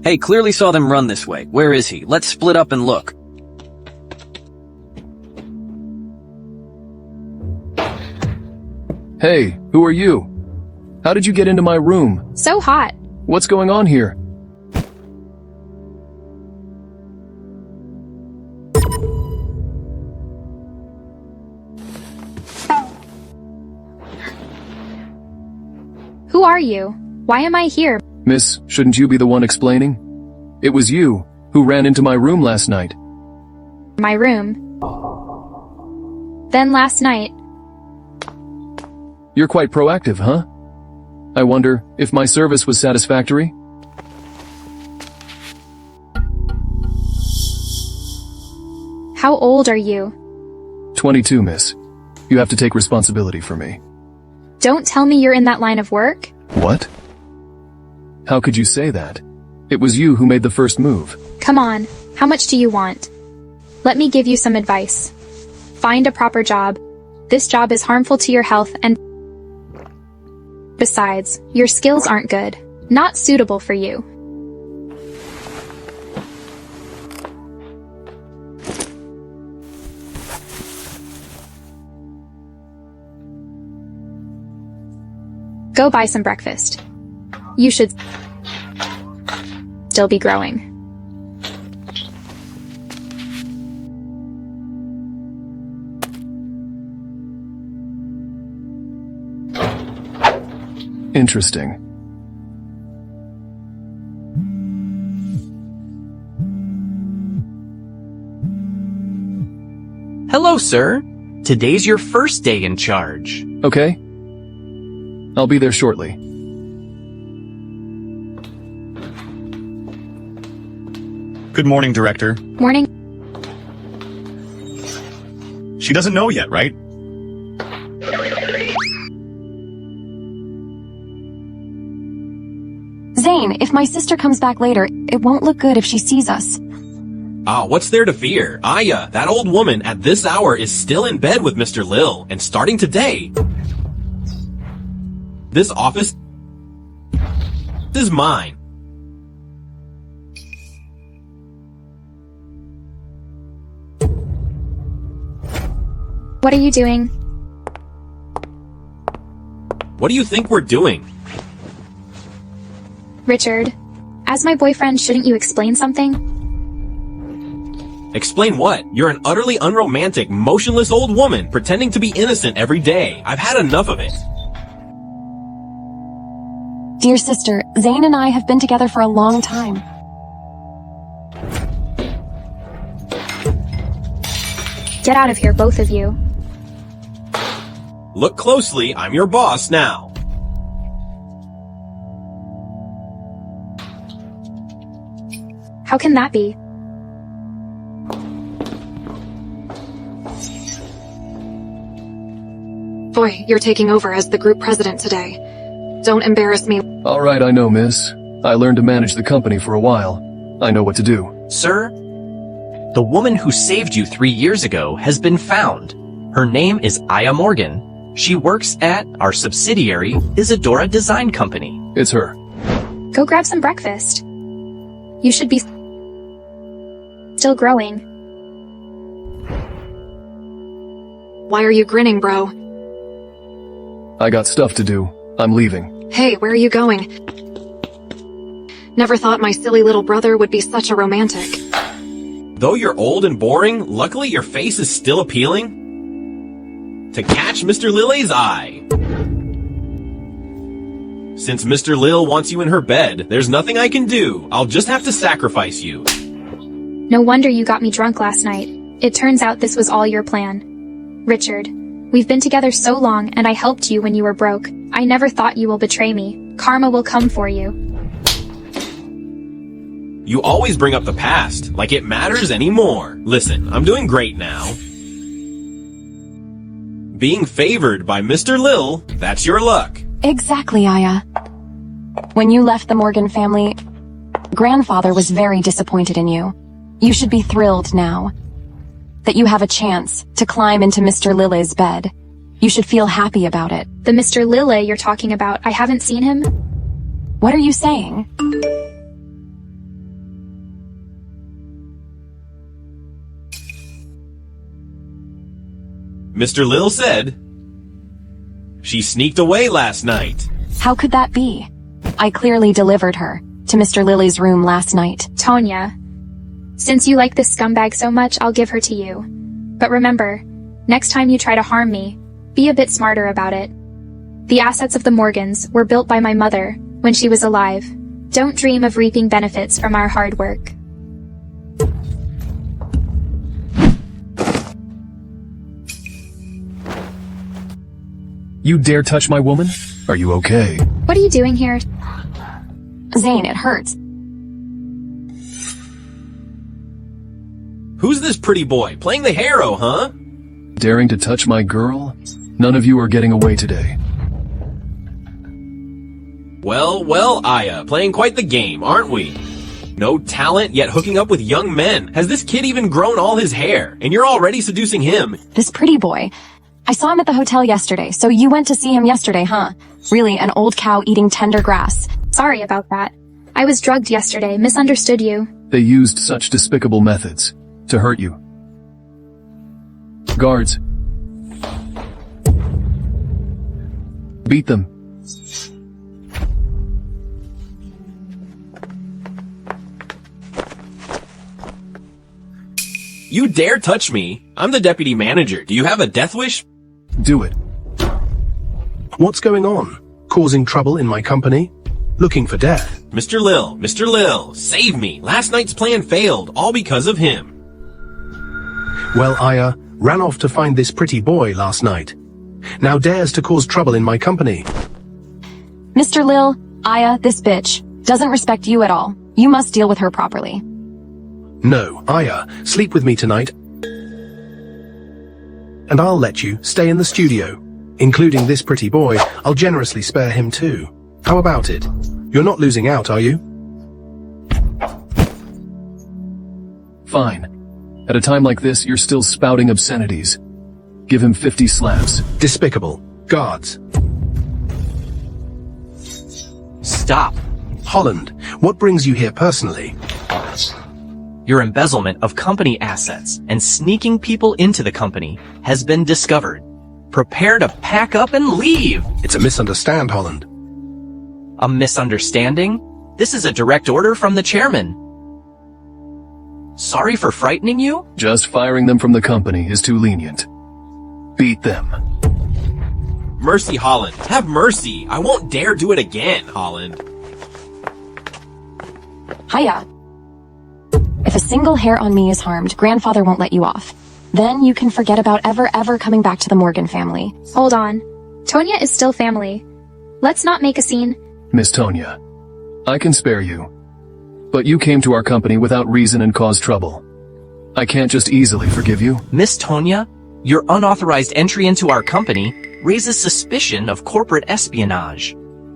Hey, clearly saw them run this way. Where is he? Let's split up and look. Hey, who are you? How did you get into my room? So hot. What's going on here? Who are you? Why am I here? Miss, shouldn't you be the one explaining? It was you who ran into my room last night. My room. Then last night. You're quite proactive, huh? I wonder if my service was satisfactory? How old are you? 22, miss. You have to take responsibility for me. Don't tell me you're in that line of work. What? How could you say that? It was you who made the first move. Come on, how much do you want? Let me give you some advice. Find a proper job. This job is harmful to your health and besides, your skills aren't good. Not suitable for you. Go buy some breakfast. You should still be growing. Interesting. Hello, sir. Today's your first day in charge. Okay. I'll be there shortly. Good morning, Director. Morning. She doesn't know yet, right? Zane, if my sister comes back later, it won't look good if she sees us. What's there to fear? Aya, that old woman at this hour is still in bed with Mr. Lil, and starting today, this office is mine. What are you doing? What do you think we're doing? Richard, as my boyfriend, shouldn't you explain something? Explain what? You're an utterly unromantic, motionless old woman pretending to be innocent every day. I've had enough of it. Dear sister, Zane and I have been together for a long time. Get out of here, both of you. Look closely, I'm your boss now. How can that be? Boy, you're taking over as the group president today. Don't embarrass me. All right, I know, miss. I learned to manage the company for a while. I know what to do. Sir, the woman who saved you 3 years ago has been found. Her name is Aya Morgan. She works at our subsidiary, Isadora Design Company. It's her. Go grab some breakfast. You should be still growing. Why are you grinning, bro? I got stuff to do. I'm leaving. Hey, where are you going? Never thought my silly little brother would be such a romantic. Though you're old and boring, luckily your face is still appealing to catch Mr. Lily's eye. Since Mr. Lil wants you in her bed, there's nothing I can do. I'll just have to sacrifice you. No wonder you got me drunk last night. It turns out this was all your plan. Richard, we've been together so long and I helped you when you were broke. I never thought you will betray me. Karma will come for you. You always bring up the past, like it matters anymore. Listen, I'm doing great now. Being favored by Mr. Lil, that's your luck. Exactly, Aya. When you left the Morgan family, grandfather was very disappointed in you. You should be thrilled now that you have a chance to climb into Mr. Lille's bed. You should feel happy about it. The Mr. Lille you're talking about, I haven't seen him. What are you saying? Mr. Lil said she sneaked away last night. How could that be? I clearly delivered her to Mr. Lily's room last night. Tonya, since you like this scumbag so much, I'll give her to you. But remember, next time you try to harm me, be a bit smarter about it. The assets of the Morgans were built by my mother when she was alive. Don't dream of reaping benefits from our hard work. You dare touch my woman? Are you okay? What are you doing here? Zane, it hurts. Who's this pretty boy? Playing the hero, huh? Daring to touch my girl? None of you are getting away today. Well, Aya, playing quite the game, aren't we? No talent, yet hooking up with young men. Has this kid even grown all his hair? And you're already seducing him. This pretty boy. I saw him at the hotel yesterday, so you went to see him yesterday, huh? Really, an old cow eating tender grass. Sorry about that. I was drugged yesterday, misunderstood you. They used such despicable methods to hurt you. Guards. Beat them. You dare touch me? I'm the deputy manager. Do you have a death wish? Do it. What's going on? Causing trouble in my company? Looking for death? Mr. Lil, save me. Last night's plan failed, all because of him. Well, Aya ran off to find this pretty boy last night. Now dares to cause trouble in my company. Mr. Lil, Aya, this bitch, doesn't respect you at all. You must deal with her properly. No, Aya, sleep with me tonight. And I'll let you stay in the studio. Including this pretty boy, I'll generously spare him too. How about it? You're not losing out, are you? Fine. At a time like this, you're still spouting obscenities. Give him 50 slaps. Despicable. Guards. Stop. Holland, what brings you here personally? Your embezzlement of company assets and sneaking people into the company has been discovered. Prepare to pack up and leave. It's a misunderstand, Holland. A misunderstanding? This is a direct order from the chairman. Sorry for frightening you? Just firing them from the company is too lenient. Beat them. Mercy, Holland. Have mercy. I won't dare do it again, Holland. Hiya. If a single hair on me is harmed, grandfather won't let you off. Then you can forget about ever coming back to the Morgan family. Hold on. Tonya is still family. Let's not make a scene. Miss Tonya, I can spare you. But you came to our company without reason and caused trouble. I can't just easily forgive you. Miss Tonya, your unauthorized entry into our company raises suspicion of corporate espionage.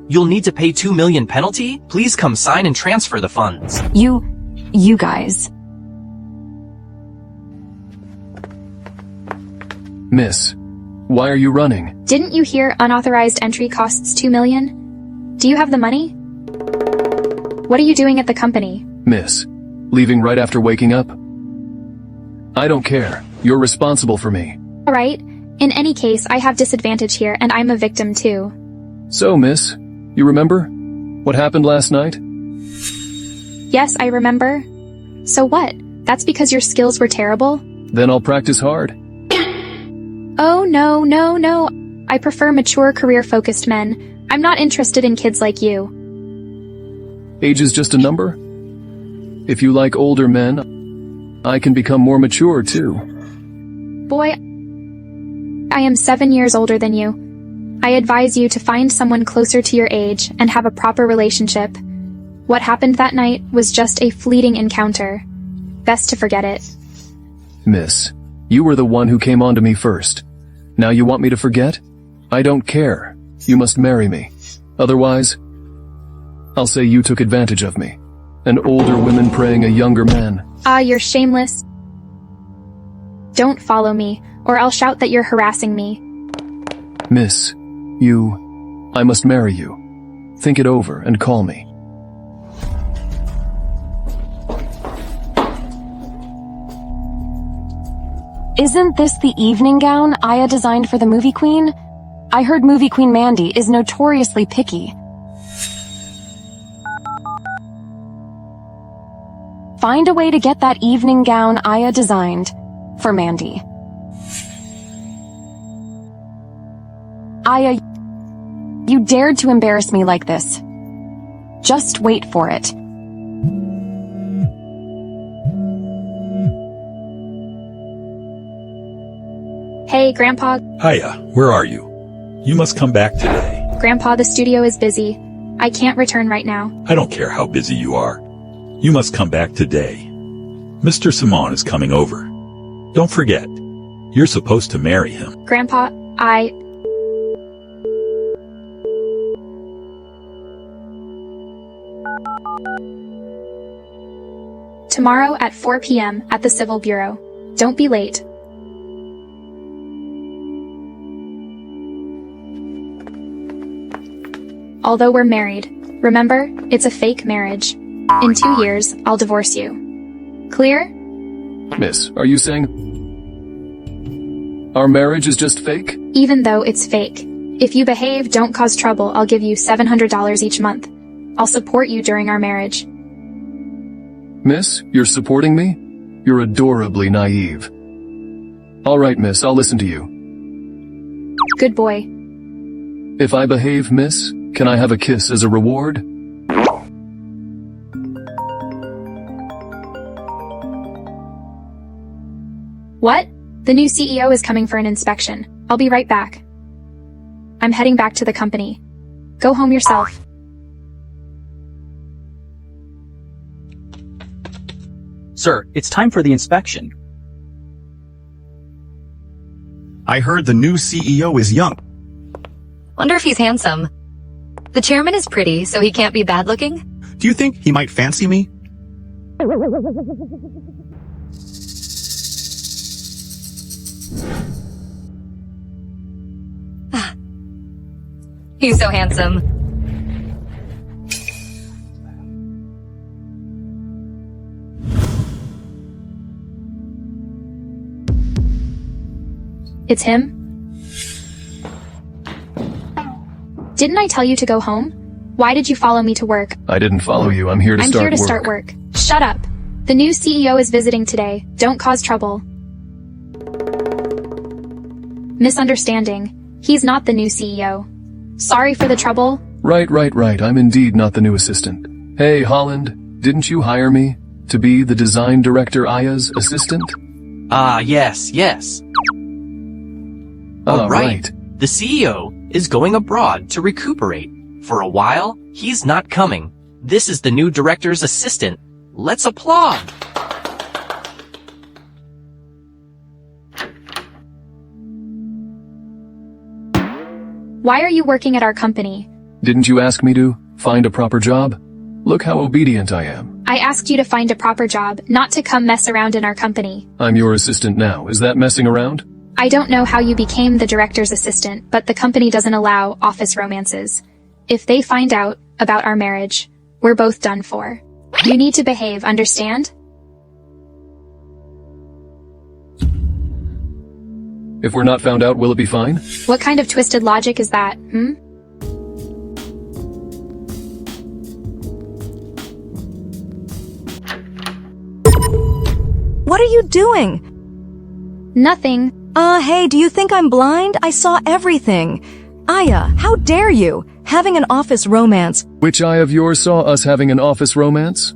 You'll need to pay $2 million penalty. Please come sign and transfer the funds. You guys. Miss, why are you running? Didn't you hear unauthorized entry costs $2 million? Do you have the money? What are you doing at the company? Miss, leaving right after waking up? I don't care. You're responsible for me. Alright. In any case, I have disadvantage here, and I'm a victim too. So, miss, you remember what happened last night? Yes, I remember. So what? That's because your skills were terrible? Then I'll practice hard. Oh, no. I prefer mature, career-focused men. I'm not interested in kids like you. Age is just a number. If you like older men, I can become more mature too. Boy, I am 7 years older than you. I advise you to find someone closer to your age and have a proper relationship. What happened that night was just a fleeting encounter. Best to forget it. Miss, you were the one who came on to me first. Now you want me to forget? I don't care. You must marry me. Otherwise, I'll say you took advantage of me. An older woman preying a younger man. Ah, you're shameless. Don't follow me, or I'll shout that you're harassing me. Miss, I must marry you. Think it over and call me. Isn't this the evening gown Aya designed for the movie queen? I heard movie queen Mandy is notoriously picky. Find a way to get that evening gown Aya designed for Mandy. Aya, you dared to embarrass me like this. Just wait for it. Hey, Grandpa. Hiya, where are you? You must come back today. Grandpa, the studio is busy. I can't return right now. I don't care how busy you are. You must come back today. Mr. Simon is coming over. Don't forget, you're supposed to marry him. Grandpa, Tomorrow at 4 p.m. at the Civil Bureau. Don't be late. Although we're married, remember, it's a fake marriage. In 2 years, I'll divorce you. Clear? Miss, are you saying our marriage is just fake? Even though it's fake. If you behave, don't cause trouble, I'll give you $700 each month. I'll support you during our marriage. Miss, you're supporting me? You're adorably naive. All right, miss, I'll listen to you. Good boy. If I behave, miss, can I have a kiss as a reward? What? The new CEO is coming for an inspection. I'll be right back. I'm heading back to the company. Go home yourself. Sir, it's time for the inspection. I heard the new CEO is young. Wonder if he's handsome. The chairman is pretty, so he can't be bad looking? Do you think he might fancy me? He's so handsome. It's him? Didn't I tell you to go home? Why did you follow me to work? I didn't follow you. I'm here to start work. Shut up. The new CEO is visiting today. Don't cause trouble. Misunderstanding. He's not the new CEO. Sorry for the trouble. Right. I'm indeed not the new assistant. Hey, Holland, didn't you hire me to be the design director Aya's assistant? Yes. Right. The CEO is going abroad to recuperate. For a while, he's not coming. This is the new director's assistant. Let's applaud. Why are you working at our company? Didn't you ask me to find a proper job? Look how obedient I am. I asked you to find a proper job, not to come mess around in our company. I'm your assistant now. Is that messing around? I don't know how you became the director's assistant, but the company doesn't allow office romances. If they find out about our marriage, we're both done for. You need to behave, understand? If we're not found out, will it be fine? What kind of twisted logic is that, What are you doing? Nothing. Hey, do you think I'm blind? I saw everything. Aya, how dare you? Having an office romance. Which eye of yours saw us having an office romance?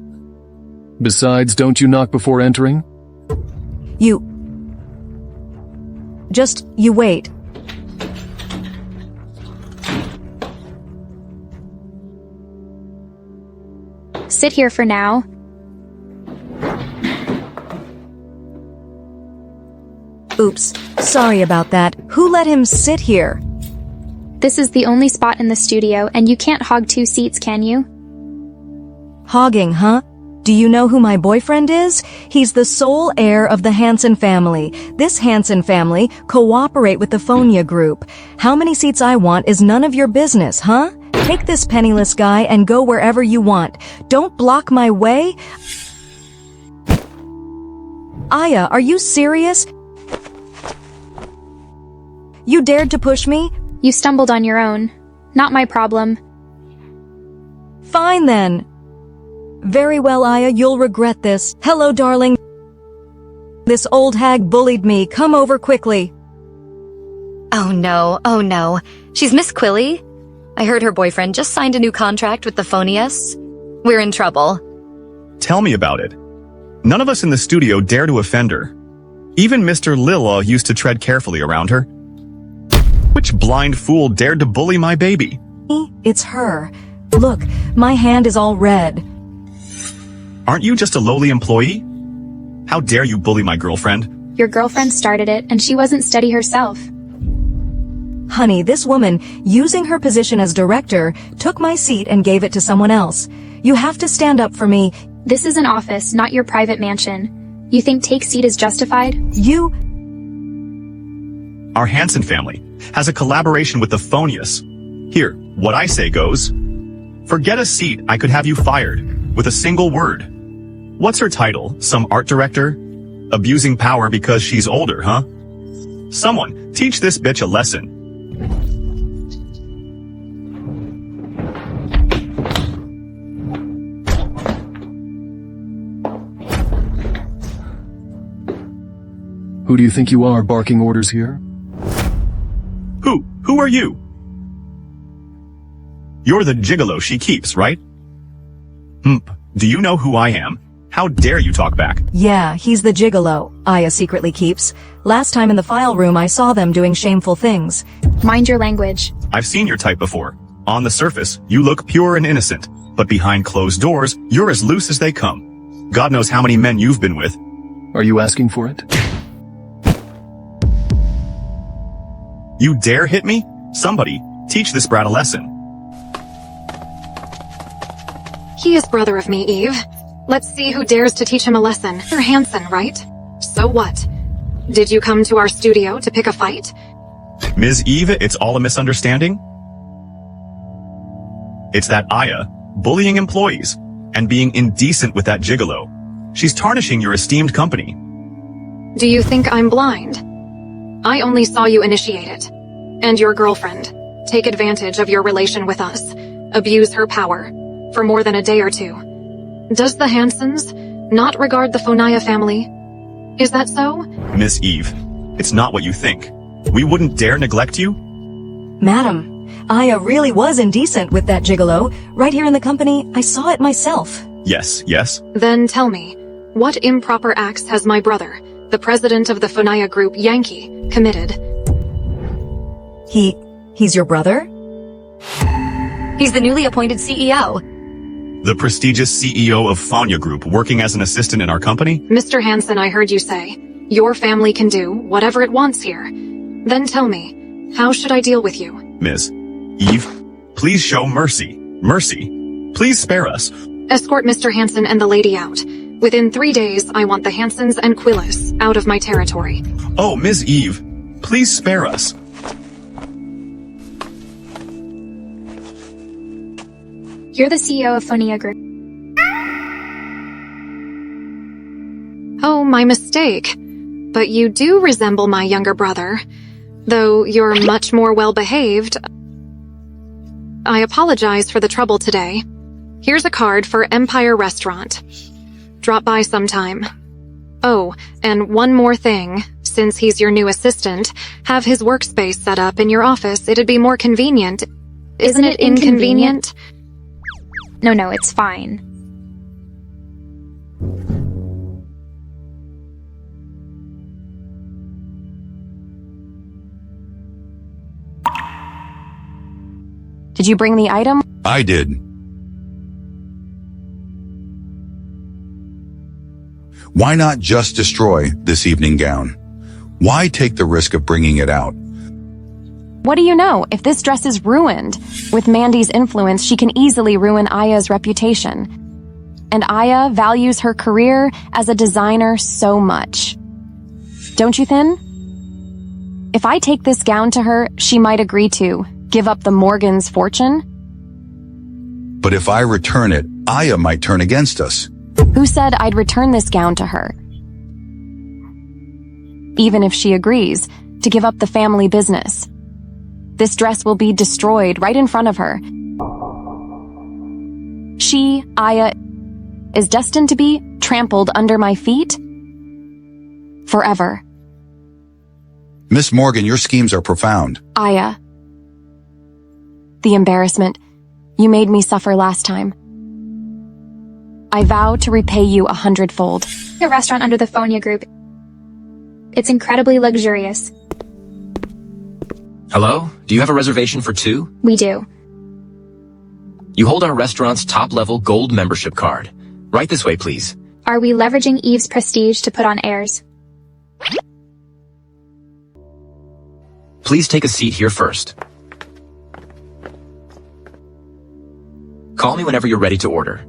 Besides, don't you knock before entering? You wait. Sit here for now. Oops, sorry about that. Who let him sit here? This is the only spot in the studio, and you can't hog 2 seats, can you? Hogging, huh? Do you know who my boyfriend is? He's the sole heir of the Hansen family. This Hansen family cooperate with the Fonia group. How many seats I want is none of your business, huh? Take this penniless guy and go wherever you want. Don't block my way. Aya, are you serious? You dared to push me? You stumbled on your own. Not my problem. Fine then. Very well, Aya, you'll regret this. Hello, darling. This old hag bullied me. Come over quickly. Oh no. She's Miss Quilly. I heard her boyfriend just signed a new contract with the Phonius. We're in trouble. Tell me about it. None of us in the studio dare to offend her. Even Mr. Lillaw used to tread carefully around her. Which blind fool dared to bully my baby? It's her. Look, my hand is all red. Aren't you just a lowly employee? How dare you bully my girlfriend? Your girlfriend started it, and she wasn't steady herself. Honey, this woman, using her position as director, took my seat and gave it to someone else. You have to stand up for me. This is an office, not your private mansion. You think take seat is justified? Our Hansen family has a collaboration with the Phonius. Here, what I say goes. Forget a seat, I could have you fired, with a single word. What's her title? Some art director? Abusing power because she's older, huh? Someone, teach this bitch a lesson. Who do you think you are, barking orders here? Who are you? You're the gigolo she keeps, right? Do you know who I am? How dare you talk back? Yeah, he's the gigolo Aya secretly keeps. Last time in the file room I saw them doing shameful things. Mind your language. I've seen your type before. On the surface, you look pure and innocent. But behind closed doors, you're as loose as they come. God knows how many men you've been with. Are you asking for it? You dare hit me? Somebody, teach this brat a lesson. He is brother of me, Eve. Let's see who dares to teach him a lesson. You're Hansen, right? So what? Did you come to our studio to pick a fight? Ms. Eve, it's all a misunderstanding? It's that Aya, bullying employees, and being indecent with that gigolo. She's tarnishing your esteemed company. Do you think I'm blind? I only saw you initiate it. And your girlfriend. Take advantage of your relation with us. Abuse her power. For more than a day or two. Does the Hansens not regard the Fonaya family? Is that so? Miss Eve, it's not what you think. We wouldn't dare neglect you? Madam, Aya really was indecent with that gigolo. Right here in the company, I saw it myself. Yes. Then tell me, what improper acts has my brother, the president of the Fonaya group, Yankee, committed? He's your brother? He's the newly appointed CEO. The prestigious CEO of Fonya Group working as an assistant in our company? Mr. Hansen, I heard you say, your family can do whatever it wants here. Then tell me, how should I deal with you? Miss Eve, please show mercy. Mercy. Please spare us. Escort Mr. Hansen and the lady out. Within 3 days, I want the Hansens and Quillis out of my territory. Oh, Ms. Eve, please spare us. You're the CEO of Fonia Group. Oh, my mistake. But you do resemble my younger brother. Though you're much more well-behaved. I apologize for the trouble today. Here's a card for Empire Restaurant. Drop by sometime. Oh, and one more thing. Since he's your new assistant, have his workspace set up in your office. It'd be more convenient. Isn't it inconvenient? No, it's fine. Did you bring the item? I did. Why not just destroy this evening gown? Why take the risk of bringing it out? What do you know? If this dress is ruined, with Mandy's influence, she can easily ruin Aya's reputation. And Aya values her career as a designer so much. Don't you, Thin? If I take this gown to her, she might agree to give up the Morgan's fortune. But if I return it, Aya might turn against us. Who said I'd return this gown to her? Even if she agrees to give up the family business. This dress will be destroyed right in front of her. She, Aya, is destined to be trampled under my feet forever. Miss Morgan, your schemes are profound. Aya, the embarrassment you made me suffer last time. I vow to repay you 100-fold. A restaurant under the Phonia Group. It's incredibly luxurious. Hello? Do you have a reservation for 2? We do. You hold our restaurant's top-level gold membership card. Right this way, please. Are we leveraging Eve's prestige to put on airs? Please take a seat here first. Call me whenever you're ready to order.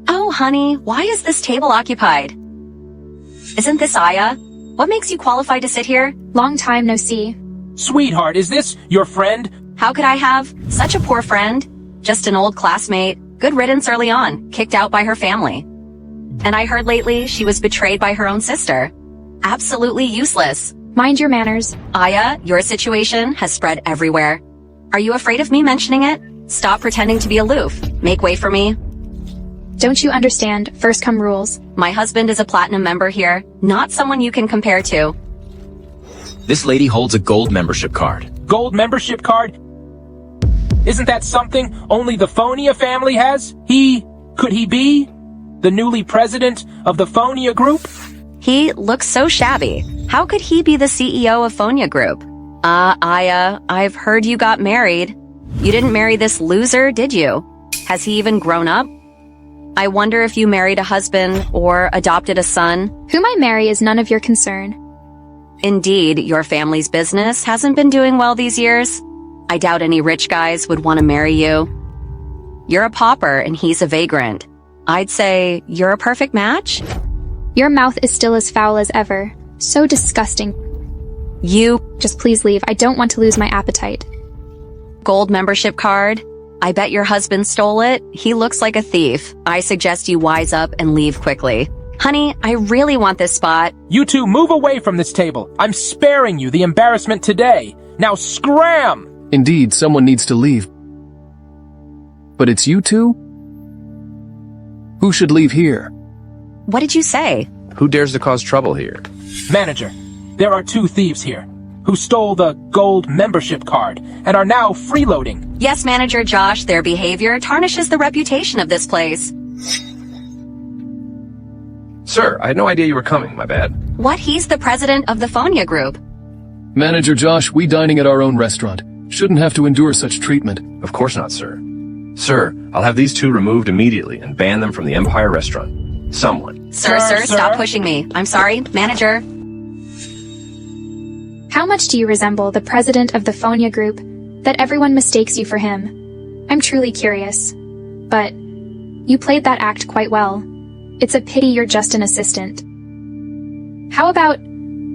Oh, honey, why is this table occupied? Isn't this Aya? What makes you qualified to sit here? Long time no see. Sweetheart, is this your friend? How could I have such a poor friend? Just an old classmate. Good riddance early on, kicked out by her family. And I heard lately she was betrayed by her own sister. Absolutely useless. Mind your manners. Aya, your situation has spread everywhere. Are you afraid of me mentioning it? Stop pretending to be aloof. Make way for me. Don't you understand? First come rules. My husband is a platinum member here, not someone you can compare to. This lady holds a gold membership card. Gold membership card? Isn't that something only the Phonia family has? Could he be the newly president of the Phonia Group? He looks so shabby. How could he be the CEO of Phonia Group? Aya, I've heard you got married. You didn't marry this loser, did you? Has he even grown up? I wonder if you married a husband or adopted a son. Whom I marry is none of your concern. Indeed, your family's business hasn't been doing well these years. I doubt any rich guys would want to marry you. You're a pauper and he's a vagrant. I'd say you're a perfect match. Your mouth is still as foul as ever. So disgusting. Just please leave. I don't want to lose my appetite. Gold membership card? I bet your husband stole it. He looks like a thief. I suggest you wise up and leave quickly. Honey, I really want this spot. You two move away from this table. I'm sparing you the embarrassment today. Now scram! Indeed, someone needs to leave. But it's you two? Who should leave here? What did you say? Who dares to cause trouble here? Manager, there are 2 thieves here who stole the gold membership card and are now freeloading. Yes, Manager Josh, their behavior tarnishes the reputation of this place. Sir, I had no idea you were coming, my bad. What? He's the president of the Phonia Group. Manager Josh, we dining at our own restaurant. Shouldn't have to endure such treatment. Of course not, sir. Sir, I'll have these 2 removed immediately and ban them from the Empire restaurant. Someone. Sir, stop pushing me. I'm sorry, Manager. How much do you resemble the president of the Phonia Group that everyone mistakes you for him? I'm truly curious. But you played that act quite well. It's a pity you're just an assistant. How about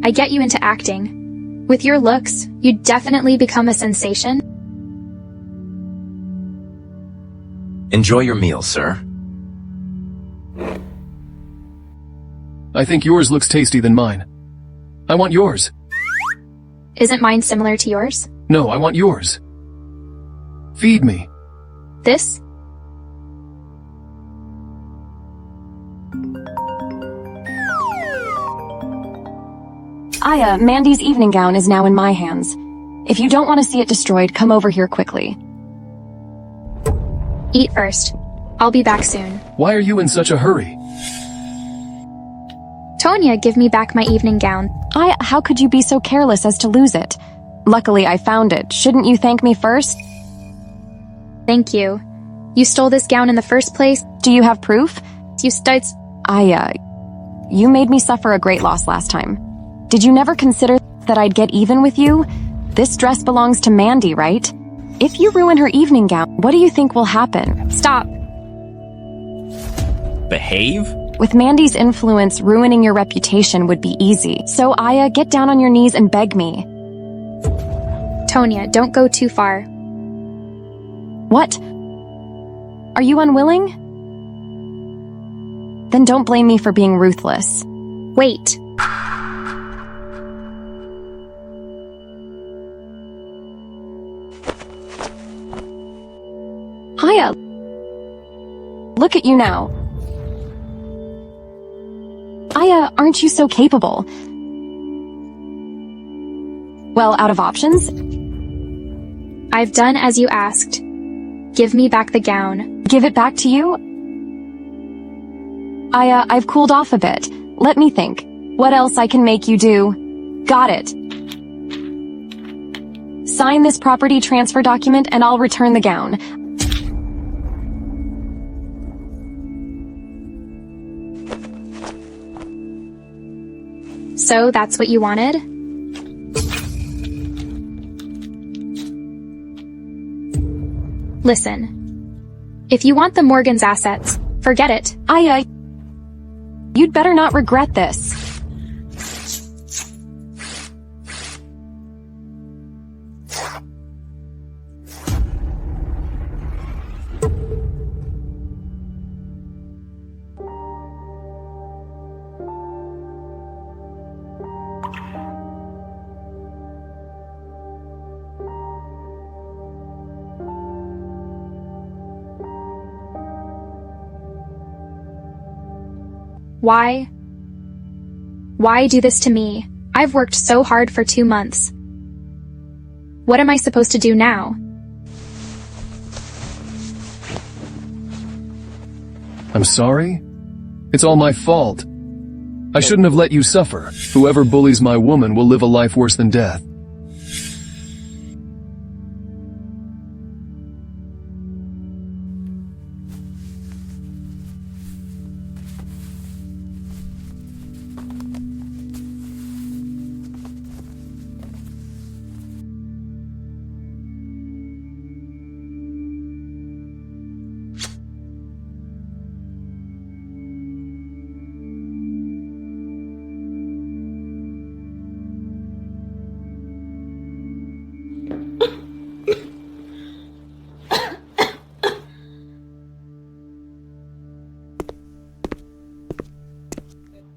I get you into acting? With your looks, you'd definitely become a sensation. Enjoy your meal, sir. I think yours looks tasty than mine. I want yours. Isn't mine similar to yours? No, I want yours. Feed me. This? Aya, Mandy's evening gown is now in my hands. If you don't want to see it destroyed, come over here quickly. Eat first. I'll be back soon. Why are you in such a hurry? Tonya, give me back my evening gown. Aya, how could you be so careless as to lose it? Luckily, I found it. Shouldn't you thank me first? Thank you. You stole this gown in the first place? Do you have proof? You studs. Aya, you made me suffer a great loss last time. Did you never consider that I'd get even with you? This dress belongs to Mandy, right? If you ruin her evening gown, what do you think will happen? Stop. Behave? With Mandy's influence, ruining your reputation would be easy. So, Aya, get down on your knees and beg me. Tonya, don't go too far. What? Are you unwilling? Then don't blame me for being ruthless. Wait. Look at you now. Aya, aren't you so capable? Well, out of options? I've done as you asked. Give me back the gown. Give it back to you? Aya, I've cooled off a bit. Let me think. What else I can make you do? Got it. Sign this property transfer document and I'll return the gown. So that's what you wanted? Listen. If you want the Morgan's assets, forget it. Aya, you'd better not regret this. Why? Why do this to me? I've worked so hard for 2 months. What am I supposed to do now? I'm sorry? It's all my fault. I shouldn't have let you suffer. Whoever bullies my woman will live a life worse than death.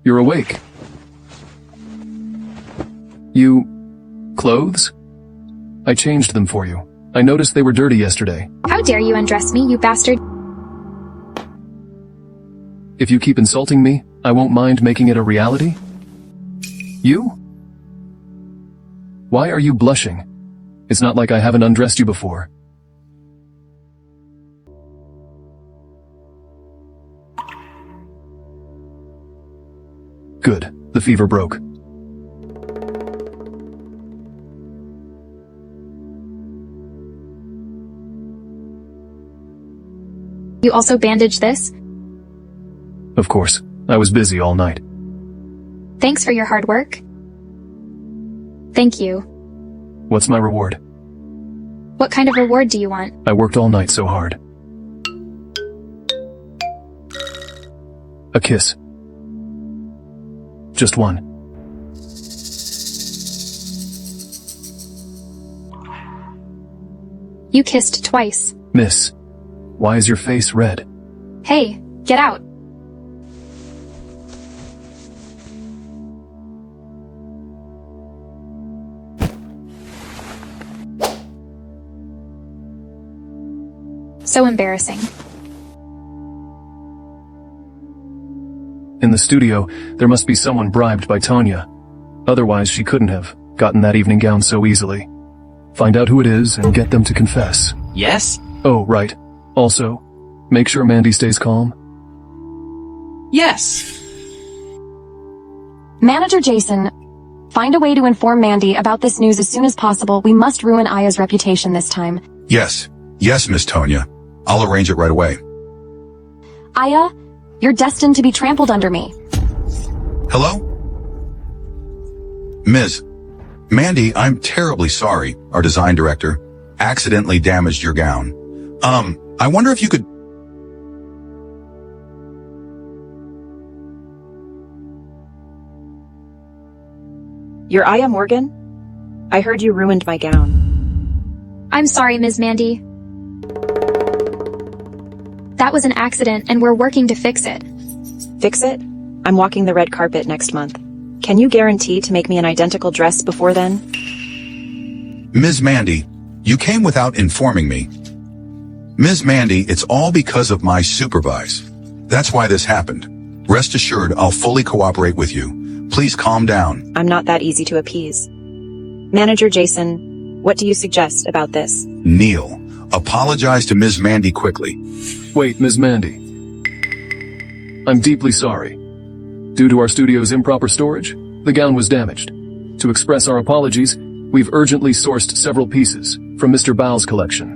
You're awake. Clothes? I changed them for you. I noticed they were dirty yesterday. How dare you undress me, you bastard? If you keep insulting me, I won't mind making it a reality. You? Why are you blushing? It's not like I haven't undressed you before. Good. The fever broke. You also bandaged this? Of course. I was busy all night. Thanks for your hard work. Thank you. What's my reward? What kind of reward do you want? I worked all night so hard. A kiss. Just one. You kissed twice. Miss, why is your face red? Hey, get out. So embarrassing. In the studio, there must be someone bribed by Tanya. Otherwise, she couldn't have gotten that evening gown so easily. Find out who it is and get them to confess. Yes? Oh, right. Also, make sure Mandy stays calm. Yes. Manager Jason, find a way to inform Mandy about this news as soon as possible. We must ruin Aya's reputation this time. Yes. Yes, Miss Tonya. I'll arrange it right away. Aya, you're destined to be trampled under me. Hello? Ms. Mandy, I'm terribly sorry. Our design director accidentally damaged your gown. I wonder if you could... You're Aya Morgan? I heard you ruined my gown. I'm sorry, Ms. Mandy. That was an accident and we're working to fix it. Fix it? I'm walking the red carpet next month. Can you guarantee to make me an identical dress before then? Ms. Mandy, you came without informing me. Ms. Mandy, it's all because of my supervise. That's why this happened. Rest assured, I'll fully cooperate with you. Please calm down. I'm not that easy to appease. Manager Jason, what do you suggest about this? Neil, apologize to Ms. Mandy quickly. Wait, Ms. Mandy. I'm deeply sorry. Due to our studio's improper storage, the gown was damaged. To express our apologies, we've urgently sourced several pieces from Mr. Bao's collection.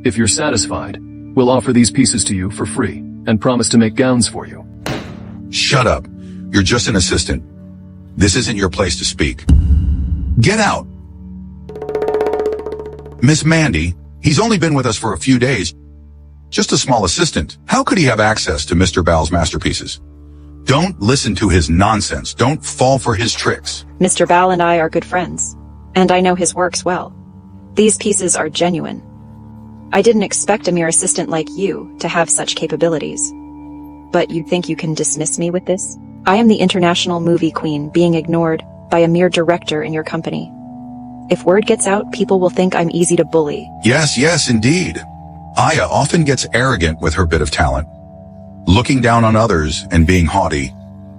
If you're satisfied, we'll offer these pieces to you for free and promise to make gowns for you. Shut up. You're just an assistant. This isn't your place to speak. Get out. Miss Mandy, he's only been with us for a few days. Just a small assistant. How could he have access to Mr. Bao's masterpieces? Don't listen to his nonsense. Don't fall for his tricks. Mr. Bao and I are good friends, and I know his works well. These pieces are genuine. I didn't expect a mere assistant like you to have such capabilities. But you think you can dismiss me with this? I am the international movie queen being ignored by a mere director in your company. If word gets out, people will think I'm easy to bully. Yes, indeed. Aya often gets arrogant with her bit of talent, looking down on others and being haughty.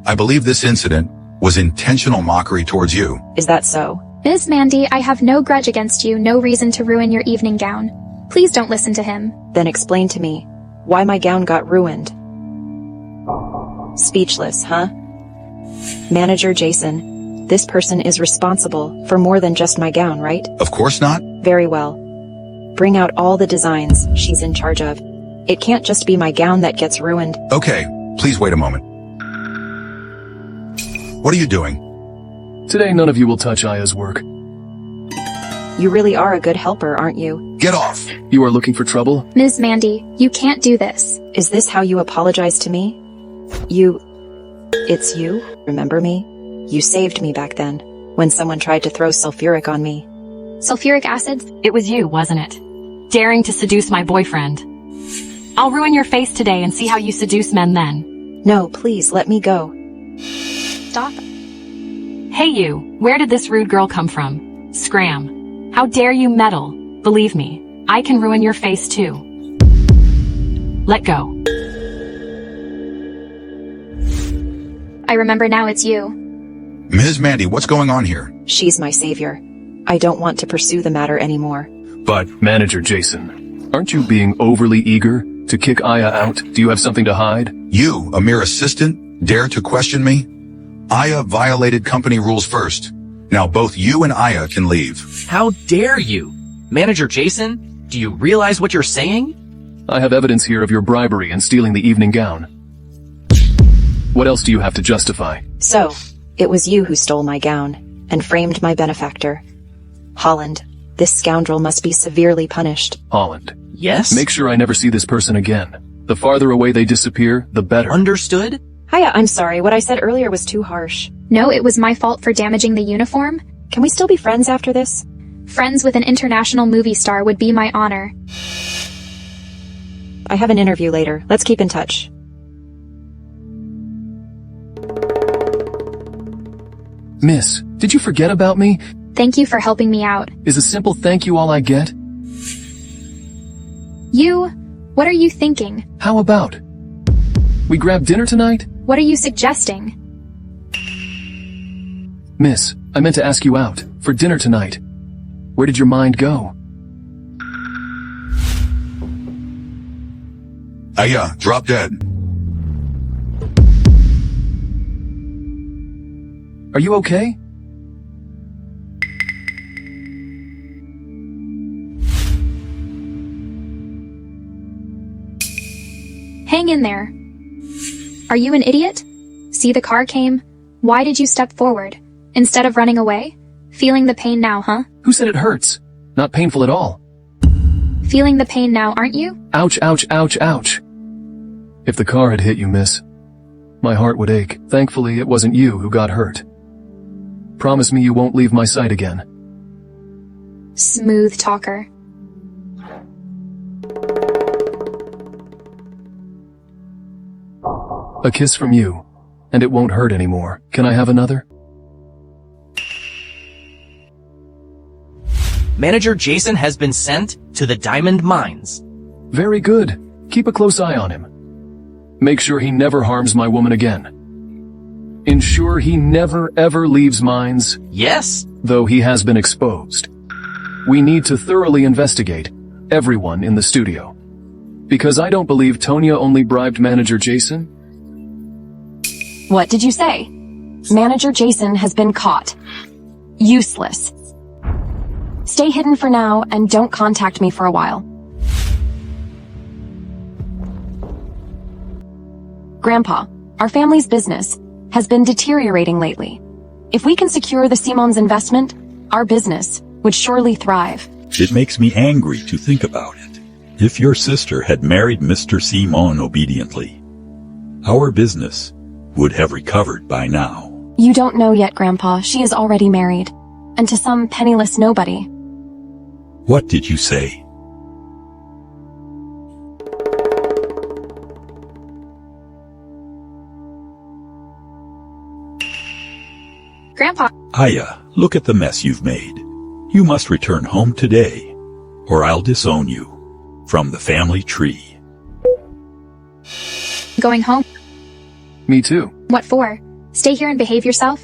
I believe this incident was intentional mockery towards you. Is that so? Ms. Mandy, I have no grudge against you, no reason to ruin your evening gown. Please don't listen to him. Then explain to me why my gown got ruined. Speechless, huh? Manager Jason, this person is responsible for more than just my gown, right? Of course not. Very well. Bring out all the designs she's in charge of. It can't just be my gown that gets ruined. Okay, please wait a moment. What are you doing? Today none of you will touch Aya's work. You really are a good helper, aren't you? Get off! You are looking for trouble? Ms. Mandy, you can't do this. Is this how you apologize to me? It's you? Remember me? You saved me back then, when someone tried to throw sulfuric on me. Sulfuric acid? It was you, wasn't it? Daring to seduce my boyfriend. I'll ruin your face today and see how you seduce men then. No, please, let me go. Stop. Hey you, where did this rude girl come from? Scram. How dare you meddle? Believe me, I can ruin your face too. Let go. I remember now it's you. Ms. Mandy, what's going on here? She's my savior. I don't want to pursue the matter anymore. But, Manager Jason, aren't you being overly eager to kick Aya out? Do you have something to hide? You, a mere assistant, dare to question me? Aya violated company rules first. Now both you and Aya can leave. How dare you? Manager Jason, do you realize what you're saying? I have evidence here of your bribery and stealing the evening gown. What else do you have to justify? So, it was you who stole my gown and framed my benefactor. Holland, this scoundrel must be severely punished. Holland. Yes? Make sure I never see this person again. The farther away they disappear, the better. Understood? Hiya, I'm sorry. What I said earlier was too harsh. No, it was my fault for damaging the uniform. Can we still be friends after this? Friends with an international movie star would be my honor. I have an interview later. Let's keep in touch. Miss, did you forget about me? Thank you for helping me out. Is a simple thank you all I get? What are you thinking? How about? We grab dinner tonight? What are you suggesting? Miss, I meant to ask you out for dinner tonight. Where did your mind go? Aya, drop dead. Are you okay? Hang in there. Are you an idiot? See, the car came. Why did you step forward, instead of running away? Feeling the pain now, huh? Who said it hurts? Not painful at all. Feeling the pain now, aren't you? Ouch, ouch, ouch, ouch. If the car had hit you, miss, my heart would ache. Thankfully, it wasn't you who got hurt. Promise me you won't leave my sight again. Smooth talker. A kiss from you, and it won't hurt anymore. Can I have another? Manager Jason has been sent to the diamond mines. Very good. Keep a close eye on him. Make sure he never harms my woman again. Ensure he never ever leaves mines. Yes. Though he has been exposed. We need to thoroughly investigate everyone in the studio. Because I don't believe Tonya only bribed manager Jason. What did you say? Manager Jason has been caught. Useless. Stay hidden for now and don't contact me for a while. Grandpa, our family's business has been deteriorating lately. If we can secure the Simon's investment, our business would surely thrive. It makes me angry to think about it. If your sister had married Mr. Simon obediently, our business would have recovered by now. You don't know yet, Grandpa. She is already married. And to some penniless nobody. What did you say? Grandpa. Aya, look at the mess you've made. You must return home today, or I'll disown you from the family tree. Going home? Me too. What for? Stay here and behave yourself?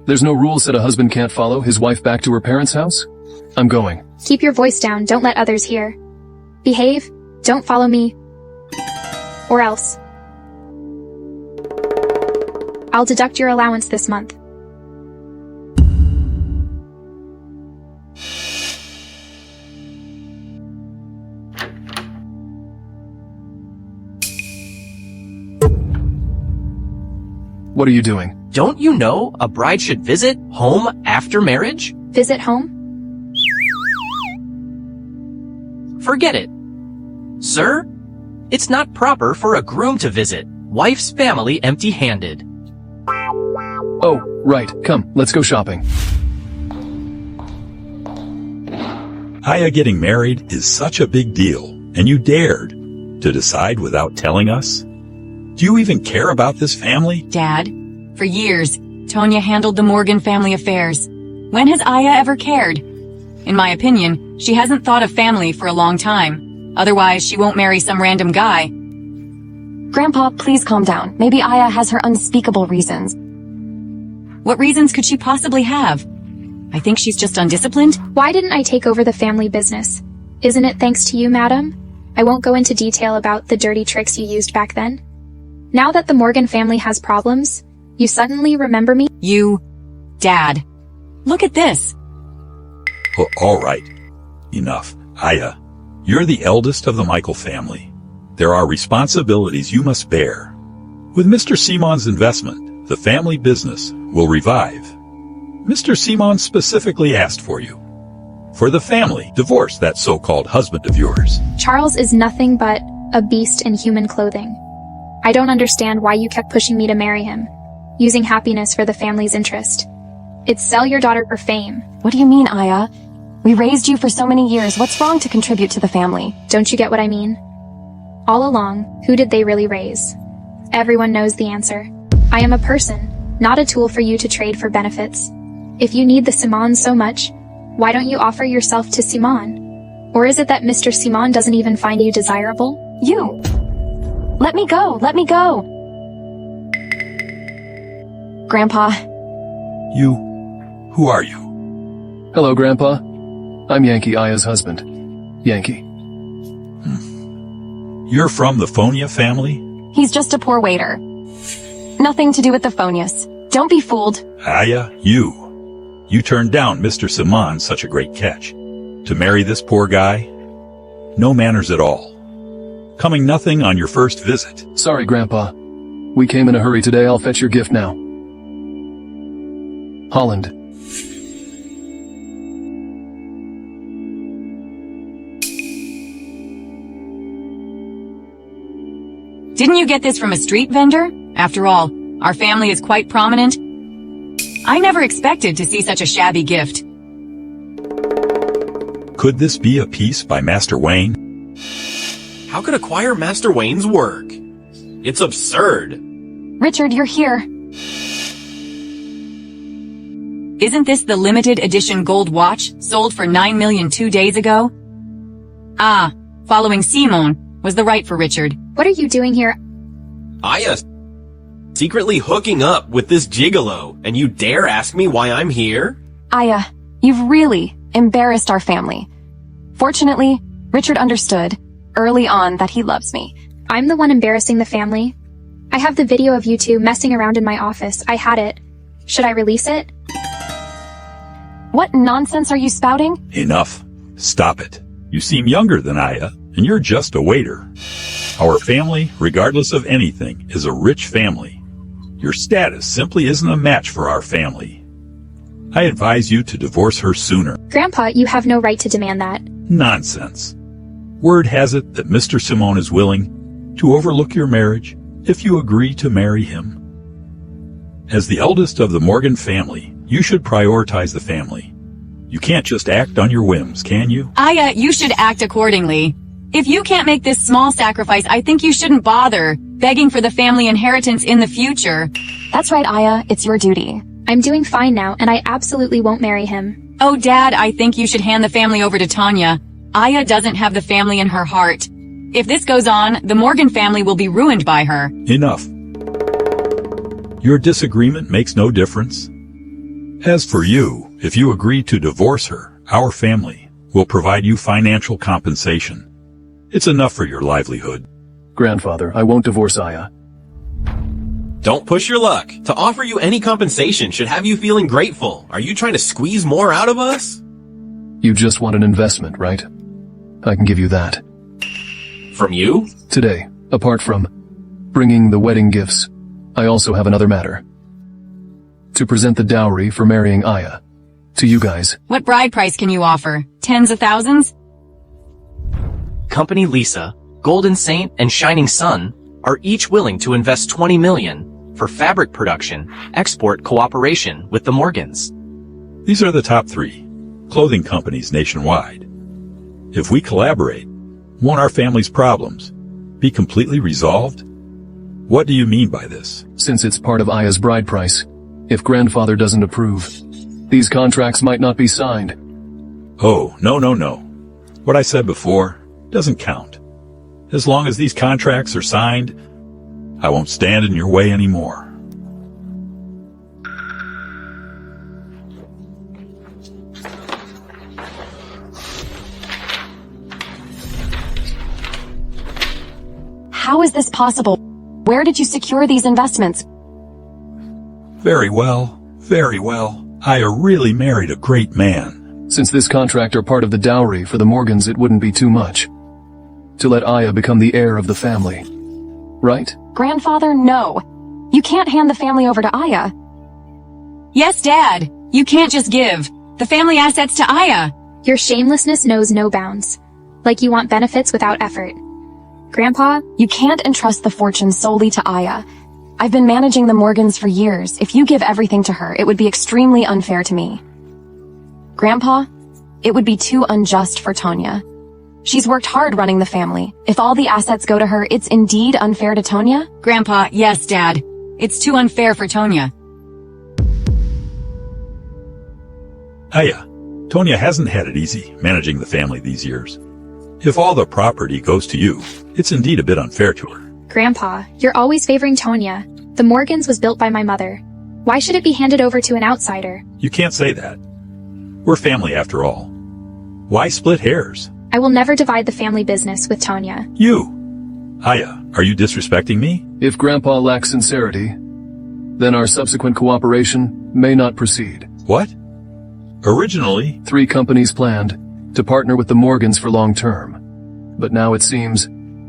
There's no rules that a husband can't follow his wife back to her parents' house? I'm going. Keep your voice down, don't let others hear. Behave, don't follow me. Or else. I'll deduct your allowance this month. What are you doing? Don't you know a bride should visit home after marriage? Visit home? Forget it. Sir, it's not proper for a groom to visit wife's family empty-handed. Oh, right. Come, let's go shopping. Aya getting married is such a big deal, and you dared to decide without telling us? Do you even care about this family? Dad, for years, Tonya handled the Morgan family affairs. When has Aya ever cared? In my opinion, she hasn't thought of family for a long time. Otherwise, she won't marry some random guy. Grandpa, please calm down. Maybe Aya has her unspeakable reasons. What reasons could she possibly have? I think she's just undisciplined. Why didn't I take over the family business? Isn't it thanks to you, madam? I won't go into detail about the dirty tricks you used back then. Now that the Morgan family has problems, you suddenly remember me? You, Dad. Look at this. Oh, all right. Enough. Aya, you're the eldest of the Michael family. There are responsibilities you must bear. With Mr. Simon's investment, the family business will revive. Mr. Simon specifically asked for you. For the family, divorce that so-called husband of yours. Charles is nothing but a beast in human clothing. I don't understand why you kept pushing me to marry him, using happiness for the family's interest. It's sell your daughter for fame. What do you mean, Aya? We raised you for so many years. What's wrong to contribute to the family? Don't you get what I mean? All along, who did they really raise? Everyone knows the answer. I am a person, not a tool for you to trade for benefits. If you need the Simon so much, why don't you offer yourself to Simon? Or is it that Mr. Simon doesn't even find you desirable? You! Let me go! Let me go! Grandpa. You? Who are you? Hello, Grandpa. I'm Yankee, Aya's husband. Yankee. You're from the Fonia family? He's just a poor waiter. Nothing to do with the Phonius. Don't be fooled. Aya, you turned down Mr. Simon, such a great catch. To marry this poor guy? No manners at all. Coming nothing on your first visit. Sorry, Grandpa. We came in a hurry today. I'll fetch your gift now. Holland. Didn't you get this from a street vendor? After all, our family is quite prominent. I never expected to see such a shabby gift. Could this be a piece by Master Wayne? How could acquire Master Wayne's work? It's absurd. Richard, you're here. Isn't this the limited edition gold watch sold for $9 million 2 days ago? Following Simon was the right for Richard. What are you doing here? Aya secretly hooking up with this gigolo, and you dare ask me why I'm here? Aya, you've really embarrassed our family. Fortunately, Richard understood early on that he loves me. I'm the one embarrassing the family. I have the video of you two messing around in my office. I had it. Should I release it? What nonsense are you spouting? Enough. Stop it. You seem younger than Aya, and you're just a waiter. Our family, regardless of anything, is a rich family. Your status simply isn't a match for our family. I advise you to divorce her sooner. Grandpa, you have no right to demand that. Nonsense. Word has it that Mr. Simon is willing to overlook your marriage if you agree to marry him. As the eldest of the Morgan family, you should prioritize the family. You can't just act on your whims, can you? Aya, you should act accordingly. If you can't make this small sacrifice, I think you shouldn't bother begging for the family inheritance in the future. That's right, Aya. It's your duty. I'm doing fine now, and I absolutely won't marry him. Oh, Dad, I think you should hand the family over to Tanya. Aya doesn't have the family in her heart. If this goes on, the Morgan family will be ruined by her. Enough. Your disagreement makes no difference. As for you, if you agree to divorce her, our family will provide you financial compensation. It's enough for your livelihood. Grandfather, I won't divorce Aya. Don't push your luck. To offer you any compensation should have you feeling grateful. Are you trying to squeeze more out of us? You just want an investment, right? I can give you that. From you? Today, apart from bringing the wedding gifts, I also have another matter. To present the dowry for marrying Aya. To you guys. What bride price can you offer? Tens of thousands? Company Lisa, Golden Saint, and Shining Sun are each willing to invest $20 million for fabric production, export cooperation with the Morgans. These are the top 3 clothing companies nationwide. If we collaborate, won't our family's problems be completely resolved? What do you mean by this? Since it's part of Aya's bride price, if grandfather doesn't approve, these contracts might not be signed. Oh, no. What I said before doesn't count. As long as these contracts are signed, I won't stand in your way anymore. How is this possible? Where did you secure these investments? Very well. Aya really married a great man. Since this contract are part of the dowry for the Morgans, it wouldn't be too much to let Aya become the heir of the family. Right? Grandfather, no. You can't hand the family over to Aya. Yes, Dad. You can't just give the family assets to Aya. Your shamelessness knows no bounds. Like you want benefits without effort. Grandpa? You can't entrust the fortune solely to Aya. I've been managing the Morgans for years. If you give everything to her, it would be extremely unfair to me. Grandpa, it would be too unjust for Tonya. She's worked hard running the family. If all the assets go to her, it's indeed unfair to Tonya? Grandpa, yes, Dad. It's too unfair for Tonya. Aya, Tonya hasn't had it easy managing the family these years. If all the property goes to you, it's indeed a bit unfair to her. Grandpa, you're always favoring Tonya. The Morgans was built by my mother. Why should it be handed over to an outsider? You can't say that. We're family after all. Why split hairs? I will never divide the family business with Tonya. You! Aya, are you disrespecting me? If Grandpa lacks sincerity, then our subsequent cooperation may not proceed. What? Originally, 3 companies planned to partner with the Morgans for long term. But now it seems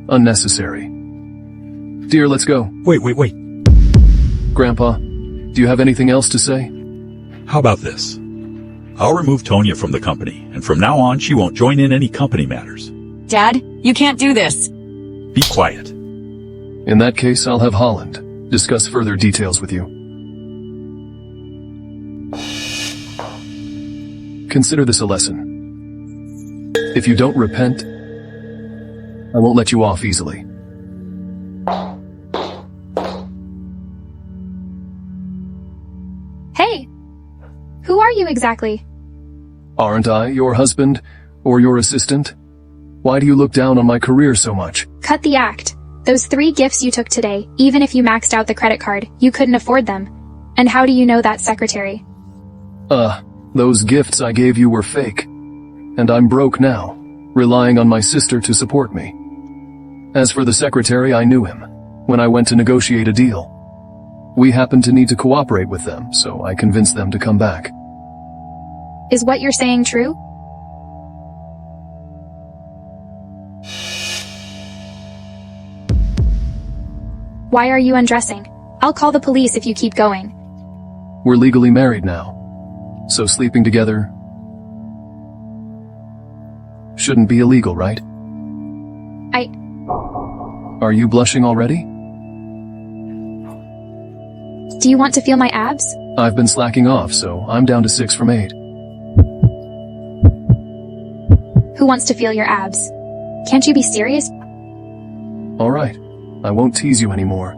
unnecessary. Dear, let's go. Wait. Grandpa, do you have anything else to say? How about this? I'll remove Tonya from the company, and from now on she won't join in any company matters. Dad, you can't do this. Be quiet. In that case, I'll have Holland discuss further details with you. Consider this a lesson. If you don't repent, I won't let you off easily. Hey! Who are you exactly? Aren't I your husband or your assistant? Why do you look down on my career so much? Cut the act. Those 3 gifts you took today, even if you maxed out the credit card, you couldn't afford them. And how do you know that, secretary? Those gifts I gave you were fake. And I'm broke now, relying on my sister to support me. As for the secretary, I knew him when I went to negotiate a deal. We happened to need to cooperate with them, so I convinced them to come back. Is what you're saying true? Why are you undressing? I'll call the police if you keep going. We're legally married now, so sleeping together shouldn't be illegal, right? Are you blushing already? Do you want to feel my abs? I've been slacking off, so I'm down to 6 from 8. Who wants to feel your abs? Can't you be serious? Alright, I won't tease you anymore.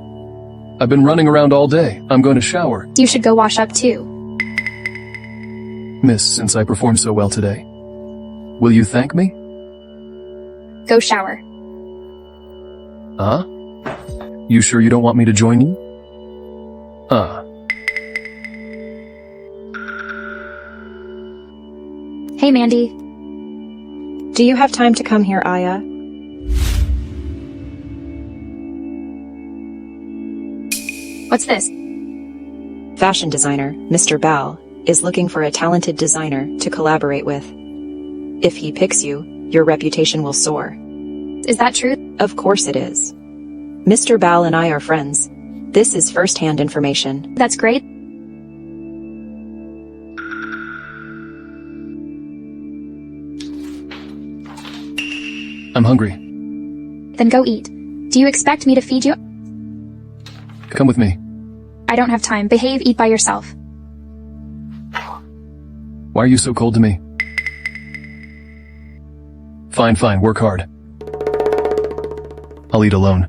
I've been running around all day. I'm going to shower. You should go wash up too. Miss, since I performed so well today, will you thank me? Go shower. Huh? You sure you don't want me to join you? Hey, Mandy. Do you have time to come here, Aya? What's this? Fashion designer, Mr. Bao, is looking for a talented designer to collaborate with. If he picks you, your reputation will soar. Is that true? Of course it is. Mr. Bao and I are friends. This is first-hand information. That's great. I'm hungry. Then go eat. Do you expect me to feed you? Come with me. I don't have time. Behave, eat by yourself. Why are you so cold to me? Fine, work hard. I'll eat alone.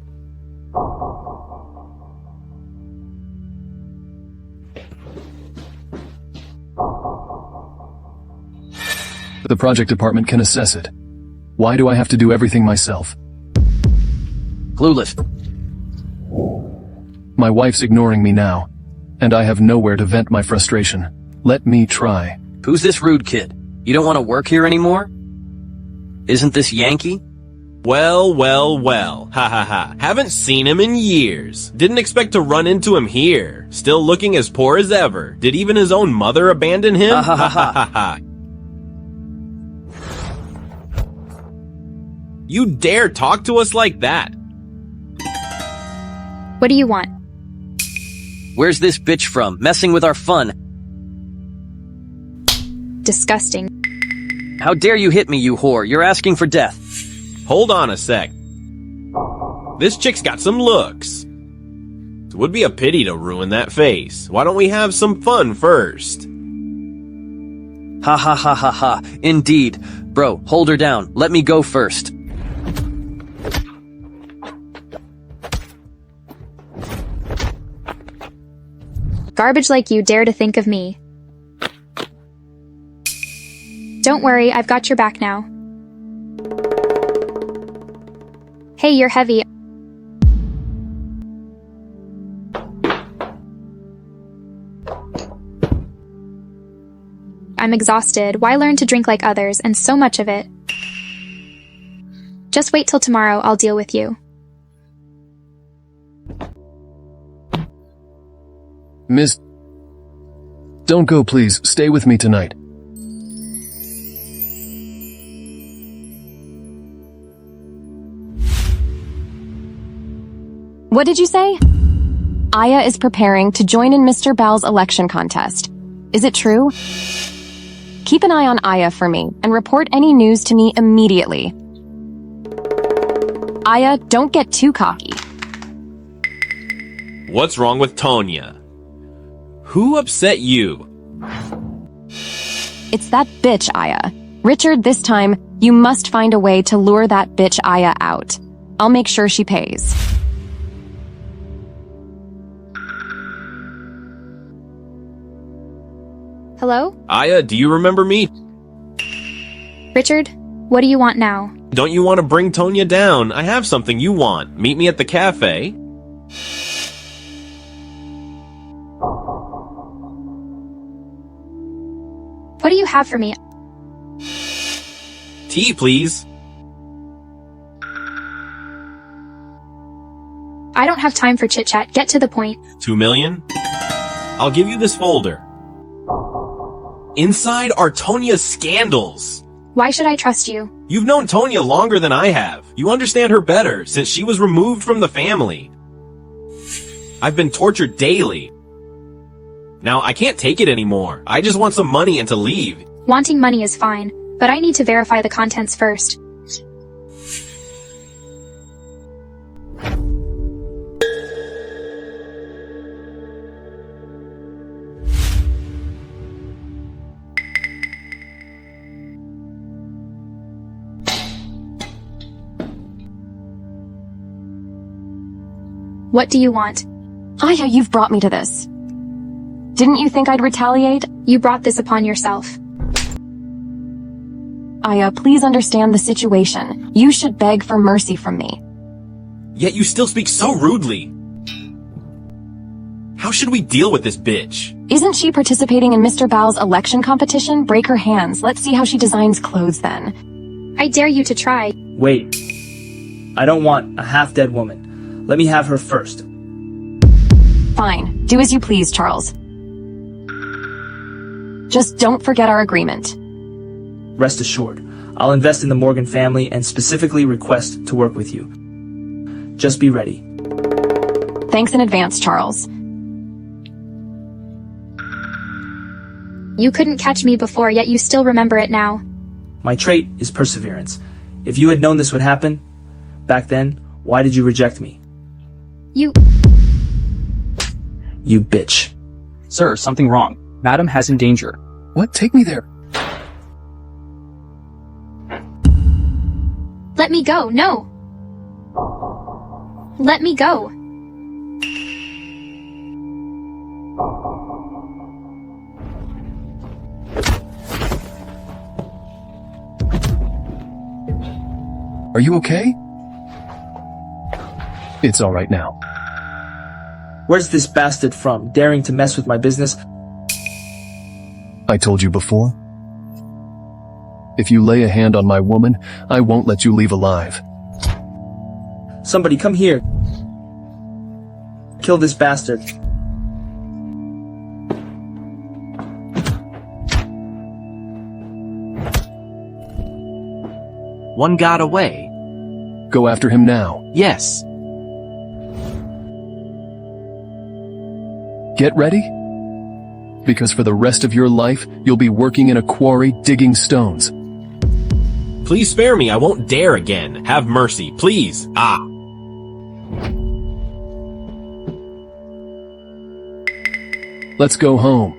The project department can assess it. Why do I have to do everything myself? Clueless. My wife's ignoring me now, and I have nowhere to vent my frustration. Let me try. Who's this rude kid? You don't want to work here anymore? Isn't this Yankee? Well. Ha ha ha. Haven't seen him in years. Didn't expect to run into him here. Still looking as poor as ever. Did even his own mother abandon him? Ha ha ha ha ha. You dare talk to us like that? What do you want? Where's this bitch from? Messing with our fun. Disgusting. How dare you hit me, you whore? You're asking for death. Hold on a sec. This chick's got some looks. It would be a pity to ruin that face. Why don't we have some fun first? Ha ha ha ha ha. Indeed. Bro, hold her down. Let me go first. Garbage like you dare to think of me. Don't worry, I've got your back now. Hey, you're heavy. I'm exhausted. Why learn to drink like others, and so much of it? Just wait till tomorrow, I'll deal with you. Miss, don't go, please. Stay with me tonight. What did you say? Aya is preparing to join in Mr. Bao's election contest. Is it true? Keep an eye on Aya for me and report any news to me immediately. Aya, don't get too cocky. What's wrong with Tonya? Who upset you? It's that bitch, Aya. Richard, this time, you must find a way to lure that bitch Aya out. I'll make sure she pays. Hello? Aya, do you remember me? Richard? What do you want now? Don't you want to bring Tonya down? I have something you want. Meet me at the cafe. What do you have for me? Tea, please. I don't have time for chit-chat. Get to the point. 2 million? I'll give you this folder. Inside are Tonya's scandals. Why should I trust you? You've known Tonya longer than I have. You understand her better since she was removed from the family. I've been tortured daily. Now, I can't take it anymore. I just want some money and to leave. Wanting money is fine, but I need to verify the contents first. What do you want? Aya, you've brought me to this. Didn't you think I'd retaliate? You brought this upon yourself. Aya, please understand the situation. You should beg for mercy from me. Yet you still speak so rudely. How should we deal with this bitch? Isn't she participating in Mr. Bao's election competition? Break her hands. Let's see how she designs clothes then. I dare you to try. Wait. I don't want a half-dead woman. Let me have her first. Fine. Do as you please, Charles. Just don't forget our agreement. Rest assured, I'll invest in the Morgan family and specifically request to work with you. Just be ready. Thanks in advance, Charles. You couldn't catch me before, yet you still remember it now. My trait is perseverance. If you had known this would happen, back then, why did you reject me? You bitch. Sir, something wrong. Madam has in danger. What? Take me there. Let me go. No. Let me go. Are you okay? It's all right now. Where's this bastard from, daring to mess with my business? I told you before. If you lay a hand on my woman, I won't let you leave alive. Somebody come here. Kill this bastard. One got away. Go after him now. Yes. Get ready? Because for the rest of your life, you'll be working in a quarry digging stones. Please spare me. I won't dare again. Have mercy, please. Ah. Let's go home.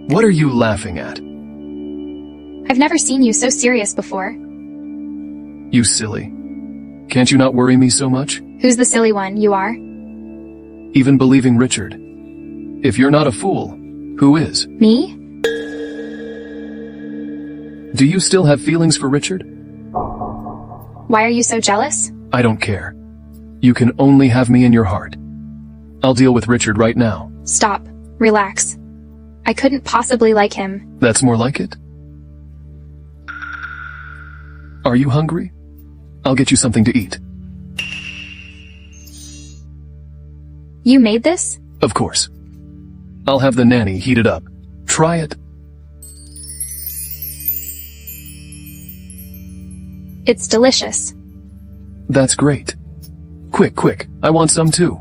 What are you laughing at? I've never seen you so serious before. You silly. Can't you not worry me so much? Who's the silly one? You are? Even believing Richard. If you're not a fool, who is? Me? Do you still have feelings for Richard? Why are you so jealous? I don't care. You can only have me in your heart. I'll deal with Richard right now. Stop. Relax. I couldn't possibly like him. That's more like it. Are you hungry? I'll get you something to eat. You made this? Of course. I'll have the nanny heat it up. Try it. It's delicious. That's great. Quick, quick. I want some too.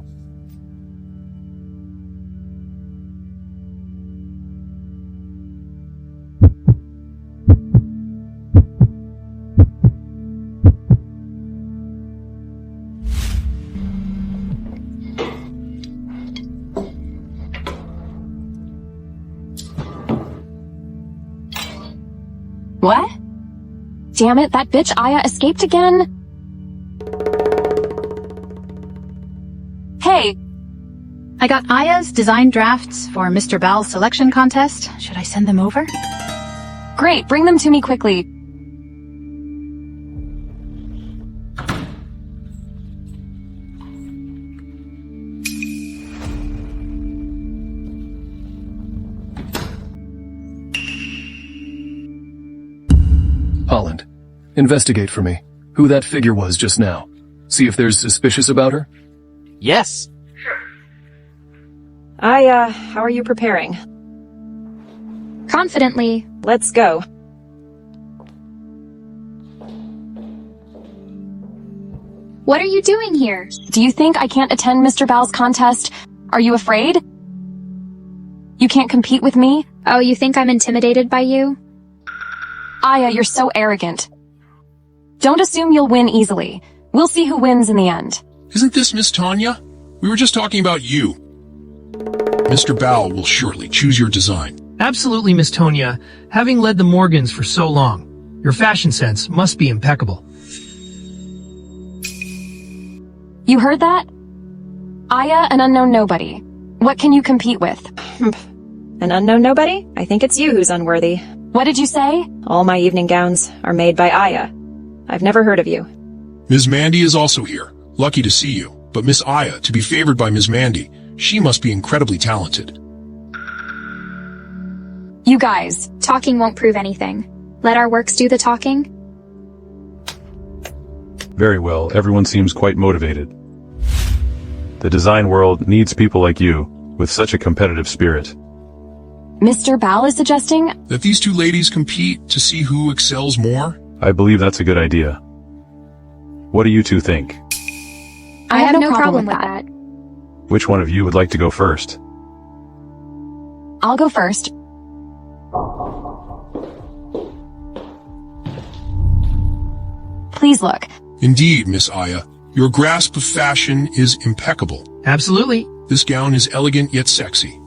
What? Damn it, that bitch Aya escaped again? Hey! I got Aya's design drafts for Mr. Bal's selection contest. Should I send them over? Great, bring them to me quickly. Holland, investigate for me who that figure was just now. See if there's suspicious about her. Yes. How are you preparing? Confidently. Let's go. What are you doing here? Do you think I can't attend Mr. Bal's contest? Are you afraid? You can't compete with me? Oh, you think I'm intimidated by you? Aya, you're so arrogant. Don't assume you'll win easily. We'll see who wins in the end. Isn't this Miss Tanya? We were just talking about you. Mr. Bal will surely choose your design. Absolutely, Miss Tonya. Having led the Morgans for so long, your fashion sense must be impeccable. You heard that? Aya, an unknown nobody. What can you compete with? An unknown nobody? I think it's you who's unworthy. What did you say? All my evening gowns are made by Aya. I've never heard of you. Ms. Mandy is also here. Lucky to see you. But Miss Aya, to be favored by Ms. Mandy, she must be incredibly talented. You guys. Talking won't prove anything. Let our works do the talking. Very well, everyone seems quite motivated. The design world needs people like you, with such a competitive spirit. Mr. Bal is suggesting that these two ladies compete to see who excels more? I believe that's a good idea. What do you two think? I have no problem with that. Which one of you would like to go first? I'll go first. Please look. Indeed, Miss Aya. Your grasp of fashion is impeccable. Absolutely. This gown is elegant yet sexy.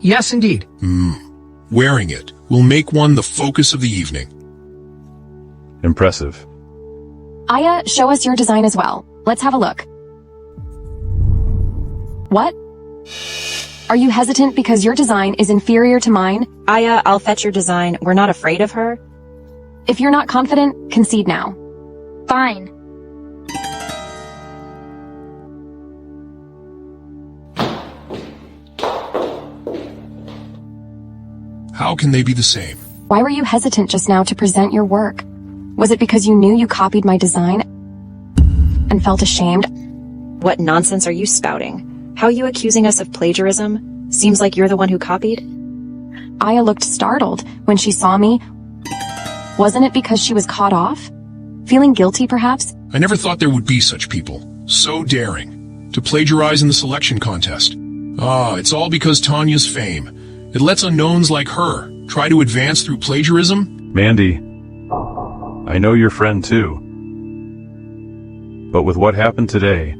Yes, indeed. Wearing it will make one the focus of the evening. Impressive. Aya, show us your design as well. Let's have a look. What? Are you hesitant because your design is inferior to mine? Aya, I'll fetch your design. We're not afraid of her. If you're not confident, concede now. Fine. How can they be the same? Why were you hesitant just now to present your work? Was it because you knew you copied my design and felt ashamed? What nonsense are you spouting? How are you accusing us of plagiarism? Seems like you're the one who copied. Aya looked startled when she saw me. Wasn't it because she was caught off? Feeling guilty, perhaps? I never thought there would be such people. So daring. To plagiarize in the selection contest. It's all because Tanya's fame. It lets unknowns like her try to advance through plagiarism. Mandy, I know your friend too. But with what happened today,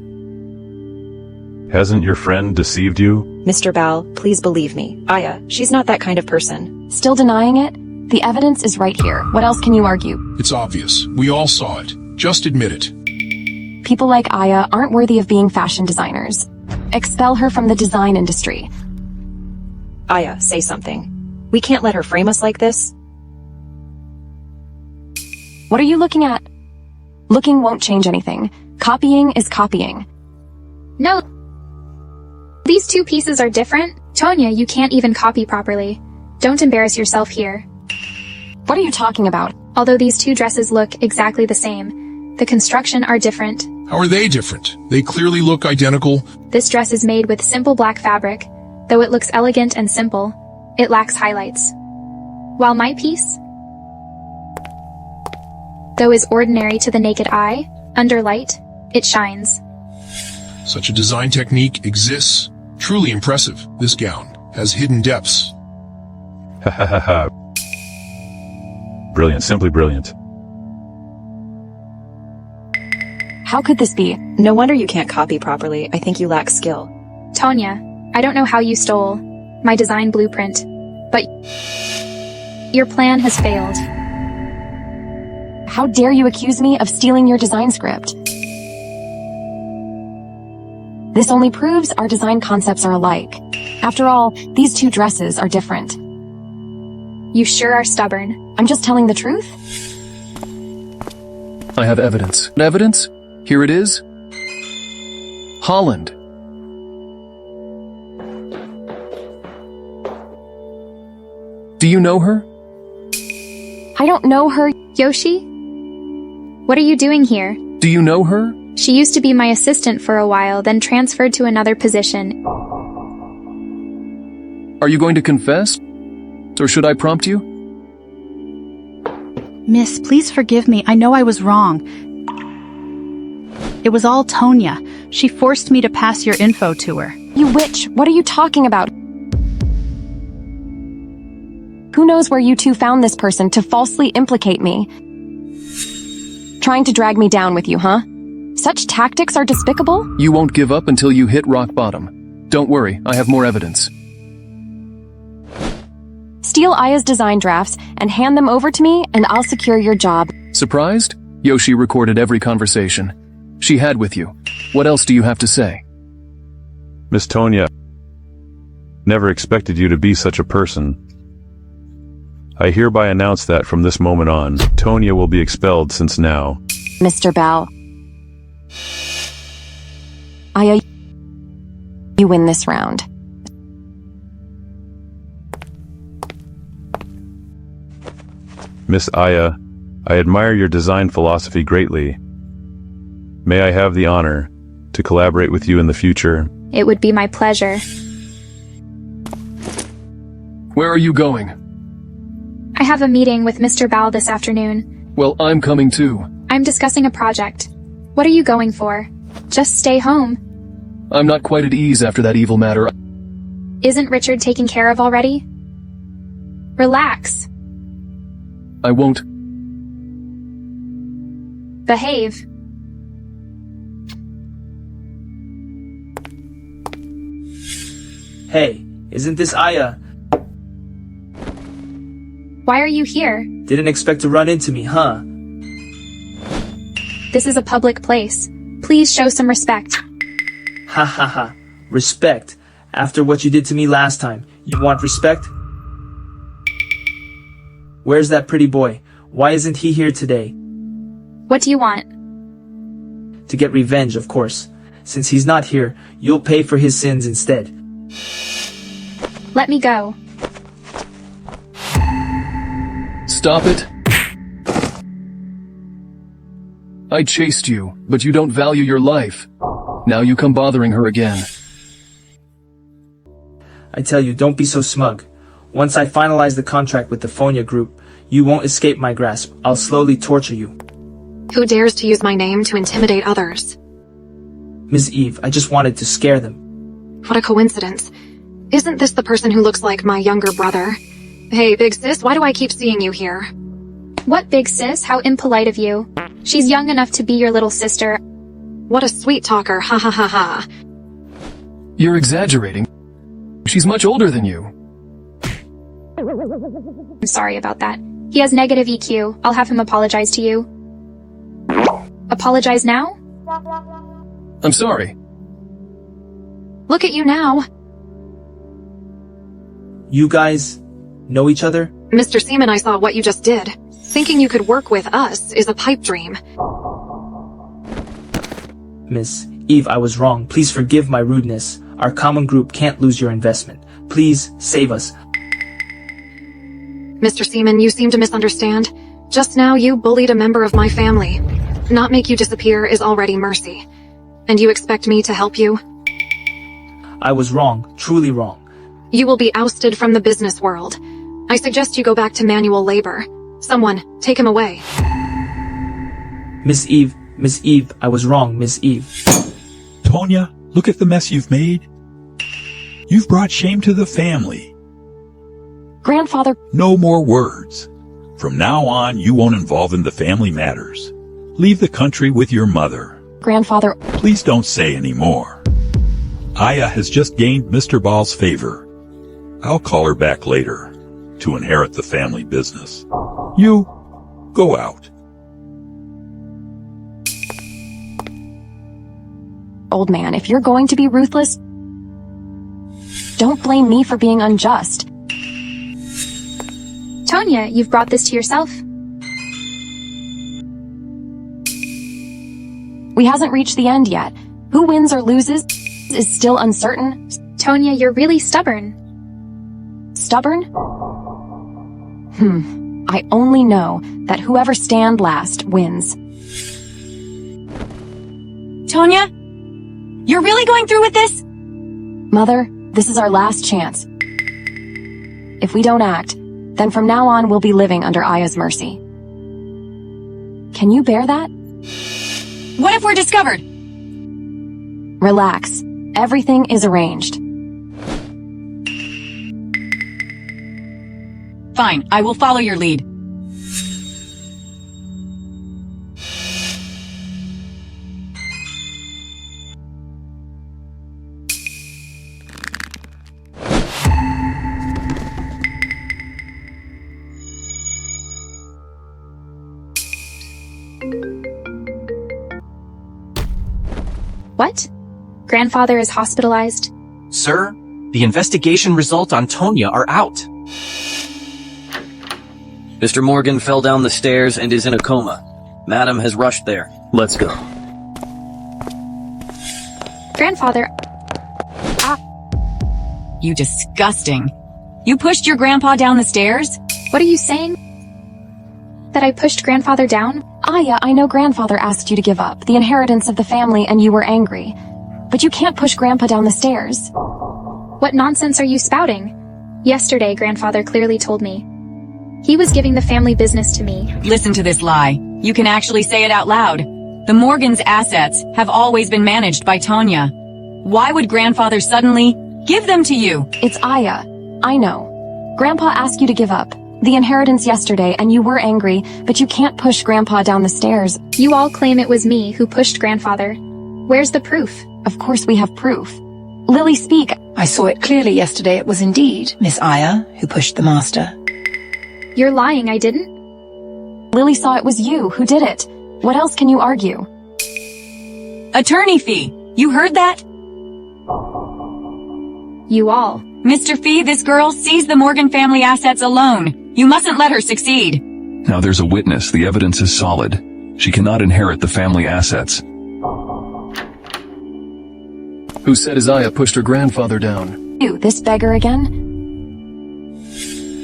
hasn't your friend deceived you? Mr. Bal, please believe me. Aya, she's not that kind of person. Still denying it? The evidence is right here. What else can you argue? It's obvious. We all saw it. Just admit it. People like Aya aren't worthy of being fashion designers. Expel her from the design industry. Aya, say something. We can't let her frame us like this. What are you looking at? Looking won't change anything. Copying is copying. No. These two pieces are different. Tonya, you can't even copy properly. Don't embarrass yourself here. What are you talking about? Although these two dresses look exactly the same, the construction are different. How are they different? They clearly look identical. This dress is made with simple black fabric. Though it looks elegant and simple, it lacks highlights. While my piece, though is ordinary to the naked eye, under light, it shines. Such a design technique exists. Truly impressive. This gown has hidden depths. Ha ha ha ha. Brilliant, simply brilliant. How could this be? No wonder you can't copy properly. I think you lack skill. Tonya, I don't know how you stole my design blueprint, but your plan has failed. How dare you accuse me of stealing your design script? This only proves our design concepts are alike. After all, these two dresses are different. You sure are stubborn. I'm just telling the truth. I have evidence. Evidence? Here it is. Holland. Do you know her? I don't know her. Yoshi? What are you doing here? Do you know her? She used to be my assistant for a while, then transferred to another position. Are you going to confess? Or should I prompt you? Miss, please forgive me. I know I was wrong. It was all Tonya. She forced me to pass your info to her. You witch, what are you talking about? Who knows where you two found this person to falsely implicate me? Trying to drag me down with you, huh? Such tactics are despicable? You won't give up until you hit rock bottom. Don't worry, I have more evidence. Steal Aya's design drafts and hand them over to me, and I'll secure your job. Surprised? Yoshi recorded every conversation she had with you. What else do you have to say? Miss Tonya, never expected you to be such a person. I hereby announce that from this moment on, Tonya will be expelled since now. Mr. Bao. Aya, you win this round. Miss Aya, I admire your design philosophy greatly. May I have the honor to collaborate with you in the future? It would be my pleasure. Where are you going? I have a meeting with Mr. Bao this afternoon. Well, I'm coming too. I'm discussing a project. What are you going for? Just stay home. I'm not quite at ease after that evil matter. Isn't Richard taken care of already? Relax. I won't. Behave. Hey, isn't this Aya? Why are you here? Didn't expect to run into me, huh? This is a public place. Please show some respect. Ha ha ha. Respect. After what you did to me last time, you want respect? Where's that pretty boy? Why isn't he here today? What do you want? To get revenge, of course. Since he's not here, you'll pay for his sins instead. Let me go. Stop it. I chased you, but you don't value your life. Now you come bothering her again. I tell you, don't be so smug. Once I finalize the contract with the Fonya Group, you won't escape my grasp. I'll slowly torture you. Who dares to use my name to intimidate others? Miss Eve, I just wanted to scare them. What a coincidence. Isn't this the person who looks like my younger brother? Hey, big sis, why do I keep seeing you here? What, big sis? How impolite of you. She's young enough to be your little sister. What a sweet talker, ha ha ha ha. You're exaggerating. She's much older than you. I'm sorry about that. He has negative EQ. I'll have him apologize to you. Apologize now? I'm sorry. Look at you now. You guys know each other? Mr. Seaman, I saw what you just did. Thinking you could work with us is a pipe dream. Miss Eve, I was wrong. Please forgive my rudeness. Our common group can't lose your investment. Please save us. Mr. Seaman, you seem to misunderstand. Just now you bullied a member of my family. Not make you disappear is already mercy. And you expect me to help you? I was wrong, truly wrong. You will be ousted from the business world. I suggest you go back to manual labor. Someone, take him away. Miss Eve, I was wrong, Miss Eve. Tonya, look at the mess you've made. You've brought shame to the family. Grandfather. No more words. From now on, you won't involve in the family matters. Leave the country with your mother. Grandfather. Please don't say any more. Aya has just gained Mr. Baal's favor. I'll call her back later to inherit the family business. You, go out. old man. If you're going to be ruthless, don't blame me for being unjust. Tonya, you've brought this to yourself. We hasn't reached the end yet. Who wins or loses is still uncertain. Tonya, you're really stubborn. Stubborn? I only know that whoever stand last wins. Tonya? You're really going through with this? Mother, this is our last chance. If we don't act, then from now on we'll be living under Aya's mercy. Can you bear that? What if we're discovered? Relax. Everything is arranged. Fine, I will follow your lead. What? Grandfather is hospitalized? Sir, the investigation results on Tonya are out. Mr. Morgan fell down the stairs and is in a coma. Madam has rushed there. Let's go. Grandfather... You disgusting. You pushed your grandpa down the stairs? What are you saying? That I pushed Grandfather down? Aya, I know Grandfather asked you to give up the inheritance of the family and you were angry. But you can't push Grandpa down the stairs. What nonsense are you spouting? Yesterday, Grandfather clearly told me. He was giving the family business to me. Listen to this lie. You can actually say it out loud. The Morgans' assets have always been managed by Tonya. Why would Grandfather suddenly give them to you? It's Aya. I know. Grandpa asked you to give up the inheritance yesterday and you were angry, but you can't push Grandpa down the stairs. You all claim it was me who pushed Grandfather. Where's the proof? Of course we have proof. Lily, speak. I saw it clearly yesterday. It was indeed Miss Aya who pushed the master. You're lying, I didn't? Lily saw it was you who did it. What else can you argue? Attorney Fee, you heard that? You all. Mr. Fee, this girl sees the Morgan family assets alone. You mustn't let her succeed. Now there's a witness. The evidence is solid. She cannot inherit the family assets. Who said Isaiah pushed her grandfather down? You, this beggar again?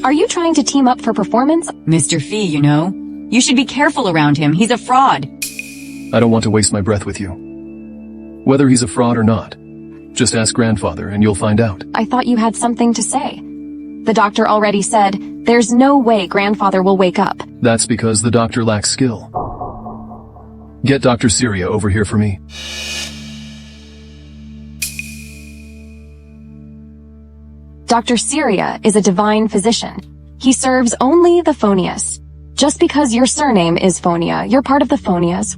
Are you trying to team up for performance? Mr. Fee, you know. You should be careful around him. He's a fraud. I don't want to waste my breath with you. Whether he's a fraud or not, just ask Grandfather and you'll find out. I thought you had something to say. The doctor already said, there's no way Grandfather will wake up. That's because the doctor lacks skill. Get Dr. Syria over here for me. Dr. Syria is a divine physician. He serves only the Phonius. Just because your surname is Phonia, you're part of the Phonias.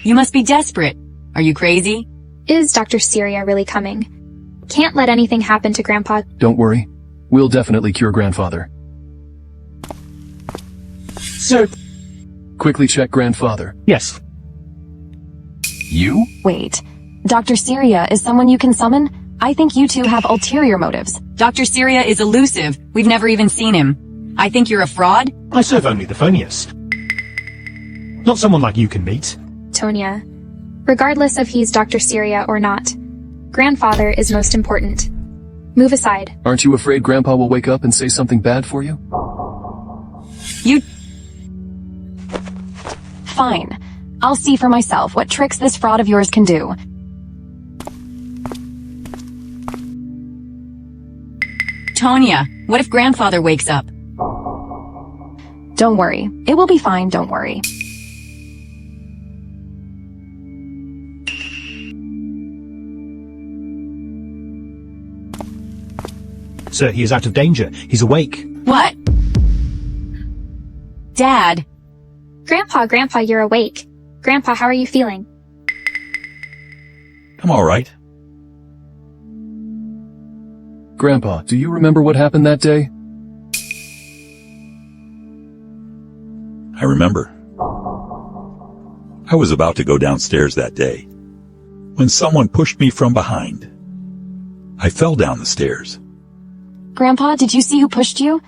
You must be desperate. Are you crazy? Is Dr. Syria really coming? Can't let anything happen to Grandpa. Don't worry. We'll definitely cure Grandfather. Sir. Quickly check Grandfather. Yes. You? Wait. Dr. Syria is someone you can summon? I think you two have ulterior motives. Dr. Syria is elusive. We've never even seen him. I think you're a fraud? I serve only the Phonius. Not someone like you can meet. Tonya, regardless of he's Dr. Syria or not, Grandfather is most important. Move aside. Aren't you afraid Grandpa will wake up and say something bad for you? You... Fine. I'll see for myself what tricks this fraud of yours can do. Tonya, what if Grandfather wakes up? Don't worry. It will be fine, don't worry. Sir, he is out of danger. He's awake. What? Dad. Grandpa, you're awake. Grandpa, how are you feeling? I'm all right. Grandpa, do you remember what happened that day? I remember. I was about to go downstairs that day. when someone pushed me from behind. I fell down the stairs. Grandpa, did you see who pushed you?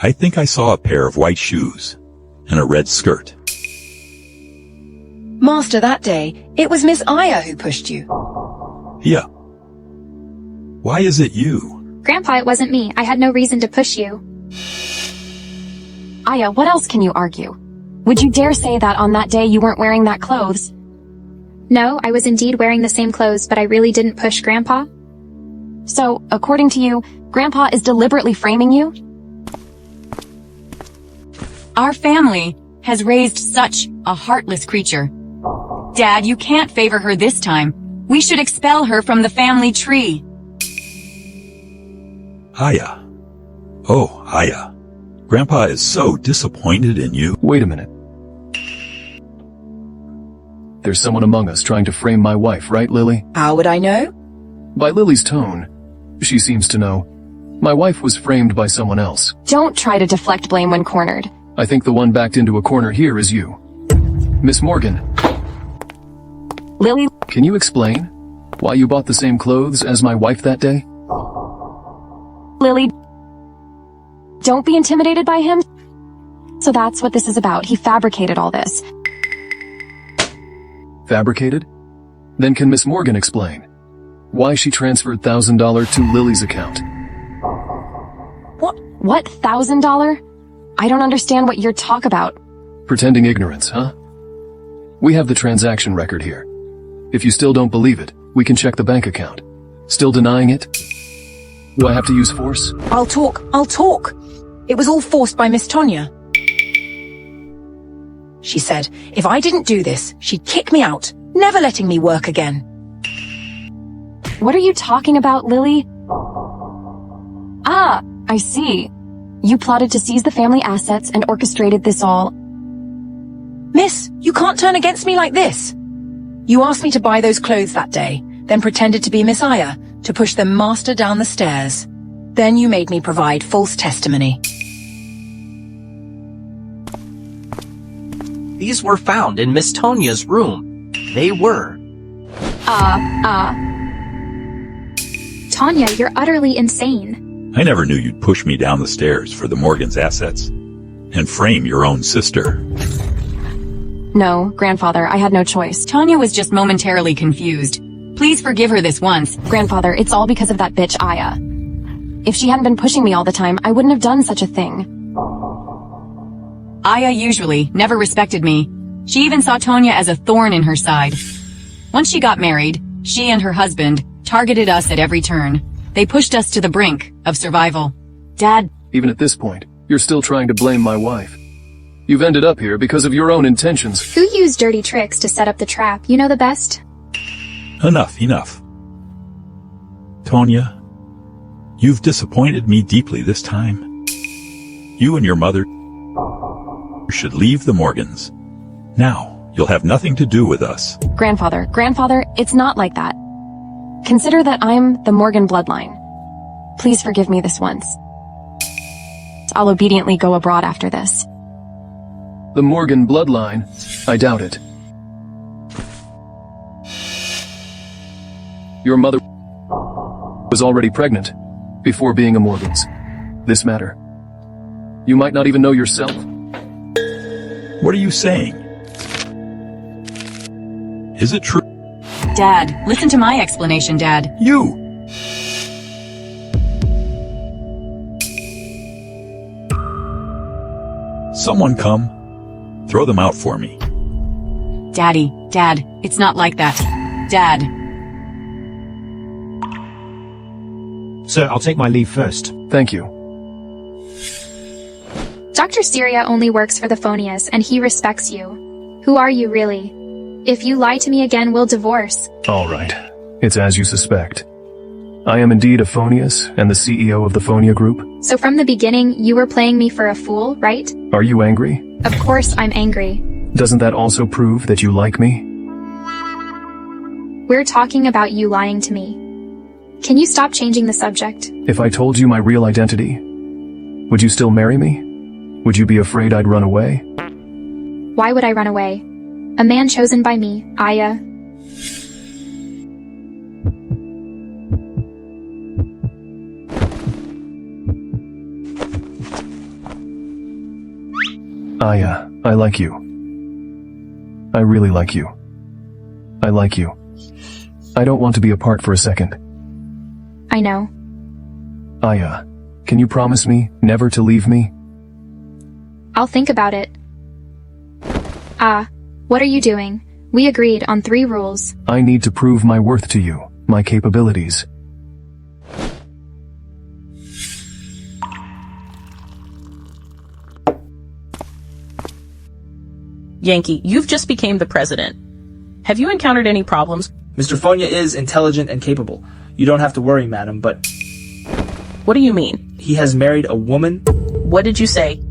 I think I saw a pair of white shoes and a red skirt. Master, that day, it was Miss Aya who pushed you. Yeah. Why is it you? Grandpa, it wasn't me. I had no reason to push you. Aya, what else can you argue? Would you dare say that on that day you weren't wearing that clothes? No, I was indeed wearing the same clothes, but I really didn't push Grandpa. So, according to you, Grandpa is deliberately framing you? Our family has raised such a heartless creature. Dad, you can't favor her this time. We should expel her from the family tree. Aya. Oh, Aya. Grandpa is so disappointed in you. Wait a minute. There's someone among us trying to frame my wife, right, Lily? How would I know? By Lily's tone, she seems to know. My wife was framed by someone else. Don't try to deflect blame when cornered. I think the one backed into a corner here is you. Miss Morgan. Lily? Can you explain why you bought the same clothes as my wife that day? Lily, don't be intimidated by him. So that's what this is about. He fabricated all this. Fabricated? Then can Miss Morgan explain why she transferred $1,000 to Lily's account? What, $1,000? I don't understand what you're talking about. Pretending ignorance, huh? We have the transaction record here. If you still don't believe it, we can check the bank account. Still denying it? Do I have to use force? I'll talk. It was all forced by Miss Tonya. She said, if I didn't do this, she'd kick me out, never letting me work again. What are you talking about, Lily? Ah, I see. You plotted to seize the family assets and orchestrated this all. Miss, you can't turn against me like this. You asked me to buy those clothes that day, then pretended to be Miss Aya to push the master down the stairs. Then you made me provide false testimony. These were found in Miss Tonya's room. They were. Tonya, you're utterly insane. I never knew you'd push me down the stairs for the Morgan's assets and frame your own sister. No, Grandfather, I had no choice. Tonya was just momentarily confused. Please forgive her this once. Grandfather, it's all because of that bitch Aya. If she hadn't been pushing me all the time, I wouldn't have done such a thing. Aya usually never respected me. She even saw Tonya as a thorn in her side. Once she got married, she and her husband targeted us at every turn. They pushed us to the brink of survival. Dad... Even at this point, you're still trying to blame my wife. You've ended up here because of your own intentions. Who used dirty tricks to set up the trap? You know the best? Enough. Tonya, you've disappointed me deeply this time. You and your mother should leave the Morgans. Now, you'll have nothing to do with us. Grandfather, it's not like that. Consider that I'm the Morgan bloodline. Please forgive me this once. I'll obediently go abroad after this. The Morgan bloodline? I doubt it. Your mother was already pregnant before being a Morgan's. This matter. You might not even know yourself. What are you saying? Is it true? Dad, listen to my explanation, Dad. You! Someone come. Throw them out for me. Dad, it's not like that. Dad. Sir, I'll take my leave first. Thank you. Dr. Syria only works for the Phonius, and he respects you. Who are you really? If you lie to me again, we'll divorce. All right. It's as you suspect. I am indeed a Phonius and the CEO of the Phonia Group. So from the beginning, you were playing me for a fool, right? Are you angry? Of course I'm angry. Doesn't that also prove that you like me? We're talking about you lying to me. Can you stop changing the subject? If I told you my real identity, would you still marry me? Would you be afraid I'd run away? Why would I run away? A man chosen by me, Aya. Aya, I like you. I really like you. I like you. I don't want to be apart for a second. I know. Aya, can you promise me never to leave me? I'll think about it. Ah, what are you doing? We agreed on 3 rules. I need to prove my worth to you, my capabilities. Yankee, you've just became the president. Have you encountered any problems? Mr. Fonya is intelligent and capable. You don't have to worry, madam, but... What do you mean? He has married a woman. What did you say?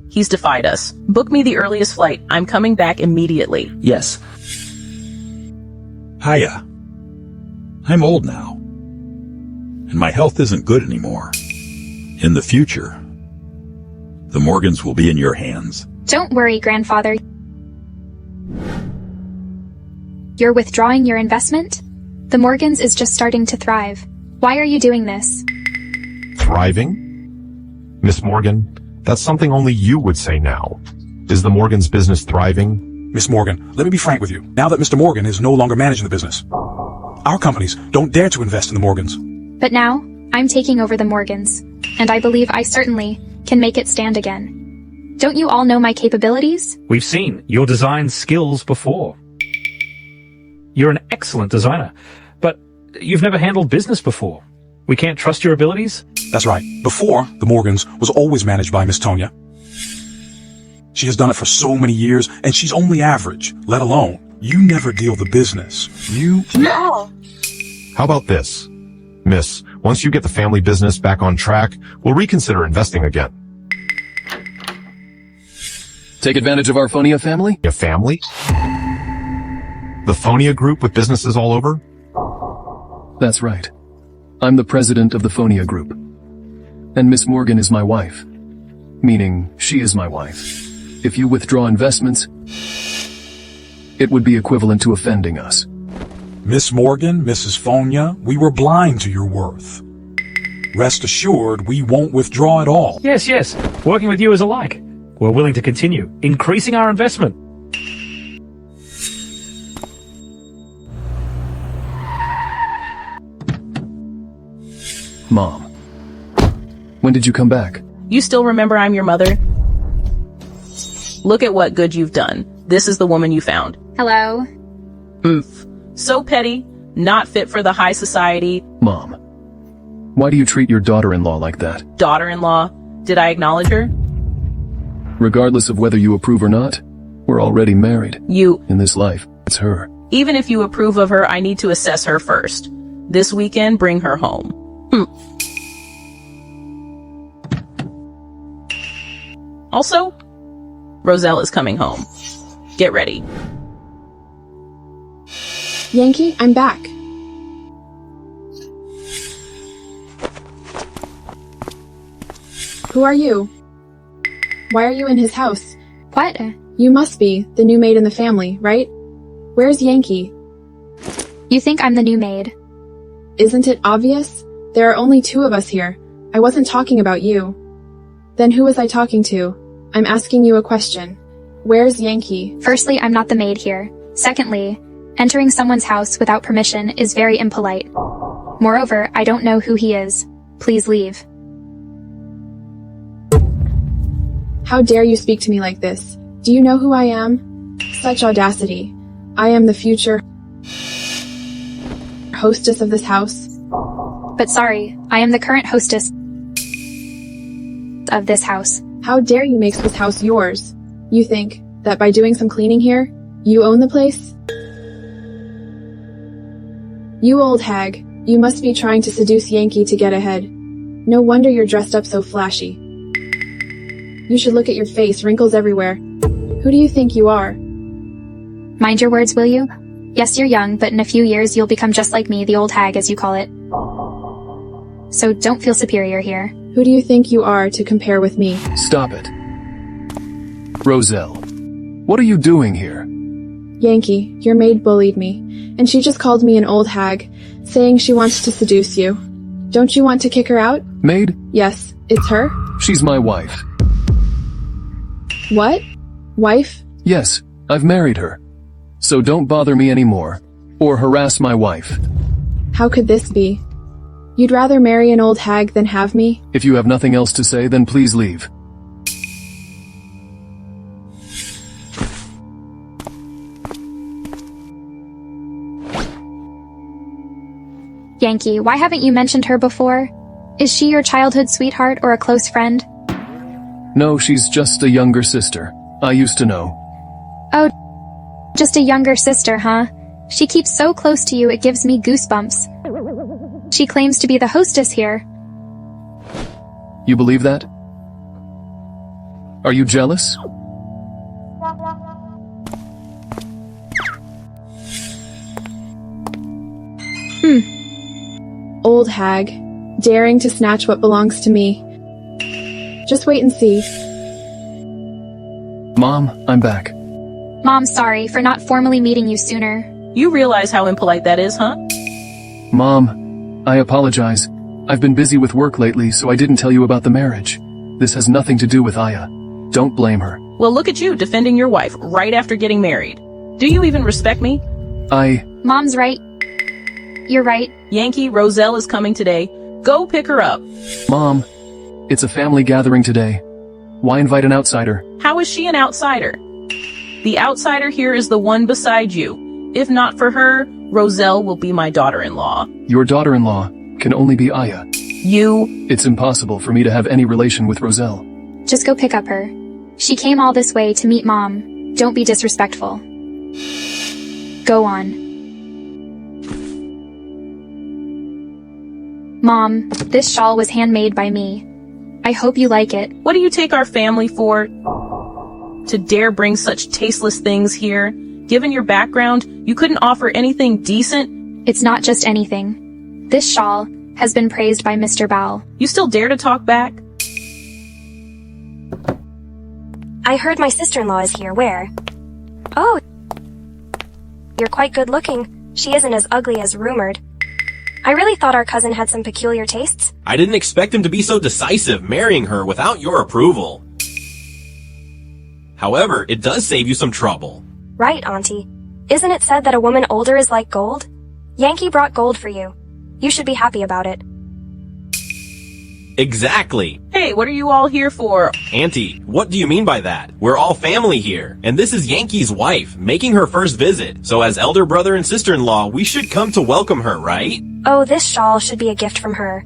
He's defied us. Book me the earliest flight. I'm coming back immediately. Yes. Aya, I'm old now, and my health isn't good anymore. In the future, the Morgans will be in your hands. Don't worry, grandfather. You're withdrawing your investment? The Morgans is just starting to thrive. Why are you doing this? Thriving? Miss Morgan, that's something only you would say now. Is the Morgan's business thriving? Miss Morgan, let me be frank with you. Now that Mr. Morgan is no longer managing the business, our companies don't dare to invest in the Morgans. But now, I'm taking over the Morgans, and I believe I certainly can make it stand again. Don't you all know my capabilities? We've seen your design skills before. You're an excellent designer, but you've never handled business before. We can't trust your abilities? That's right. Before, the Morgans was always managed by Miss Tonya. She has done it for so many years, and she's only average, let alone, you never deal the business. No! How about this? Miss, once you get the family business back on track, we'll reconsider investing again. Take advantage of our Fonia family? A family? The Fonia group with businesses all over? That's right. I'm the president of the Fonia group. And Miss Morgan is my wife. Meaning, she is my wife. If you withdraw investments, it would be equivalent to offending us. Miss Morgan, Mrs. Fonia, we were blind to your worth. Rest assured, we won't withdraw at all. Yes. Working with you is alike. We're willing to continue, increasing our investment. Mom, when did you come back? You still remember I'm your mother? Look at what good you've done. This is the woman you found. Hello. So petty, not fit for the high society. Mom, why do you treat your daughter-in-law like that? Daughter-in-law? Did I acknowledge her? Regardless of whether you approve or not, we're already married. In this life, it's her. Even if you approve of her, I need to assess her first. This weekend, bring her home. Also, Roselle is coming home. Get ready. Yankee, I'm back. Who are you? Why are you in his house? What? You must be the new maid in the family, right? Where's Yankee? You think I'm the new maid? Isn't it obvious? There are only 2 of us here. I wasn't talking about you. Then who was I talking to? I'm asking you a question. Where's Yankee? Firstly, I'm not the maid here. Secondly, entering someone's house without permission is very impolite. Moreover, I don't know who he is. Please leave. How dare you speak to me like this? Do you know who I am? Such audacity. I am the future hostess of this house. But sorry, I am the current hostess of this house. How dare you make this house yours? You think that by doing some cleaning here, you own the place? You old hag, you must be trying to seduce Yankee to get ahead. No wonder you're dressed up so flashy. You should look at your face, wrinkles everywhere. Who do you think you are? Mind your words, will you? Yes, you're young, but in a few years you'll become just like me, the old hag as you call it. So don't feel superior here. Who do you think you are to compare with me? Stop it. Roselle, What are you doing here? Yankee, your maid bullied me, and she just called me an old hag, saying she wants to seduce you. Don't you want to kick her out? Maid? Yes, it's her? She's my wife. What? Wife? Yes, I've married her. So don't bother me anymore, or harass my wife. How could this be? You'd rather marry an old hag than have me? If you have nothing else to say, then please leave. Yankee, why haven't you mentioned her before? Is she your childhood sweetheart or a close friend? No, she's just a younger sister. I used to know. Oh, just a younger sister, huh? She keeps so close to you it gives me goosebumps. She claims to be the hostess here. You believe that? Are you jealous? Old hag, daring to snatch what belongs to me. Just wait and see. Mom, I'm back. Mom, sorry for not formally meeting you sooner. You realize how impolite that is, huh? Mom, I apologize. I've been busy with work lately, so I didn't tell you about the marriage. This has nothing to do with Aya. Don't blame her. Well, look at you defending your wife right after getting married. Do you even respect me? Mom's right. You're right. Yankee, Roselle is coming today. Go pick her up. Mom, it's a family gathering today. Why invite an outsider? How is she an outsider? The outsider here is the one beside you. If not for her, Roselle will be my daughter-in-law. Your daughter-in-law can only be Aya. It's impossible for me to have any relation with Roselle. Just go pick up her. She came all this way to meet Mom. Don't be disrespectful. Go on. Mom, this shawl was handmade by me. I hope you like it. What do you take our family for? To dare bring such tasteless things here? Given your background, you couldn't offer anything decent? It's not just anything. This shawl has been praised by Mr. Bao. You still dare to talk back? I heard my sister-in-law is here. Where? Oh, you're quite good looking. She isn't as ugly as rumored. I really thought our cousin had some peculiar tastes. I didn't expect him to be so decisive, marrying her without your approval. However, it does save you some trouble. Right, Auntie. Isn't it said that a woman older is like gold? Yankee brought gold for you. You should be happy about it. Exactly. Hey, what are you all here for? Auntie, what do you mean by that? We're all family here, and this is Yankee's wife, making her first visit. So as elder brother and sister-in-law, we should come to welcome her, right? Oh, this shawl should be a gift from her.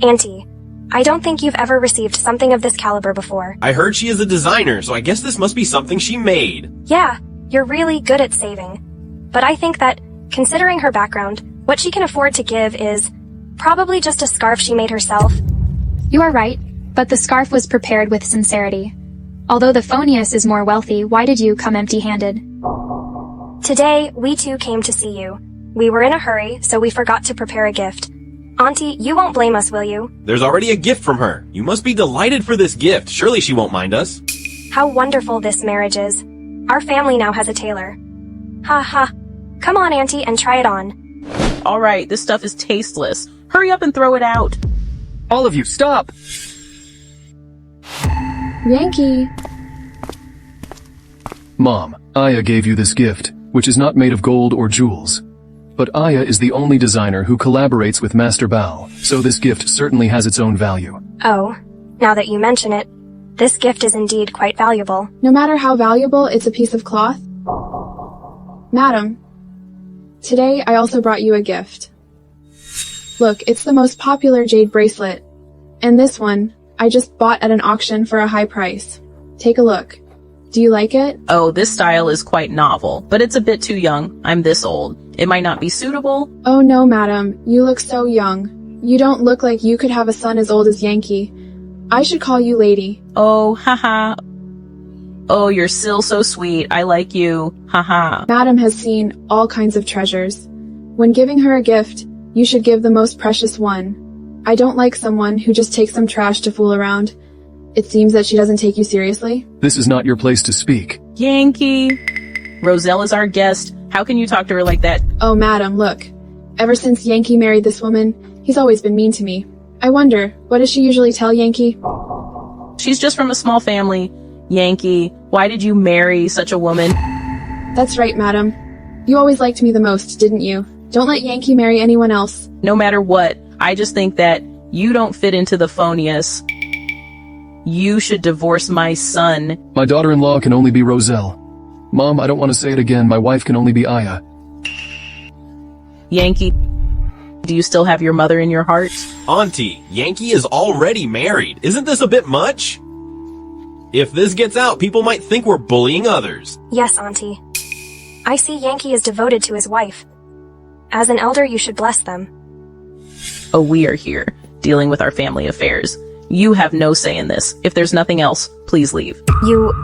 Auntie, I don't think you've ever received something of this caliber before. I heard she is a designer, so I guess this must be something she made. Yeah, you're really good at saving. But I think that, considering her background, what she can afford to give is probably just a scarf she made herself. You are right, but the scarf was prepared with sincerity. Although the Phonius is more wealthy, why did you come empty-handed? Today, we too came to see you. We were in a hurry, so we forgot to prepare a gift. Auntie, you won't blame us, will you? There's already a gift from her. You must be delighted for this gift. Surely she won't mind us. How wonderful this marriage is. Our family now has a tailor. Ha ha. Come on, Auntie, and try it on. All right, this stuff is tasteless. Hurry up and throw it out. All of you, stop! Yankee! Mom, Aya gave you this gift, which is not made of gold or jewels. But Aya is the only designer who collaborates with Master Bao, so this gift certainly has its own value. Oh, now that you mention it, this gift is indeed quite valuable. No matter how valuable, it's a piece of cloth. Madam, today I also brought you a gift. Look, it's the most popular jade bracelet. And this one, I just bought at an auction for a high price. Take a look. Do you like it? Oh, this style is quite novel, but it's a bit too young. I'm this old. It might not be suitable. Oh no, madam. You look so young. You don't look like you could have a son as old as Yankee. I should call you lady. Oh, haha. Oh, you're still so sweet. I like you. Haha. Madam has seen all kinds of treasures. When giving her a gift, you should give the most precious one. I don't like someone who just takes some trash to fool around. It seems that she doesn't take you seriously. This is not your place to speak. Yankee, Roselle is our guest. How can you talk to her like that? Oh, madam, look. Ever since Yankee married this woman, he's always been mean to me. I wonder, what does she usually tell Yankee? She's just from a small family. Yankee, why did you marry such a woman? That's right, madam. You always liked me the most, didn't you? Don't let Yankee marry anyone else. No matter what, I just think that you don't fit into the Phonius. You should divorce my son. My daughter-in-law can only be Roselle. Mom, I don't want to say it again. My wife can only be Aya. Yankee, do you still have your mother in your heart? Auntie, Yankee is already married. Isn't this a bit much? If this gets out, people might think we're bullying others. Yes, Auntie. I see Yankee is devoted to his wife. As an elder, you should bless them. Oh, we are here, dealing with our family affairs. You have no say in this. If there's nothing else, please leave.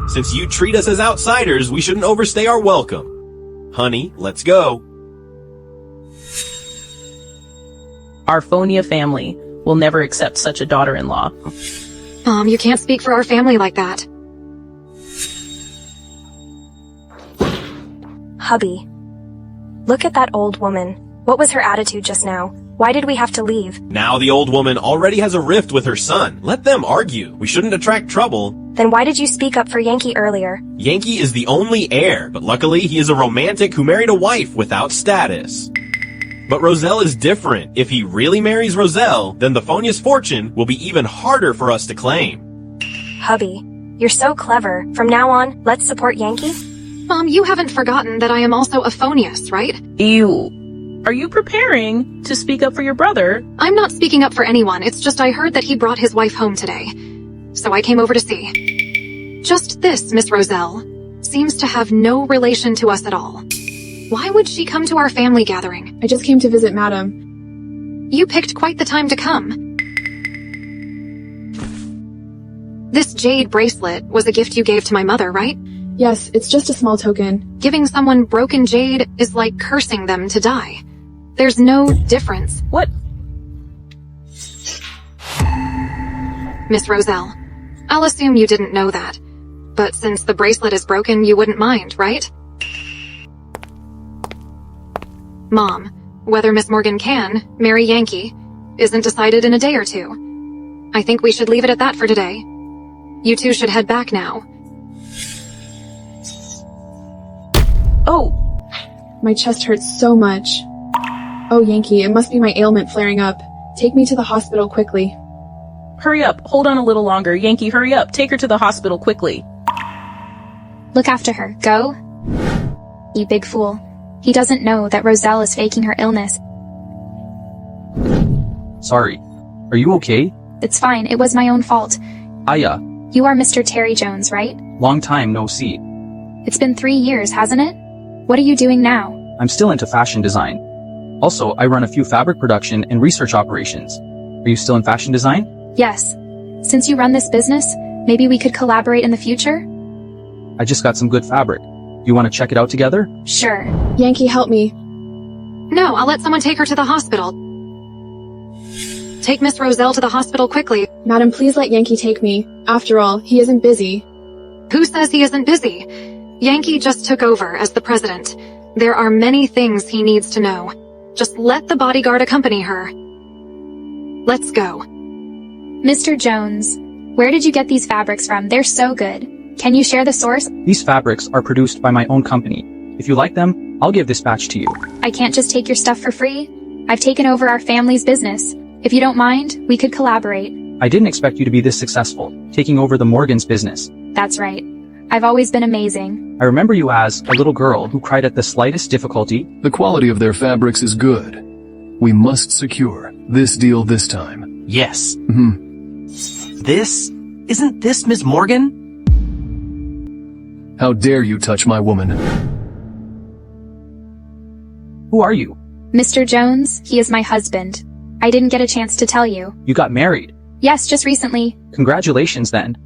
Since you treat us as outsiders, we shouldn't overstay our welcome. Honey, let's go. Our Phonia family will never accept such a daughter-in-law. Mom, you can't speak for our family like that. Hubby. Look at that old woman. What was her attitude just now? Why did we have to leave? Now the old woman already has a rift with her son. Let them argue. We shouldn't attract trouble. Then why did you speak up for Yankee earlier? Yankee is the only heir, but luckily he is a romantic who married a wife without status. But Roselle is different. If he really marries Roselle, then the Phonius fortune will be even harder for us to claim. Hubby, you're so clever. From now on, let's support Yankee? Mom, you haven't forgotten that I am also a Phonius, right? Ew. Are you preparing to speak up for your brother? I'm not speaking up for anyone. It's just I heard that he brought his wife home today. So I came over to see. Just this, Miss Roselle, seems to have no relation to us at all. Why would she come to our family gathering? I just came to visit madam. You picked quite the time to come. This jade bracelet was a gift you gave to my mother, right? Yes, it's just a small token. Giving someone broken jade is like cursing them to die. There's no difference. What? Miss Roselle, I'll assume you didn't know that. But since the bracelet is broken, you wouldn't mind, right? Mom, whether Miss Morgan can marry Yankee isn't decided in a day or two. I think we should leave it at that for today. You two should head back now. Oh! My chest hurts so much. Oh, Yankee, it must be my ailment flaring up. Take me to the hospital quickly. Hurry up. Hold on a little longer. Yankee, hurry up. Take her to the hospital quickly. Look after her. Go. You big fool. He doesn't know that Roselle is faking her illness. Sorry. Are you okay? It's fine. It was my own fault. Aya, You are Mr. Terry Jones, right? long time no see. It's been 3 years, hasn't it? What are you doing now? I'm still into fashion design. Also, I run a few fabric production and research operations. Are you still in fashion design? Yes. Since you run this business, maybe we could collaborate in the future? I just got some good fabric. You want to check it out together? Sure. Yankee, help me. No, I'll let someone take her to the hospital. Take Miss Roselle to the hospital quickly. Madam, please let Yankee take me. After all, he isn't busy. Who says he isn't busy? Yankee just took over as the president. There are many things he needs to know. Just let the bodyguard accompany her. Let's go. Mr. Jones, where did you get these fabrics from? They're so good. Can you share the source? These fabrics are produced by my own company. If you like them, I'll give this batch to you. I can't just take your stuff for free. I've taken over our family's business. If you don't mind, we could collaborate. I didn't expect you to be this successful, taking over the Morgans' business. That's right. I've always been amazing. I remember you as a little girl who cried at the slightest difficulty. The quality of their fabrics is good. We must secure this deal this time. Yes. Mm-hmm. Isn't this Miss Morgan? How dare you touch my woman? Who are you? Mr. Jones, he is my husband. I didn't get a chance to tell you. You got married. Yes, just recently. Congratulations then.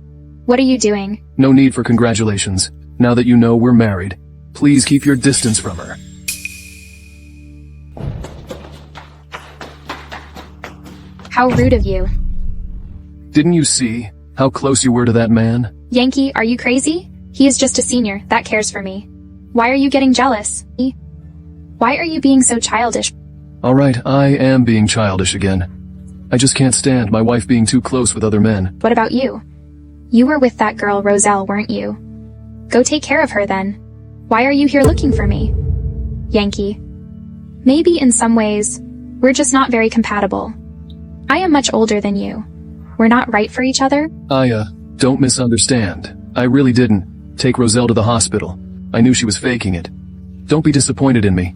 What are you doing? No need for congratulations. Now that you know we're married, please keep your distance from her. How rude of you. Didn't you see how close you were to that man? Yankee, are you crazy? He is just a senior that cares for me. Why are you getting jealous? Why are you being so childish? Alright, I am being childish again. I just can't stand my wife being too close with other men. What about you? You were with that girl Roselle, weren't you? Go take care of her then. Why are you here looking for me? Yankee. Maybe in some ways, we're just not very compatible. I am much older than you. We're not right for each other? Aya, don't misunderstand. I really didn't take Roselle to the hospital. I knew she was faking it. Don't be disappointed in me.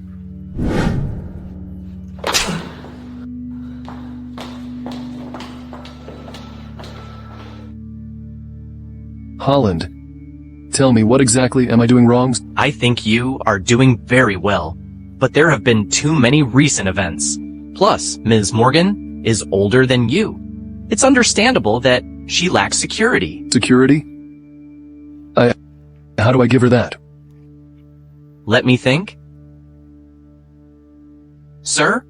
Holland, tell me, what exactly am I doing wrong? I think you are doing very well, but there have been too many recent events. Plus, Ms. Morgan is older than you. It's understandable that she lacks security. Security? How do I give her that? Let me think. Sir,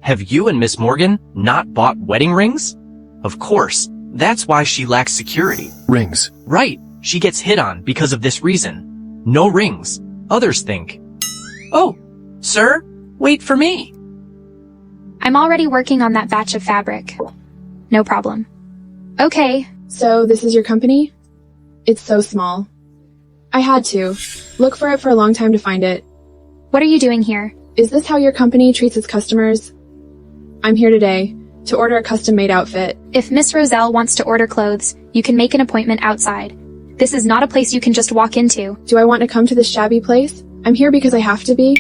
have you and Miss Morgan not bought wedding rings? Of course, that's why she lacks security. Rings. Right, she gets hit on because of this reason. No rings, others think. Oh, sir, wait for me. I'm already working on that batch of fabric. No problem. Okay. So, this is your company? It's so small. I had to. Look for it for a long time to find it. What are you doing here? Is this how your company treats its customers? I'm here today to order a custom-made outfit. If Miss Roselle wants to order clothes, you can make an appointment outside. This is not a place you can just walk into. Do I want to come to this shabby place? I'm here because I have to be.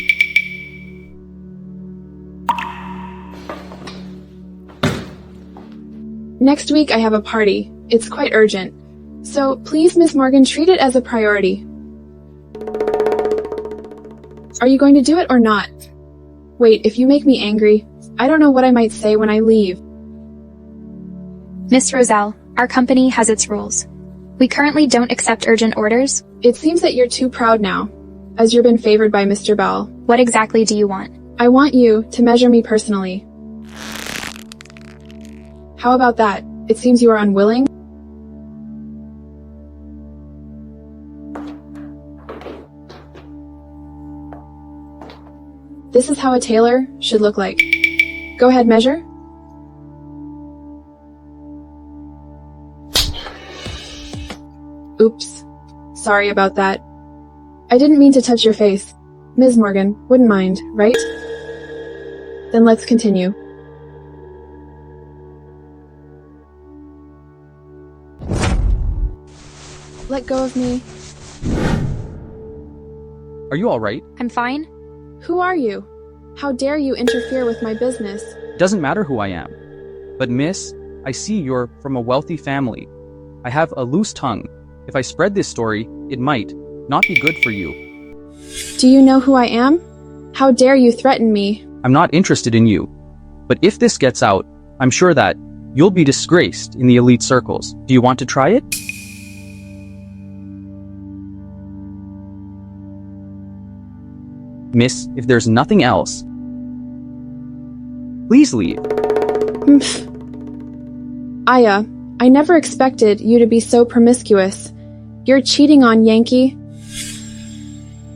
Next week I have a party. It's quite urgent. So please, Miss Morgan, treat it as a priority. Are you going to do it or not? Wait, if you make me angry, I don't know what I might say when I leave. Miss Roselle, our company has its rules. We currently don't accept urgent orders. It seems that you're too proud now, as you've been favored by Mr. Bell. What exactly do you want? I want you to measure me personally. How about that? It seems you are unwilling. This is how a tailor should look like. Go ahead, measure. Oops. Sorry about that. I didn't mean to touch your face. Ms. Morgan, wouldn't mind, right? Then let's continue. Let go of me. Are you alright? I'm fine. Who are you? How dare you interfere with my business? Doesn't matter who I am. But miss, I see you're from a wealthy family. I have a loose tongue. If I spread this story, it might not be good for you. Do you know who I am? How dare you threaten me? I'm not interested in you. But if this gets out, I'm sure that you'll be disgraced in the elite circles. Do you want to try it? Miss, if there's nothing else, please leave. Aya, I never expected you to be so promiscuous. You're cheating on Yankee.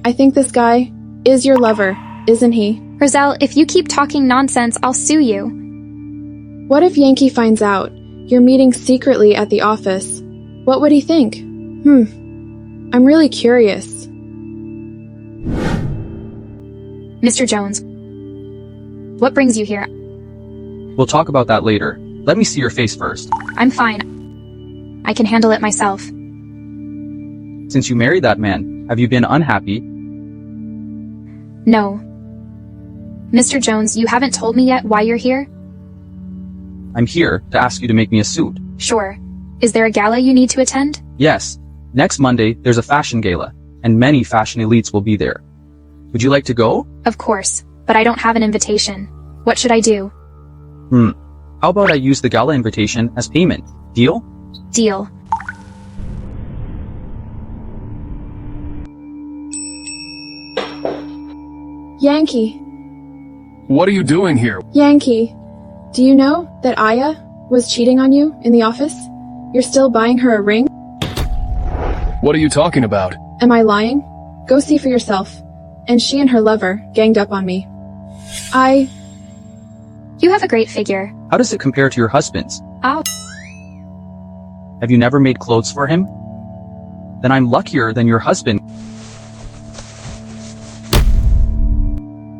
I think this guy is your lover, isn't he? Roselle, if you keep talking nonsense, I'll sue you. What if Yankee finds out you're meeting secretly at the office? What would he think? I'm really curious. Mr. Jones, what brings you here? We'll talk about that later. Let me see your face first. I'm fine. I can handle it myself. Since you married that man, have you been unhappy? No. Mr. Jones, you haven't told me yet why you're here? I'm here to ask you to make me a suit. Sure. Is there a gala you need to attend? Yes. Next Monday, there's a fashion gala, and many fashion elites will be there. Would you like to go? Of course, but I don't have an invitation. What should I do? How about I use the gala invitation as payment? Deal? Deal. Yankee. What are you doing here? Yankee, do you know that Aya was cheating on you in the office? You're still buying her a ring? What are you talking about? Am I lying? Go see for yourself. And she and her lover ganged up on me. You have a great figure. How does it compare to your husband's? Ow. Have you never made clothes for him? Then I'm luckier than your husband.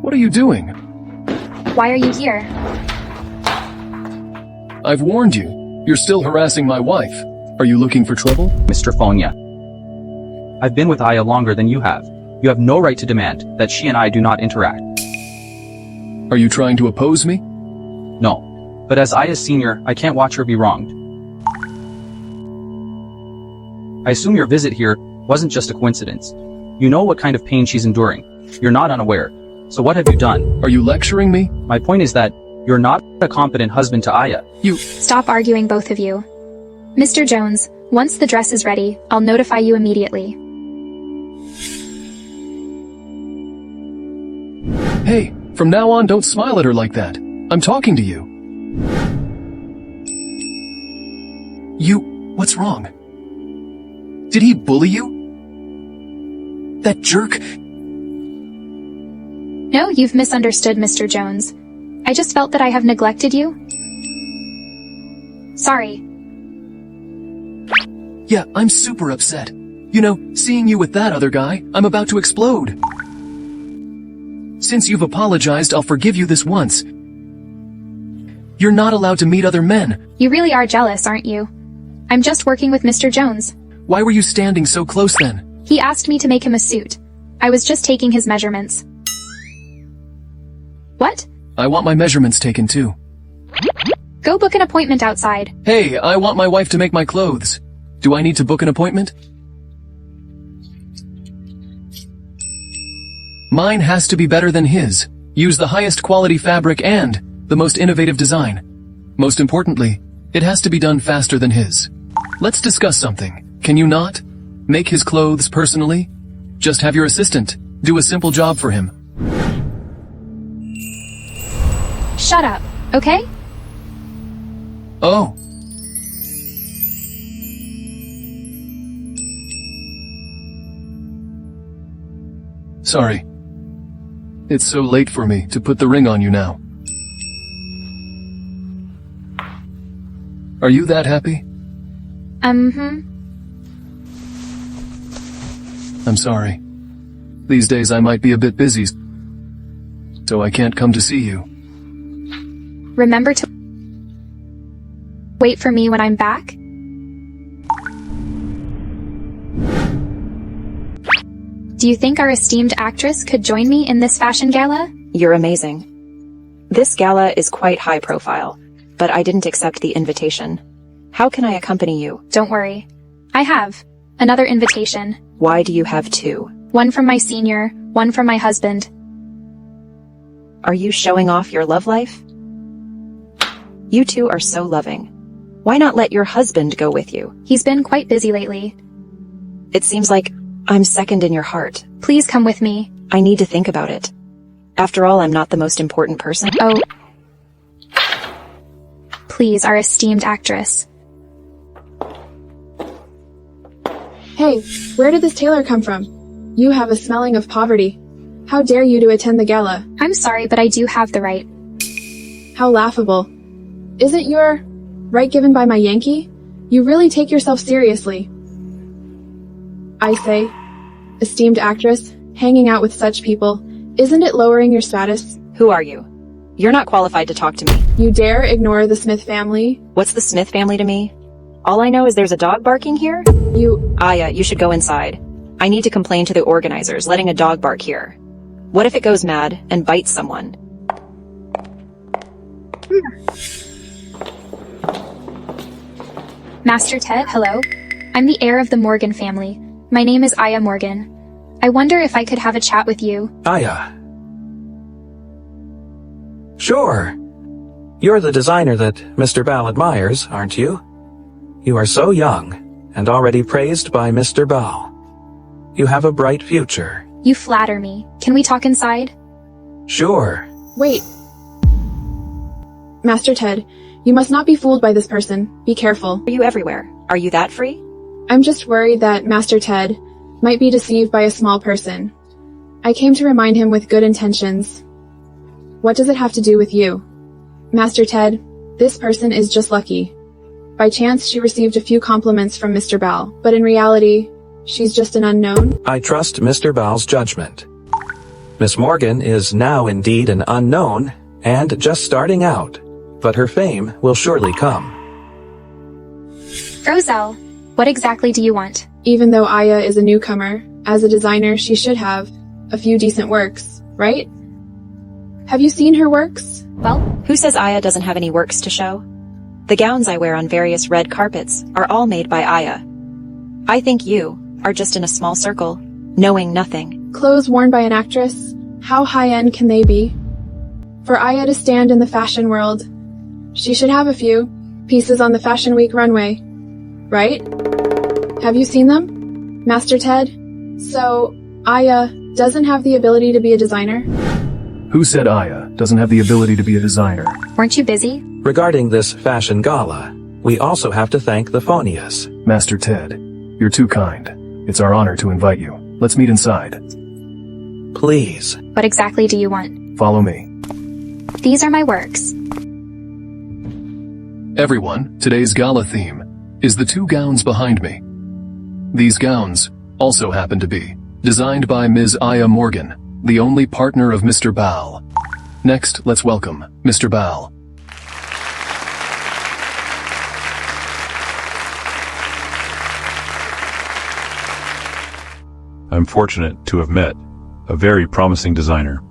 What are you doing? Why are you here? I've warned you. You're still harassing my wife. Are you looking for trouble? Mr. Fonya. I've been with Aya longer than you have. You have no right to demand that she and I do not interact. Are you trying to oppose me? No. But as Aya's senior, I can't watch her be wronged. I assume your visit here wasn't just a coincidence. You know what kind of pain she's enduring. You're not unaware. So what have you done? Are you lecturing me? My point is that you're not a competent husband to Aya. Stop arguing, both of you. Mr. Jones, once the dress is ready, I'll notify you immediately. Hey, from now on don't smile at her like that. I'm talking to you. What's wrong? Did he bully you? That jerk? No, you've misunderstood, Mr. Jones. I just felt that I have neglected you. Sorry. Yeah, I'm super upset. You know, seeing you with that other guy, I'm about to explode. Since you've apologized, I'll forgive you this once. You're not allowed to meet other men. You really are jealous, aren't you? I'm just working with Mr. Jones. Why were you standing so close then? He asked me to make him a suit. I was just taking his measurements. What? I want my measurements taken too. Go book an appointment outside. Hey, I want my wife to make my clothes. Do I need to book an appointment? Mine has to be better than his. Use the highest quality fabric and the most innovative design. Most importantly, it has to be done faster than his. Let's discuss something. Can you not make his clothes personally? Just have your assistant do a simple job for him. Shut up, okay? Oh. Sorry. It's so late for me to put the ring on you now. Are you that happy? I'm sorry. These days I might be a bit busy, so I can't come to see you. Remember to wait for me when I'm back? Do you think our esteemed actress could join me in this fashion gala? You're amazing. This gala is quite high profile, but I didn't accept the invitation. How can I accompany you? Don't worry. I have another invitation. Why do you have two? One from my senior, one from my husband. Are you showing off your love life? You two are so loving. Why not let your husband go with you? He's been quite busy lately. It seems like I'm second in your heart. Please come with me. I need to think about it. After all, I'm not the most important person. Oh. Please, our esteemed actress. Hey, where did this tailor come from? You have a smelling of poverty. How dare you to attend the gala? I'm sorry, but I do have the right. How laughable. Isn't your right given by my Yankee? You really take yourself seriously. I say, esteemed actress, hanging out with such people, isn't it lowering your status? Who are you? You're not qualified to talk to me. You dare ignore the Smith family? What's the Smith family to me? All I know is there's a dog barking here? Aya, you should go inside. I need to complain to the organizers, letting a dog bark here. What if it goes mad and bites someone? Master Ted, hello. I'm the heir of the Morgan family. My name is Aya Morgan. I wonder if I could have a chat with you. Aya. Sure. You're the designer that Mr. Ball admires, aren't you? You are so young, and already praised by Mr. Ball. You have a bright future. You flatter me. Can we talk inside? Sure. Wait. Master Ted, you must not be fooled by this person. Be careful. Are you everywhere? Are you that free? I'm just worried that Master Ted might be deceived by a small person. I came to remind him with good intentions. What does it have to do with you? Master Ted, this person is just lucky. By chance, she received a few compliments from Mr. Bal, but in reality, she's just an unknown. I trust Mr. Bal's judgment. Miss Morgan is now indeed an unknown and just starting out, but her fame will surely come. Roselle, what exactly do you want? Even though Aya is a newcomer, as a designer, she should have a few decent works, right? Have you seen her works? Well, who says Aya doesn't have any works to show? The gowns I wear on various red carpets are all made by Aya. I think you are just in a small circle, knowing nothing. Clothes worn by an actress? How high-end can they be? For Aya to stand in the fashion world, she should have a few pieces on the Fashion Week runway, right? Have you seen them, Master Ted? So, Aya doesn't have the ability to be a designer? Who said Aya doesn't have the ability to be a designer? Weren't you busy? Regarding this fashion gala, we also have to thank the Phonius. Master Ted, you're too kind. It's our honor to invite you. Let's meet inside. Please. What exactly do you want? Follow me. These are my works. Everyone, today's gala theme is the two gowns behind me. These gowns also happen to be designed by Ms. Aya Morgan, the only partner of Mr. Bal. Next, let's welcome Mr. Bal. I'm fortunate to have met a very promising designer.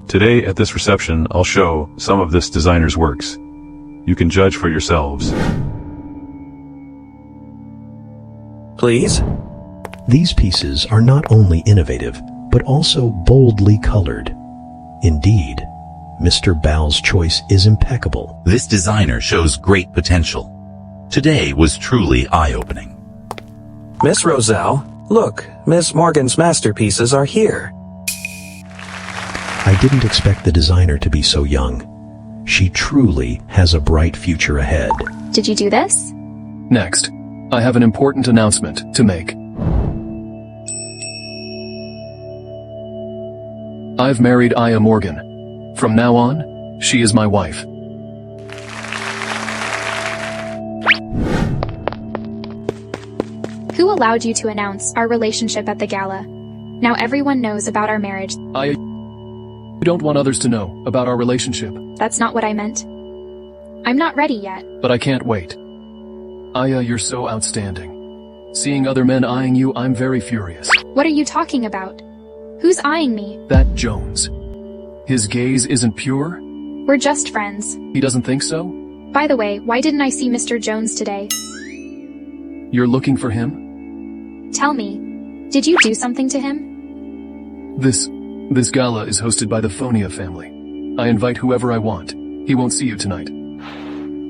Today at this reception, I'll show some of this designer's works. You can judge for yourselves. Please? These pieces are not only innovative, but also boldly colored. Indeed, Mr. Bal's choice is impeccable. This designer shows great potential. Today was truly eye-opening. Miss Roselle, look, Miss Morgan's masterpieces are here. I didn't expect the designer to be so young. She truly has a bright future ahead. Did you do this? Next, I have an important announcement to make. I've married Aya Morgan. From now on, she is my wife. Who allowed you to announce our relationship at the gala? Now everyone knows about our marriage. Aya, you don't want others to know about our relationship. That's not what I meant. I'm not ready yet. But I can't wait. Aya, you're so outstanding. Seeing other men eyeing you, I'm very furious. What are you talking about? Who's eyeing me? That Jones. His gaze isn't pure? We're just friends. He doesn't think so? By the way, why didn't I see Mr. Jones today? You're looking for him? Tell me, did you do something to him? This gala is hosted by the Phonia family. I invite whoever I want. He won't see you tonight.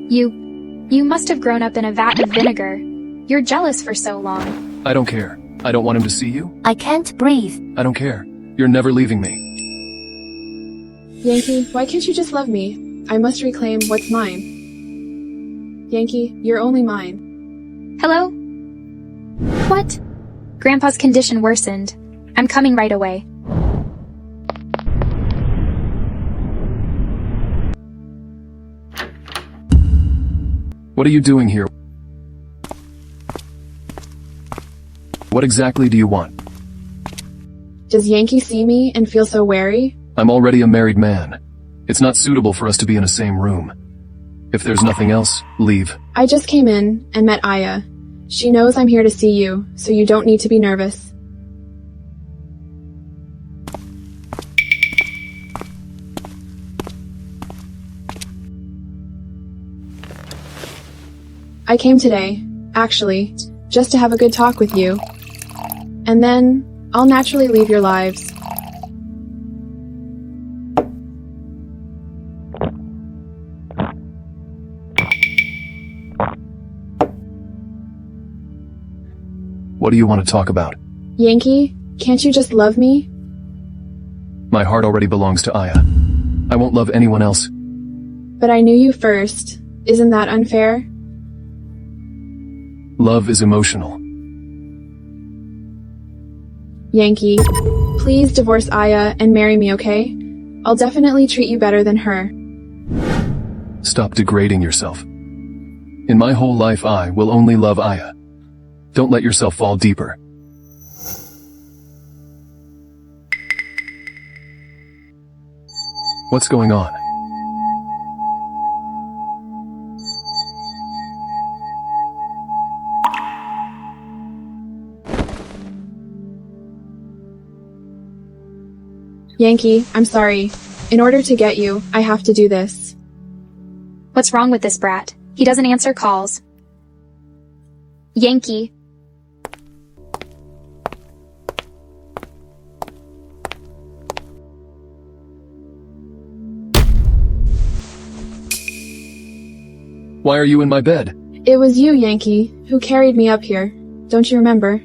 You must have grown up in a vat of vinegar. You're jealous for so long. I don't care. I don't want him to see you. I can't breathe. I don't care. You're never leaving me. Yankee, why can't you just love me? I must reclaim what's mine. Yankee, you're only mine. Hello? What? Grandpa's condition worsened. I'm coming right away. What are you doing here? What exactly do you want? Does Yankee see me and feel so wary? I'm already a married man. It's not suitable for us to be in the same room. If there's nothing else, leave. I just came in and met Aya. She knows I'm here to see you, so you don't need to be nervous. I came today, actually, just to have a good talk with you. And then, I'll naturally leave your lives. What do you want to talk about? Yankee, can't you just love me? My heart already belongs to Aya. I won't love anyone else. But I knew you first. Isn't that unfair? Love is emotional. Yankee, please divorce Aya and marry me, okay? I'll definitely treat you better than her. Stop degrading yourself. In my whole life I will only love Aya. Don't let yourself fall deeper. What's going on? Yankee, I'm sorry. In order to get you, I have to do this. What's wrong with this brat? He doesn't answer calls. Yankee. Why are you in my bed? It was you, Yankee, who carried me up here. Don't you remember?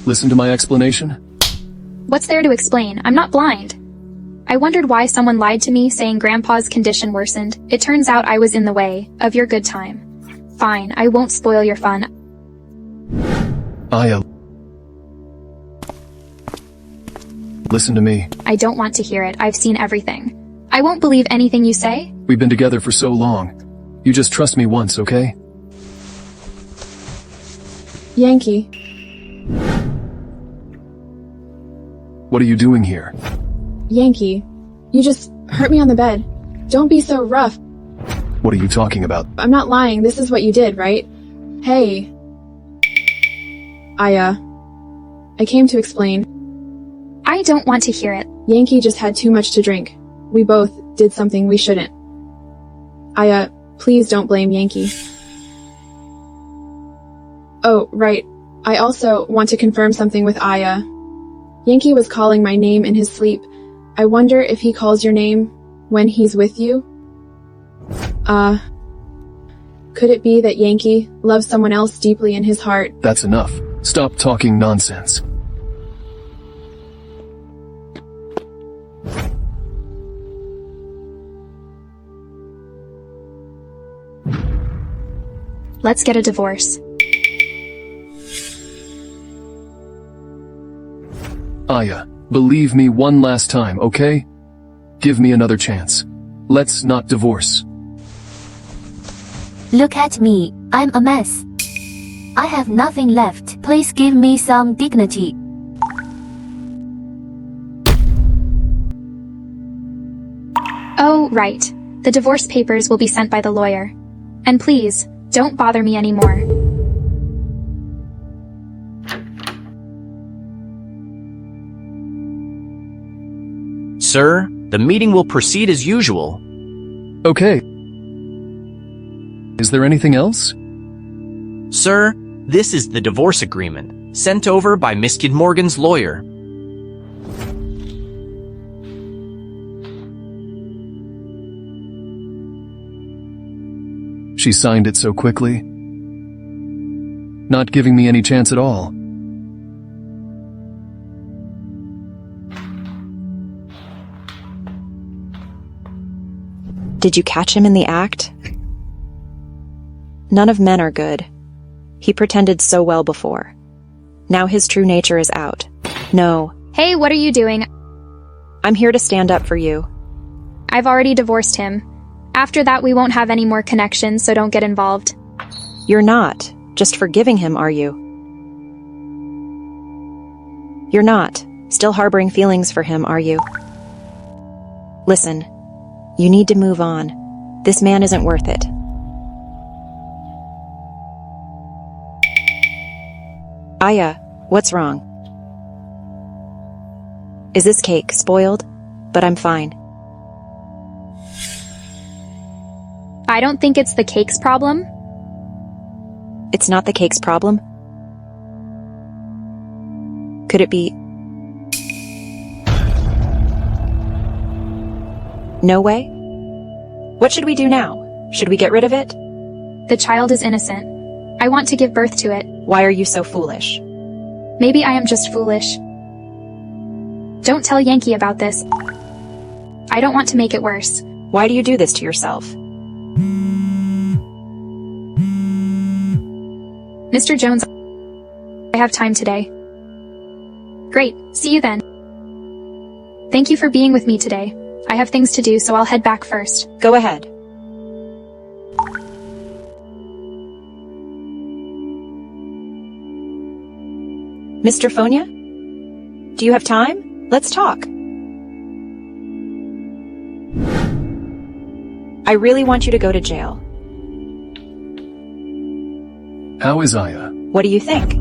Listen to my explanation. What's there to explain? I'm not blind. I wondered why someone lied to me saying Grandpa's condition worsened. It turns out I was in the way of your good time. Fine, I won't spoil your fun. Aya. Listen to me. I don't want to hear it. I've seen everything. I won't believe anything you say. We've been together for so long. You just trust me once, okay? Yankee. What are you doing here? Yankee, you just hurt me on the bed. Don't be so rough. What are you talking about? I'm not lying. This is what you did, right? Hey. Aya. I came to explain. I don't want to hear it. Yankee just had too much to drink. We both did something we shouldn't. Aya, please don't blame Yankee. Oh, right. I also want to confirm something with Aya. Yankee was calling my name in his sleep. I wonder if he calls your name when he's with you? Could it be that Yankee loves someone else deeply in his heart? That's enough. Stop talking nonsense. Let's get a divorce. Aya, believe me one last time, okay? Give me another chance. Let's not divorce. Look at me, I'm a mess. I have nothing left. Please give me some dignity. Oh, right. The divorce papers will be sent by the lawyer. And please, don't bother me anymore. Sir, the meeting will proceed as usual. Okay. Is there anything else? Sir, this is the divorce agreement, sent over by Miss Morgan's lawyer. She signed it so quickly. Not giving me any chance at all. Did you catch him in the act? None of men are good. He pretended so well before. Now his true nature is out. No. Hey, what are you doing? I'm here to stand up for you. I've already divorced him. After that, we won't have any more connections, so don't get involved. You're not just forgiving him, are you? You're not still harboring feelings for him, are you? Listen, you need to move on. This man isn't worth it. Aya, what's wrong? Is this cake spoiled? But I'm fine. I don't think it's the cake's problem. It's not the cake's problem? Could it be? No way? What should we do now? Should we get rid of it? The child is innocent. I want to give birth to it. Why are you so foolish? Maybe I am just foolish. Don't tell Yankee about this. I don't want to make it worse. Why do you do this to yourself? Mr. Jones, I have time today. Great, see you then. Thank you for being with me today. I have things to do, so I'll head back first. Go ahead. Mr. Fonya? Do you have time? Let's talk. I really want you to go to jail. How is Aya? What do you think?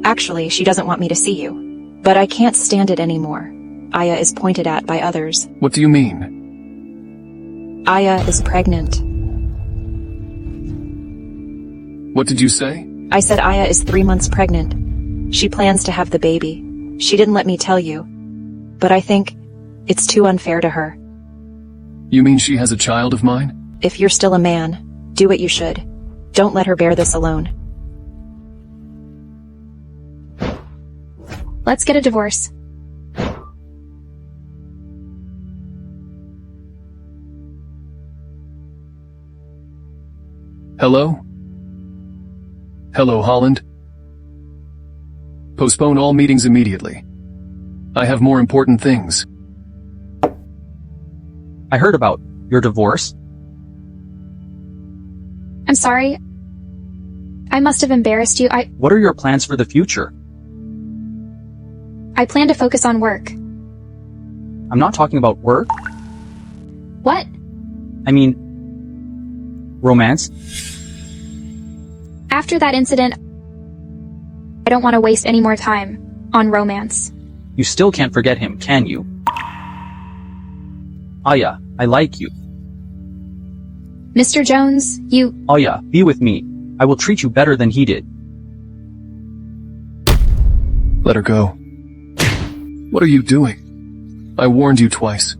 Actually, she doesn't want me to see you. But I can't stand it anymore. Aya is pointed at by others. What do you mean? Aya is pregnant. What did you say? I said Aya is 3 months pregnant. She plans to have the baby. She didn't let me tell you. But I think it's too unfair to her. You mean she has a child of mine? If you're still a man, do what you should. Don't let her bear this alone. Let's get a divorce. Hello? Hello, Holland? Postpone all meetings immediately. I have more important things. I heard about your divorce. I'm sorry. I must have embarrassed you. What are your plans for the future? I plan to focus on work. I'm not talking about work. What? I mean, romance. After that incident, I don't want to waste any more time on romance. You still can't forget him, can you? Aya, I like you. Mr. Jones, you... Aya, be with me. I will treat you better than he did. Let her go. What are you doing? I warned you twice.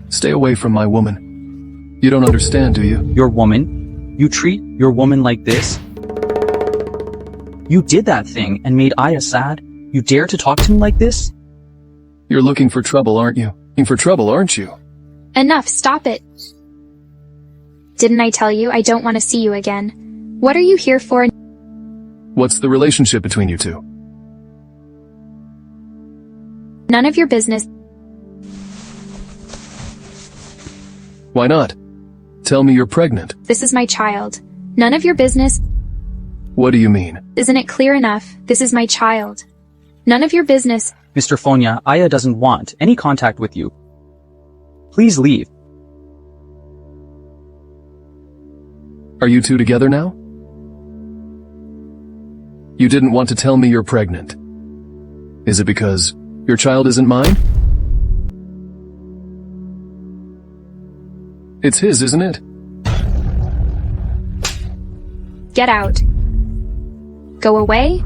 Stay away from my woman. You don't understand, do you? Your woman? You treat your woman like this? You did that thing and made Aya sad? You dare to talk to me like this? You're looking for trouble, aren't you? Looking for trouble, aren't you? Enough, stop it. Didn't I tell you I don't want to see you again? What are you here for? What's the relationship between you two? None of your business. Why not? Tell me you're pregnant. This is my child. None of your business. What do you mean? Isn't it clear enough? This is my child. None of your business. Mr. Fonya, Aya doesn't want any contact with you. Please leave. Are you two together now? You didn't want to tell me you're pregnant. Is it because your child isn't mine? It's his, isn't it? Get out. Go away.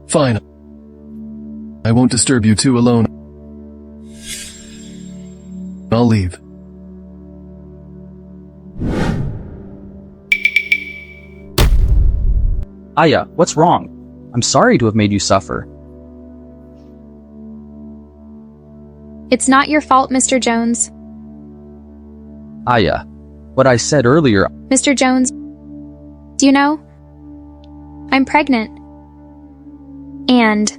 Fine. I won't disturb you two alone. I'll leave. Aya, what's wrong? I'm sorry to have made you suffer. It's not your fault, Mr. Jones. Aya, what I said earlier... Mr. Jones, do you know? I'm pregnant. And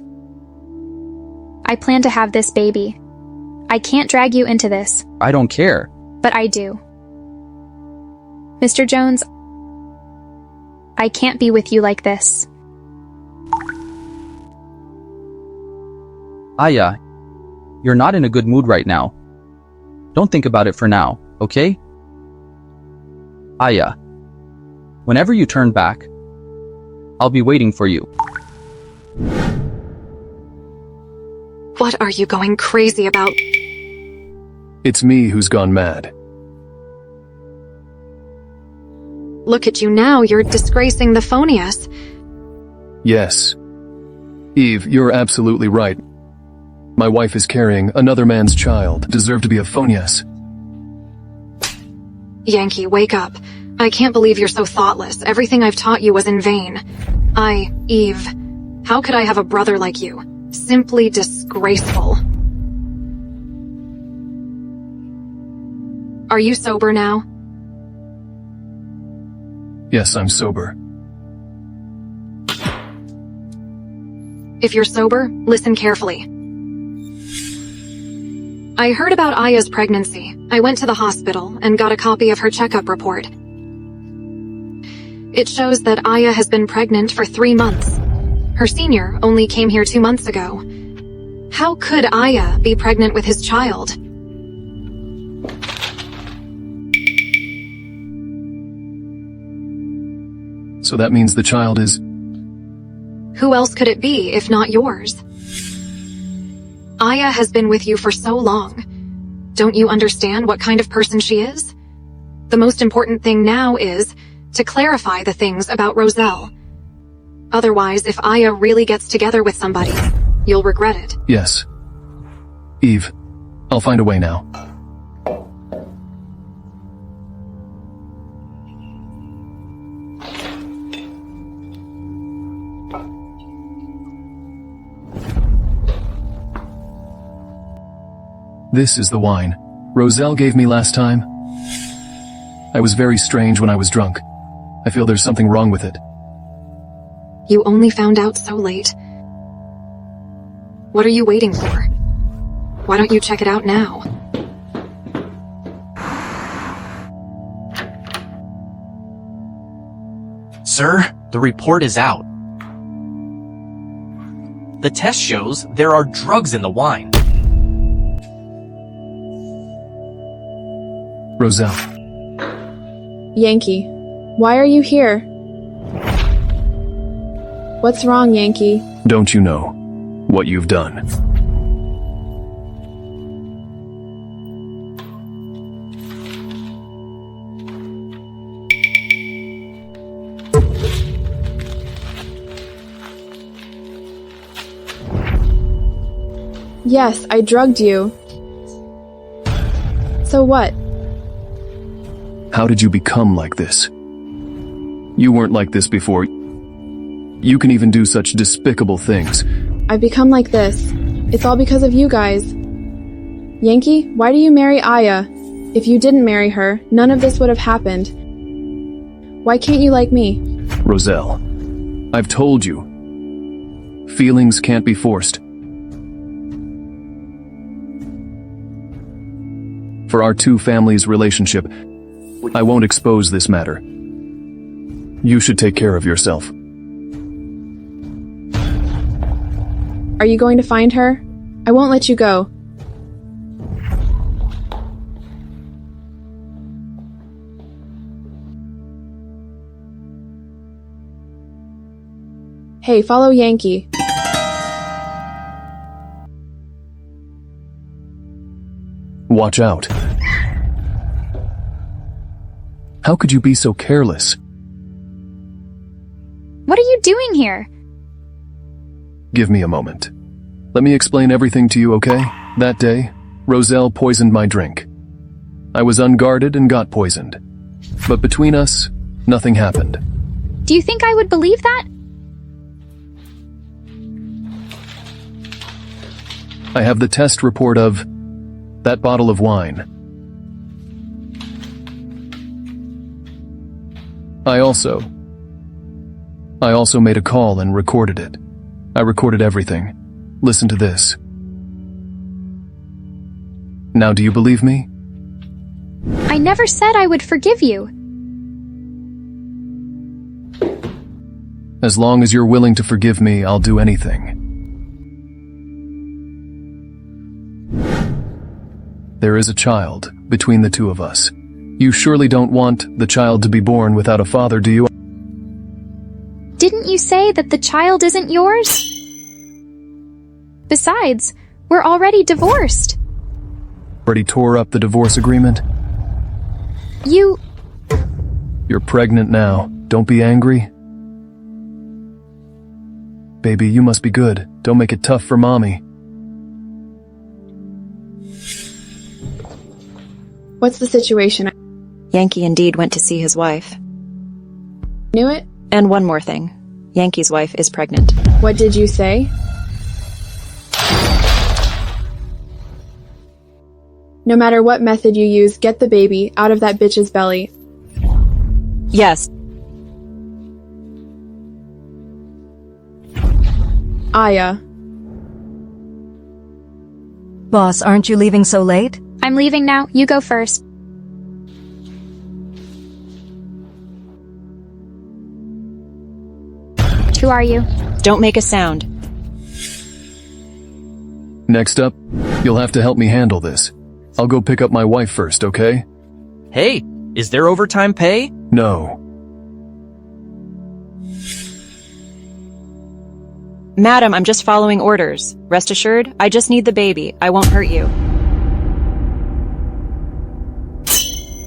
I plan to have this baby. I can't drag you into this. I don't care. But I do. Mr. Jones, I can't be with you like this. Aya, you're not in a good mood right now. Don't think about it for now, okay? Aya, whenever you turn back, I'll be waiting for you. What are you going crazy about? It's me who's gone mad. Look at you now, you're disgracing the Phonius. Yes. Eve, you're absolutely right. My wife is carrying another man's child. Deserve to be a Phonius. Yankee, wake up. I can't believe you're so thoughtless. Everything I've taught you was in vain. Eve, how could I have a brother like you? Simply disgraceful. Are you sober now? Yes, I'm sober. If you're sober, listen carefully. I heard about Aya's pregnancy. I went to the hospital and got a copy of her checkup report. It shows that Aya has been pregnant for 3 months. Her senior only came here 2 months ago. How could Aya be pregnant with his child? So that means the child is... Who else could it be if not yours? Aya has been with you for so long. Don't you understand what kind of person she is? The most important thing now is to clarify the things about Roselle. Otherwise, if Aya really gets together with somebody, you'll regret it. Yes. Eve, I'll find a way now. This is the wine Roselle gave me last time. I was very strange when I was drunk. I feel there's something wrong with it. You only found out so late. What are you waiting for? Why don't you check it out now? Sir, the report is out. The test shows there are drugs in the wine. Roselle. Yankee, why are you here? What's wrong, Yankee? Don't you know what you've done? Yes, I drugged you. So what? How did you become like this? You weren't like this before. You can even do such despicable things. I've become like this. It's all because of you guys. Yankee, why do you marry Aya? If you didn't marry her, none of this would have happened. Why can't you like me? Roselle, I've told you. Feelings can't be forced. For our two families' relationship, I won't expose this matter. You should take care of yourself. Are you going to find her? I won't let you go. Hey, follow Yankee. Watch out. How could you be so careless? What are you doing here? Give me a moment. Let me explain everything to you, okay? That day, Roselle poisoned my drink. I was unguarded and got poisoned. But between us, nothing happened. Do you think I would believe that? I have the test report of that bottle of wine. I also made a call and recorded it. I recorded everything. Listen to this. Now, do you believe me? I never said I would forgive you. As long as you're willing to forgive me, I'll do anything. There is a child between the two of us. You surely don't want the child to be born without a father, do you? Didn't you say that the child isn't yours? Besides, we're already divorced. Already tore up the divorce agreement? You're pregnant now. Don't be angry. Baby, you must be good. Don't make it tough for mommy. What's the situation? Yankee indeed went to see his wife. Knew it? And one more thing. Yankee's wife is pregnant. What did you say? No matter what method you use, get the baby out of that bitch's belly. Yes. Aya. Boss, aren't you leaving so late? I'm leaving now. You go first. Who are you? Don't make a sound. Next up, you'll have to help me handle this. I'll go pick up my wife first, okay? Hey, is there overtime pay? No. Madam, I'm just following orders. Rest assured, I just need the baby. I won't hurt you.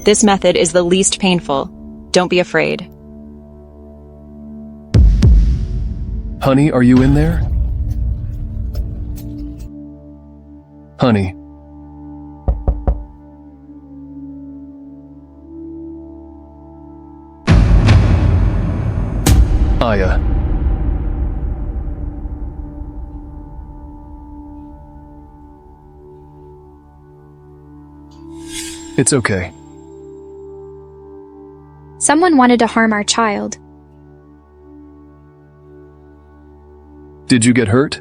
This method is the least painful. Don't be afraid. Honey, are you in there? Honey. Aya. It's okay. Someone wanted to harm our child. Did you get hurt?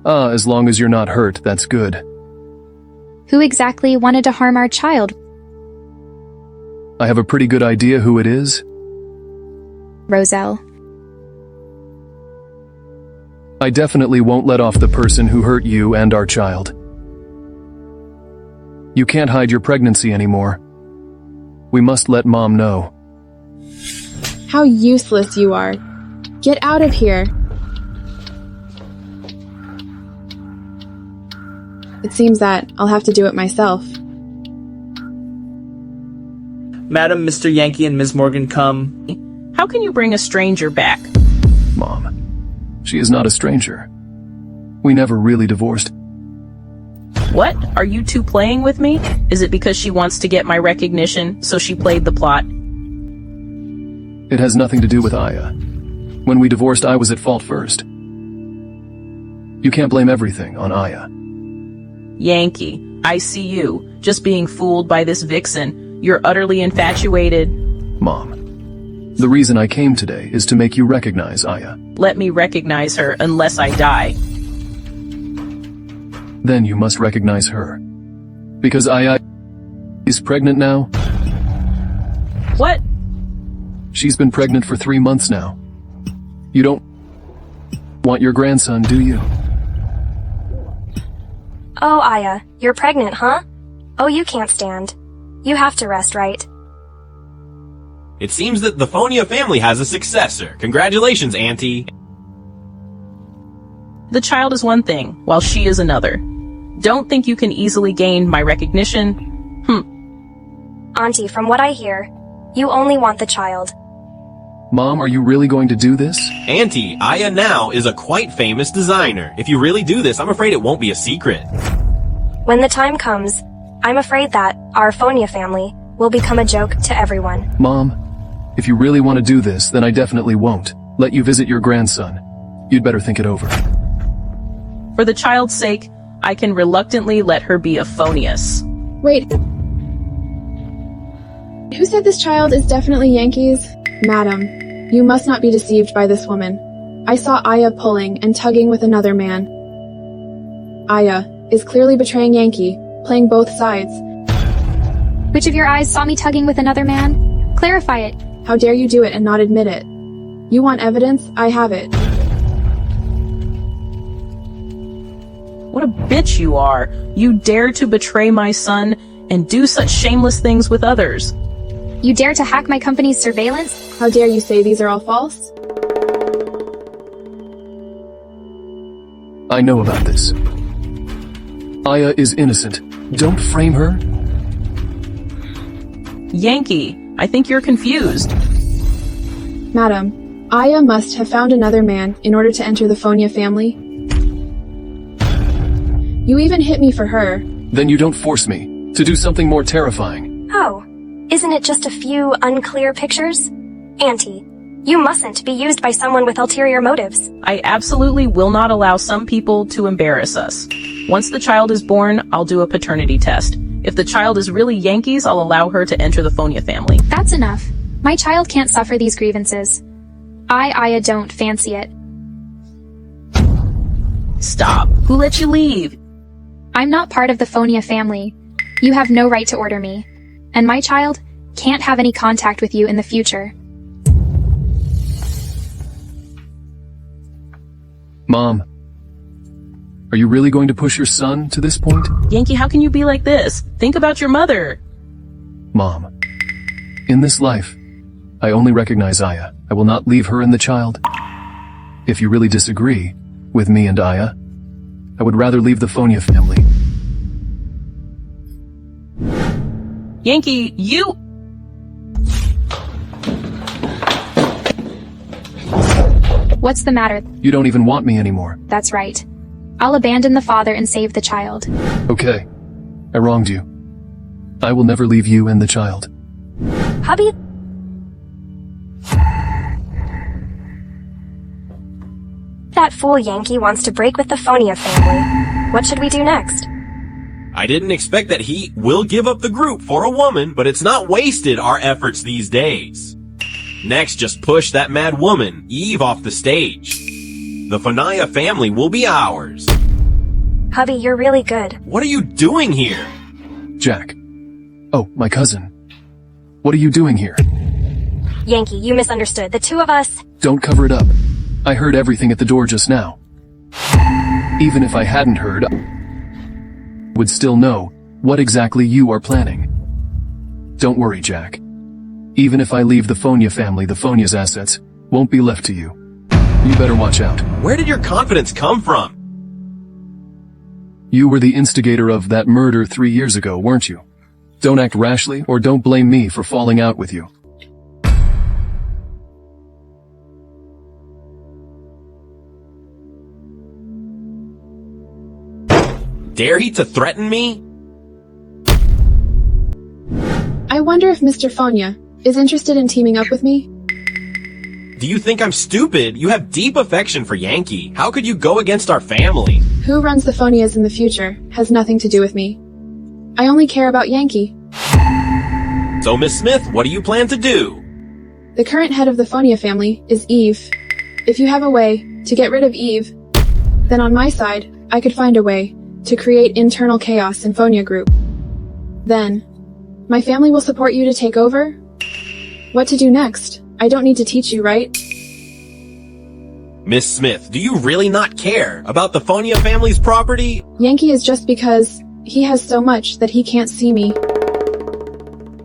As long as you're not hurt, that's good. Who exactly wanted to harm our child? I have a pretty good idea who it is. Roselle. I definitely won't let off the person who hurt you and our child. You can't hide your pregnancy anymore. We must let Mom know. How useless you are. Get out of here. It seems that I'll have to do it myself. Madam, Mr. Yankee, and Ms. Morgan come. How can you bring a stranger back? Mom, she is not a stranger. We never really divorced. What? Are you two playing with me? Is it because she wants to get my recognition, so she played the plot? It has nothing to do with Aya. When we divorced, I was at fault first. You can't blame everything on Aya. Yankee, I see you, just being fooled by this vixen. You're utterly infatuated. Mom, the reason I came today is to make you recognize Aya. Let me recognize her unless I die. Then you must recognize her. Because Aya is pregnant now. What? She's been pregnant for 3 months now. You don't want your grandson, do you? Oh, Aya, you're pregnant, huh? Oh, you can't stand. You have to rest, right? It seems that the Fonia family has a successor. Congratulations, Auntie. The child is one thing, while she is another. Don't think you can easily gain my recognition. Auntie, from what I hear, you only want the child. Mom, are you really going to do this? Auntie, Aya now is a quite famous designer. If you really do this, I'm afraid it won't be a secret. When the time comes, I'm afraid that our Fonia family will become a joke to everyone. Mom, if you really want to do this, then I definitely won't let you visit your grandson. You'd better think it over. For the child's sake, I can reluctantly let her be a Phonius. Wait. Who said this child is definitely Yankee's? Madam, you must not be deceived by this woman. I saw Aya pulling and tugging with another man. Aya is clearly betraying Yankee, playing both sides. Which of your eyes saw me tugging with another man? Clarify it. How dare you do it and not admit it? You want evidence? I have it. What a bitch you are. You dare to betray my son and do such shameless things with others. You dare to hack my company's surveillance? How dare you say these are all false? I know about this. Aya is innocent. Don't frame her. Yankee, I think you're confused. Madam, Aya must have found another man in order to enter the Fonia family. You even hit me for her. Then you don't force me to do something more terrifying. Oh, isn't it just a few unclear pictures? Auntie, You mustn't be used by someone with ulterior motives. I absolutely will not allow some people to embarrass us. Once the child is born, I'll do a paternity test. If the child is really Yankees, I'll allow her to enter the Fonia family. That's enough. My child can't suffer these grievances. I don't fancy it. Stop. Who let you leave? I'm not part of the Fonia family. You have no right to order me. And my child can't have any contact with you in the future. Mom, are you really going to push your son to this point? Yankee, how can you be like this? Think about your mother. Mom, in this life, I only recognize Aya. I will not leave her and the child. If you really disagree with me and Aya, I would rather leave the Fonia family. Yankee, you... What's the matter? You don't even want me anymore. That's right. I'll abandon the father and save the child. Okay, I wronged you. I will never leave you and the child. Hubby? That fool Yankee wants to break with the Fonia family. What should we do next? I didn't expect that he will give up the group for a woman, but it's not wasted our efforts these days. Next, just push that mad woman, Eve, off the stage. The Fonia family will be ours. Hubby, you're really good. What are you doing here? Jack. Oh, my cousin. What are you doing here? Yankee, you misunderstood. The two of us... Don't cover it up. I heard everything at the door just now. Even if I hadn't heard, I would still know what exactly you are planning. Don't worry, Jack. Even if I leave the Fonia family, the Fonia's assets won't be left to you. You better watch out. Where did your confidence come from? You were the instigator of that murder 3 years ago, weren't you? Don't act rashly or don't blame me for falling out with you. Dare he to threaten me? I wonder if Mr. Fonia is interested in teaming up with me? Do you think I'm stupid? You have deep affection for Yankee. How could you go against our family? Who runs the Fonias in the future has nothing to do with me. I only care about Yankee. So, Miss Smith, what do you plan to do? The current head of the Fonia family is Eve. If you have a way to get rid of Eve, then on my side, I could find a way to create internal chaos in Fonia Group. Then, my family will support you to take over? What to do next? I don't need to teach you, right? Miss Smith, do you really not care about the Fonia family's property? Yankee is just because he has so much that he can't see me.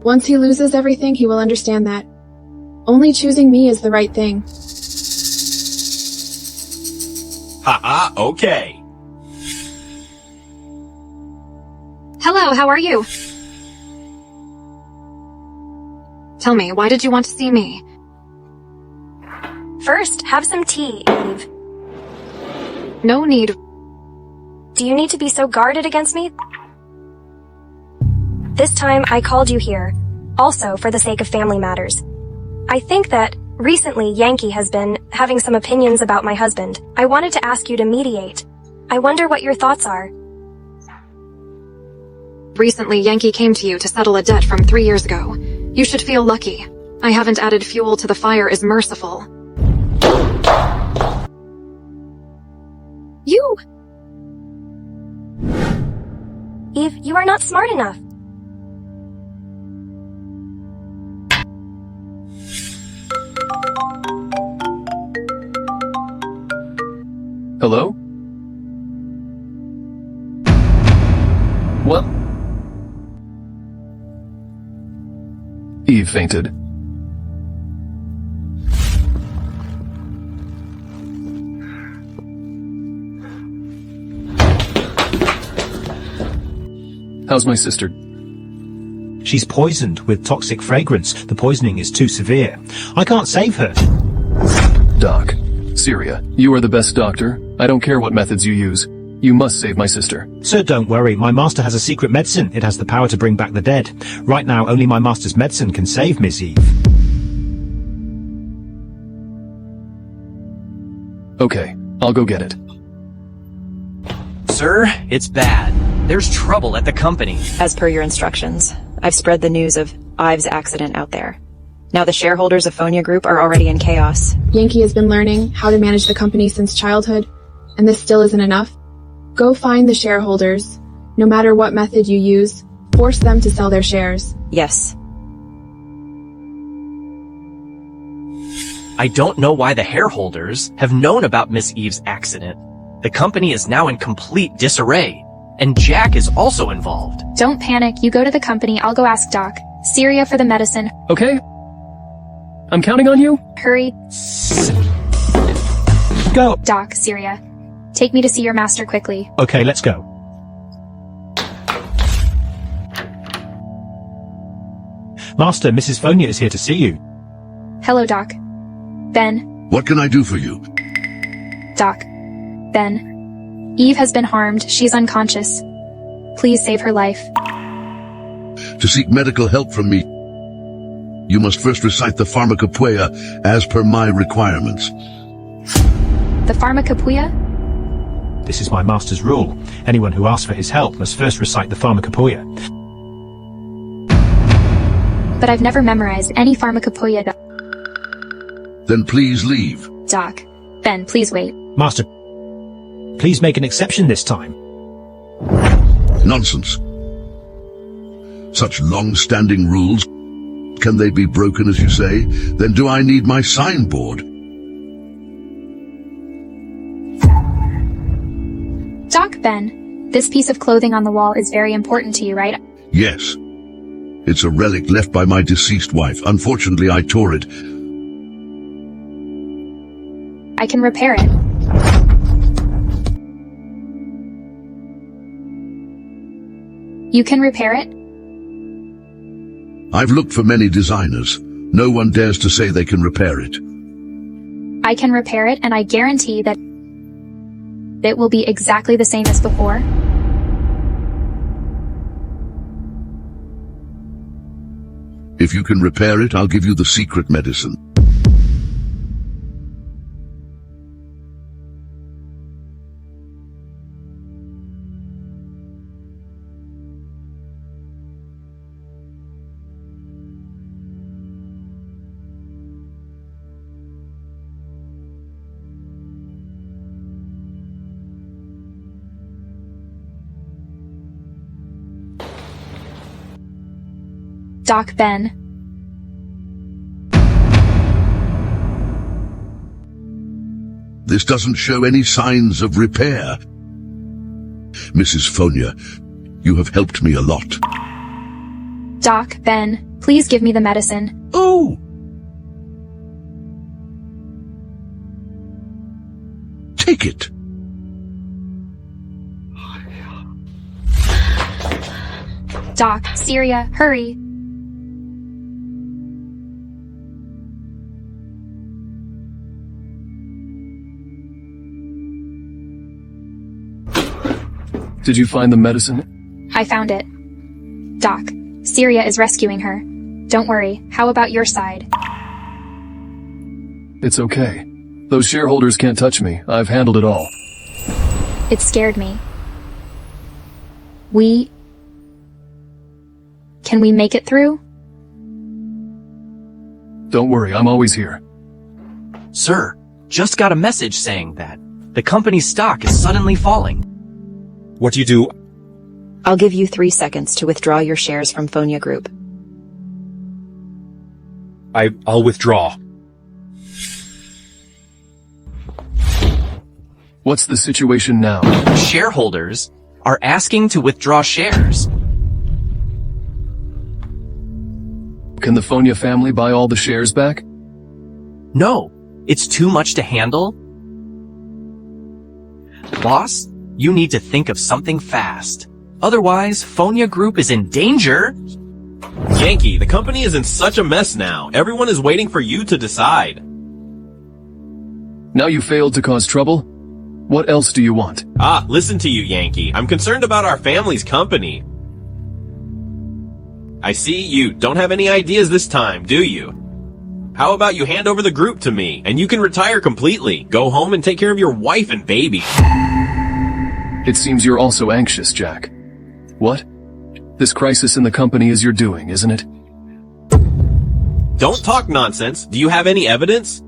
Once he loses everything, he will understand that. Only choosing me is the right thing. Haha, okay. Hello, how are you? Tell me, why did you want to see me? First, have some tea, Eve. No need. Do you need to be so guarded against me? This time, I called you here, also for the sake of family matters. I think that recently Yankee has been having some opinions about my husband. I wanted to ask you to mediate. I wonder what your thoughts are. Recently, Yankee came to you to settle a debt from 3 years ago. You should feel lucky. I haven't added fuel to the fire is merciful. You! Eve, you are not smart enough. Hello? What? Eve fainted. How's my sister? She's poisoned with toxic fragrance. The poisoning is too severe. I can't save her. Doc, Syria, you are the best doctor. I don't care what methods you use. You must save my sister. Sir, don't worry. My master has a secret medicine. It has the power to bring back the dead. Right now, only my master's medicine can save Miss Eve. Okay, I'll go get it. Sir, it's bad. There's trouble at the company. As per your instructions, I've spread the news of Ives' accident out there. Now the shareholders of Fonya Group are already in chaos. Yankee has been learning how to manage the company since childhood, and this still isn't enough. Go find the shareholders. No matter what method you use, force them to sell their shares. Yes. I don't know why the shareholders have known about Miss Eve's accident. The company is now in complete disarray, and Jack is also involved. Don't panic. You go to the company. I'll go ask Doc. Syria for the medicine. Okay. I'm counting on you. Hurry. Go. Doc, Syria. Take me to see your master quickly. Okay, let's go. Master, Mrs. Fonya is here to see you. Hello, Doc. Ben. What can I do for you? Doc. Ben. Eve has been harmed. She's unconscious. Please save her life. To seek medical help from me, you must first recite the pharmacopoeia as per my requirements. The pharmacopoeia? This is my master's rule. Anyone who asks for his help must first recite the pharmacopoeia. But I've never memorized any pharmacopoeia. Then please leave. Doc. Ben, please wait. Master, please make an exception this time. Nonsense. Such long-standing rules, can they be broken as you say? Then do I need my signboard? Doc, Ben, this piece of clothing on the wall is very important to you, right? Yes. It's a relic left by my deceased wife. Unfortunately, I tore it. I can repair it. You can repair it? I've looked for many designers. No one dares to say they can repair it. I can repair it, and I guarantee that it will be exactly the same as before. If you can repair it, I'll give you the secret medicine. Doc, Ben. This doesn't show any signs of repair. Mrs. Fonya, you have helped me a lot. Doc, Ben, please give me the medicine. Oh! Take it. Doc, Syria, hurry. Did you find the medicine? I found it. Doc, Syria is rescuing her. Don't worry. How about your side? It's okay. Those shareholders can't touch me. I've handled it all. It scared me. Can we make it through? Don't worry, I'm always here. Sir, just got a message saying that the company's stock is suddenly falling. What do you do? I'll give you 3 seconds to withdraw your shares from Fonya Group. I'll withdraw. What's the situation now? Shareholders are asking to withdraw shares. Can the Fonya family buy all the shares back? No, it's too much to handle. Boss, you need to think of something fast. Otherwise, Fonya Group is in danger. Yankee, the company is in such a mess now. Everyone is waiting for you to decide. Now you failed to cause trouble? What else do you want? Listen to you, Yankee. I'm concerned about our family's company. I see you don't have any ideas this time, do you? How about you hand over the group to me, and you can retire completely, go home and take care of your wife and baby. It seems you're also anxious, Jack. What? This crisis in the company is your doing, isn't it? Don't talk nonsense. Do you have any evidence?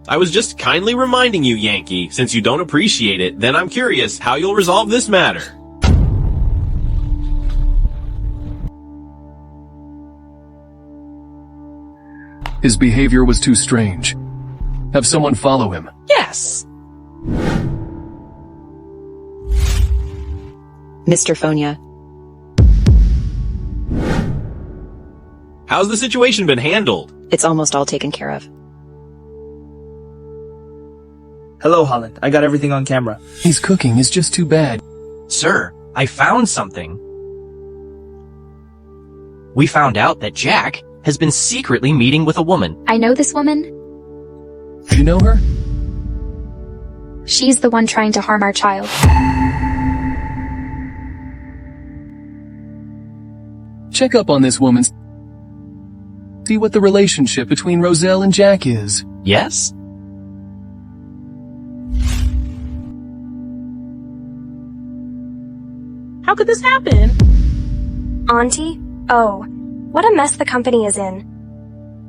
I was just kindly reminding you, Yankee. Since you don't appreciate it, then I'm curious how you'll resolve this matter. His behavior was too strange. Have someone follow him. Yes! Mr. Fonya. How's the situation been handled? It's almost all taken care of. Hello, Holland. I got everything on camera. His cooking is just too bad. Sir, I found something. We found out that Jack has been secretly meeting with a woman. I know this woman. You know her? She's the one trying to harm our child. Check up on this woman. See what the relationship between Roselle and Jack is. Yes? How could this happen? Auntie? Oh, what a mess the company is in.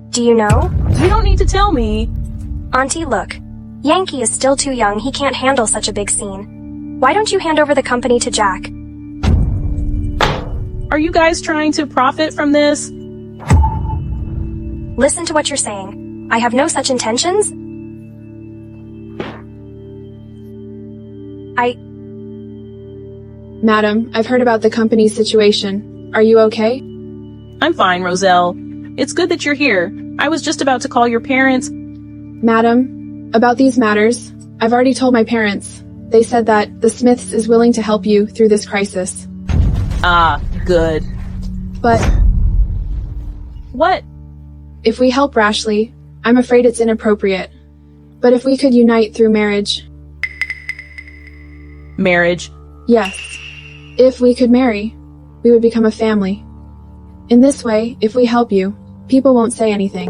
Do you know? You don't need to tell me. Auntie, look. Yankee is still too young. He can't handle such a big scene. Why don't you hand over the company to Jack? Are you guys trying to profit from this? Listen to what you're saying. I have no such intentions. Madam, I've heard about the company's situation. Are you okay? I'm fine, Roselle. It's good that you're here. I was just about to call your parents. Madam, about these matters, I've already told my parents. They said that the Smiths is willing to help you through this crisis. Ah, good. But what? If we help Rashly, I'm afraid it's inappropriate. But if we could unite through marriage... Marriage? Yes. If we could marry, we would become a family. In this way, if we help you, people won't say anything.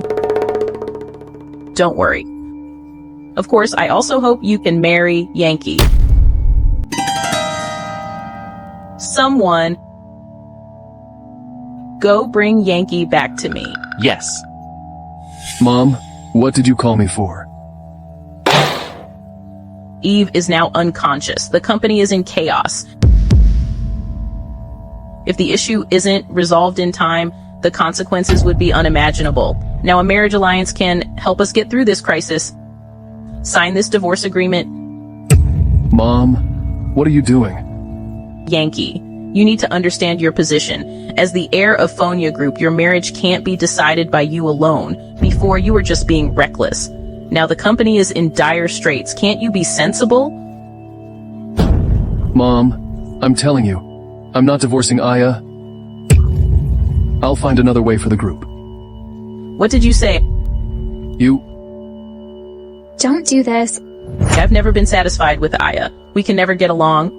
Don't worry. Of course, I also hope you can marry Yankee. Someone, go bring Yankee back to me. Yes. Mom, what did you call me for? Eve is now unconscious. The company is in chaos. If the issue isn't resolved in time, the consequences would be unimaginable. Now, a marriage alliance can help us get through this crisis. Sign this divorce agreement. Mom, what are you doing? Yankee, you need to understand your position. As the heir of Fonya Group, your marriage can't be decided by you alone. Before, you were just being reckless. Now the company is in dire straits. Can't you be sensible? Mom, I'm telling you, I'm not divorcing Aya. I'll find another way for the group. What did you say? You... Don't do this. I've never been satisfied with Aya. We can never get along.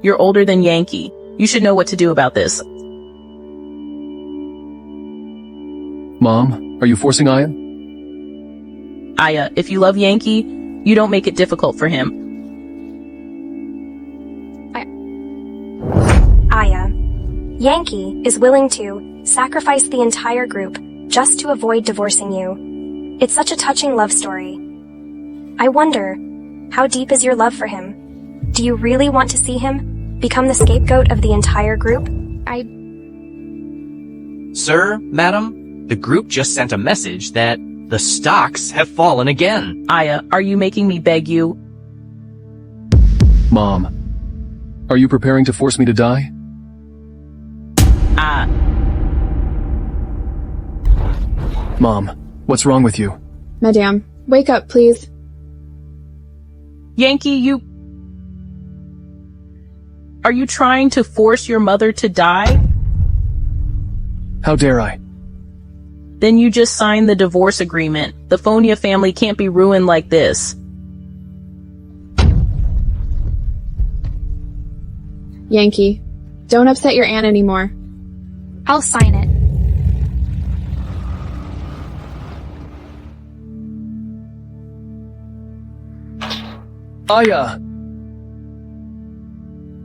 You're older than Yankee. You should know what to do about this. Mom, are you forcing Aya? Aya, if you love Yankee, you don't make it difficult for him. Aya, Yankee is willing to sacrifice the entire group just to avoid divorcing you. It's such a touching love story. I wonder, how deep is your love for him? Do you really want to see him become the scapegoat of the entire group? Sir, madam, the group just sent a message that the stocks have fallen again. Aya, are you making me beg you? Mom, are you preparing to force me to die? Mom, what's wrong with you? Madame, wake up, please. Yankee, you... Are you trying to force your mother to die? How dare I? Then you just signed the divorce agreement. The Fonya family can't be ruined like this. Yankee. Don't upset your aunt anymore. I'll sign it. Aya!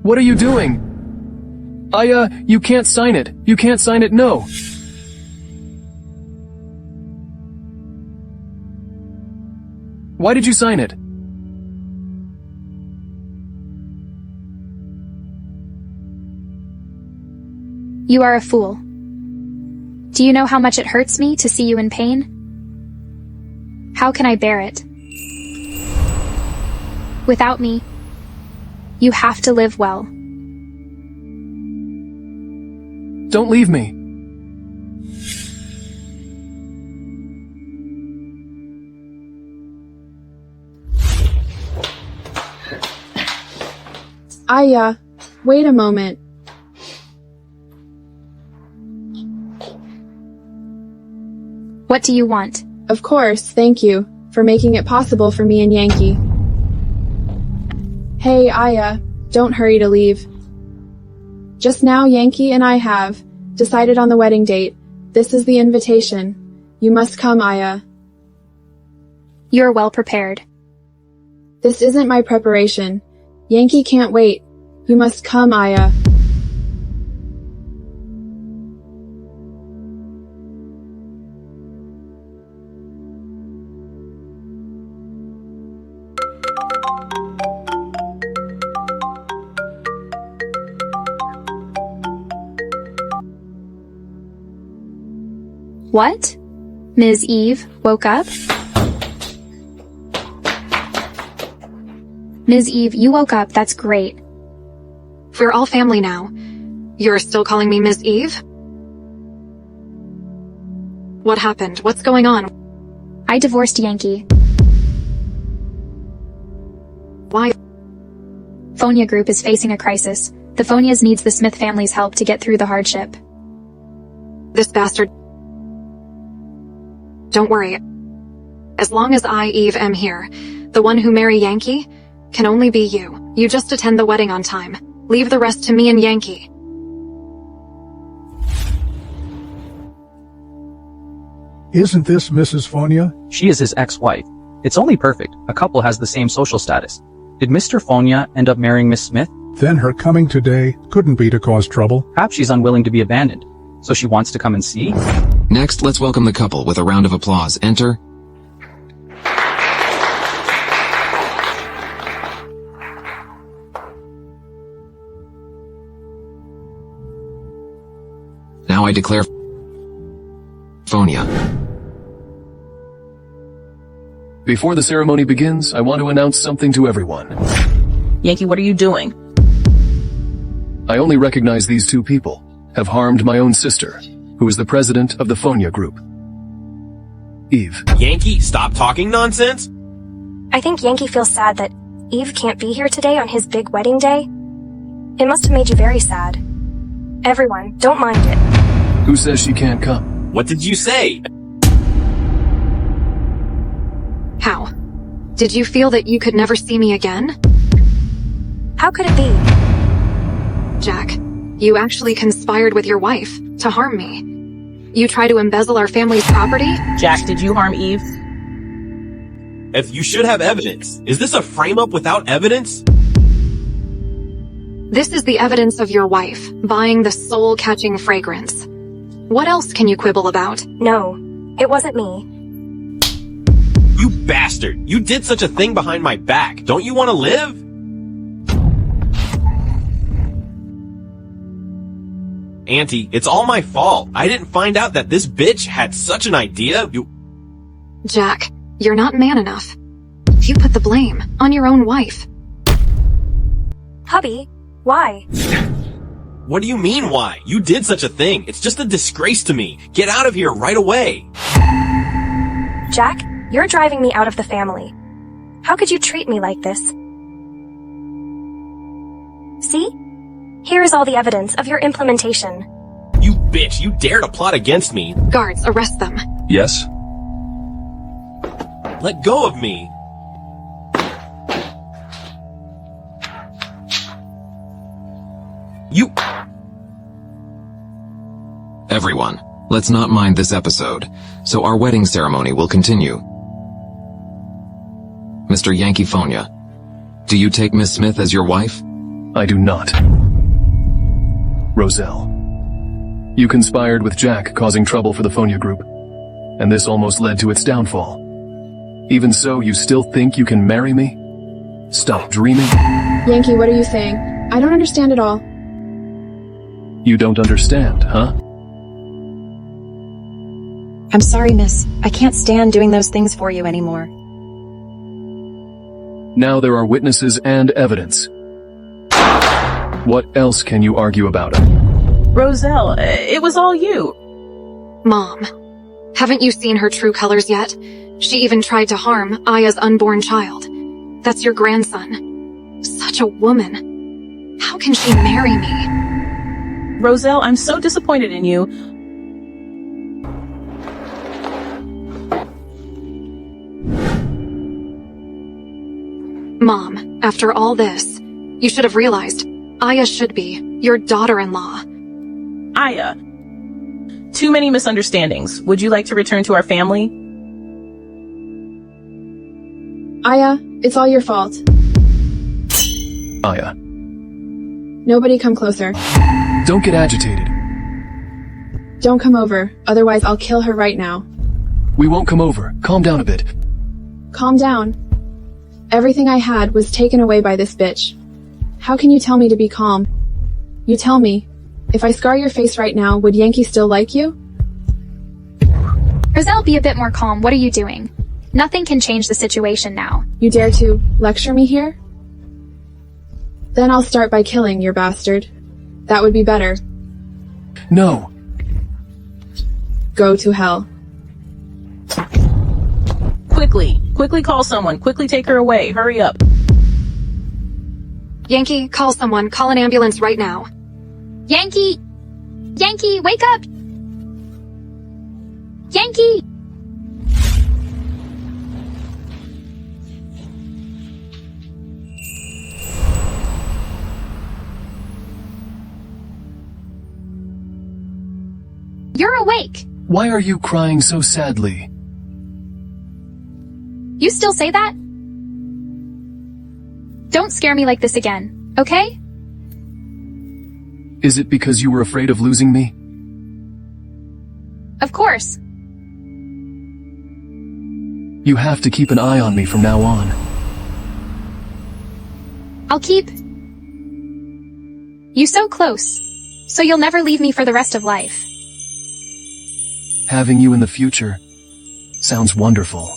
What are you doing? Aya, you can't sign it. You can't sign it, no. Why did you sign it? You are a fool. Do you know how much it hurts me to see you in pain? How can I bear it? Without me, you have to live well. Don't leave me. Aya, wait a moment. What do you want? Of course, thank you for making it possible for me and Yankee. Hey, Aya, don't hurry to leave. Just now, Yankee and I have decided on the wedding date. This is the invitation. You must come, Aya. You're well prepared. This isn't my preparation. Yankee can't wait. You must come, Aya. What? Ms. Eve woke up? Ms. Eve, you woke up. That's great. We're all family now. You're still calling me Ms. Eve? What happened? What's going on? I divorced Yankee. Why? Fonya Group is facing a crisis. The Fonias needs the Smith family's help to get through the hardship. This bastard. Don't worry. As long as I, Eve, am here, the one who marry Yankee can only be you. You just attend the wedding on time. Leave the rest to me and Yankee. Isn't this Mrs. Fonya? She is his ex-wife. It's only perfect. A couple has the same social status. Did Mr. Fonya end up marrying Miss Smith? Then her coming today couldn't be to cause trouble. Perhaps she's unwilling to be abandoned, so she wants to come and see? Next, let's welcome the couple with a round of applause. Enter. Now I declare Fonya. Before the ceremony begins, I want to announce something to everyone. Yankee, what are you doing? I only recognize these two people have harmed my own sister, who is the president of the Fonya Group. Eve. Yankee, stop talking nonsense. I think Yankee feels sad that Eve can't be here today on his big wedding day. It must have made you very sad. Everyone, don't mind it. Who says she can't come? What did you say? How? Did you feel that you could never see me again? How could it be? Jack, you actually conspired with your wife to harm me. You try to embezzle our family's property? Jack, did you harm Eve? If you should have evidence. Is this a frame-up without evidence? This is the evidence of your wife, buying the soul-catching fragrance. What else can you quibble about? No, it wasn't me. You bastard! You did such a thing behind my back. Don't you want to live? Auntie, it's all my fault. I didn't find out that this bitch had such an idea. Jack, you're not man enough. You put the blame on your own wife. Hubby, why? What do you mean, why? You did such a thing. It's just a disgrace to me. Get out of here right away. Jack, you're driving me out of the family. How could you treat me like this? See? Here is all the evidence of your implementation. You bitch, you dare to plot against me. Guards, arrest them. Yes? Let go of me. You... Everyone, let's not mind this episode, so our wedding ceremony will continue. Mr. Yankee Fonya, do you take Miss Smith as your wife? I do not. Roselle, you conspired with Jack, causing trouble for the Fonya group, and this almost led to its downfall. Even so, you still think you can marry me? Stop dreaming. Yankee, what are you saying? I don't understand at all. You don't understand, huh? I'm sorry, miss. I can't stand doing those things for you anymore. Now there are witnesses and evidence. What else can you argue about? Roselle, it was all you. Mom, haven't you seen her true colors yet? She even tried to harm Aya's unborn child. That's your grandson. Such a woman. How can she marry me? Roselle, I'm so disappointed in you. Mom, after all this, you should have realized Aya should be your daughter-in-law. Aya. Too many misunderstandings. Would you like to return to our family? Aya, it's all your fault. Aya. Nobody come closer. Don't get agitated. Don't come over, otherwise I'll kill her right now. We won't come over. Calm down a bit. Calm down. Everything I had was taken away by this bitch. How can you tell me to be calm? You tell me. If I scar your face right now, would Yankee still like you? Roselle, be a bit more calm. What are you doing? Nothing can change the situation now. You dare to lecture me here? Then I'll start by killing your bastard. That would be better. No. Go to hell. Quickly call someone. Quickly take her away. Hurry up. Yankee, call someone. Call an ambulance right now. Yankee! Yankee, wake up! Yankee! You're awake! Why are you crying so sadly? You still say that? Don't scare me like this again, okay? Is it because you were afraid of losing me? Of course. You have to keep an eye on me from now on. I'll keep you so close, so you'll never leave me for the rest of life. Having you in the future sounds wonderful.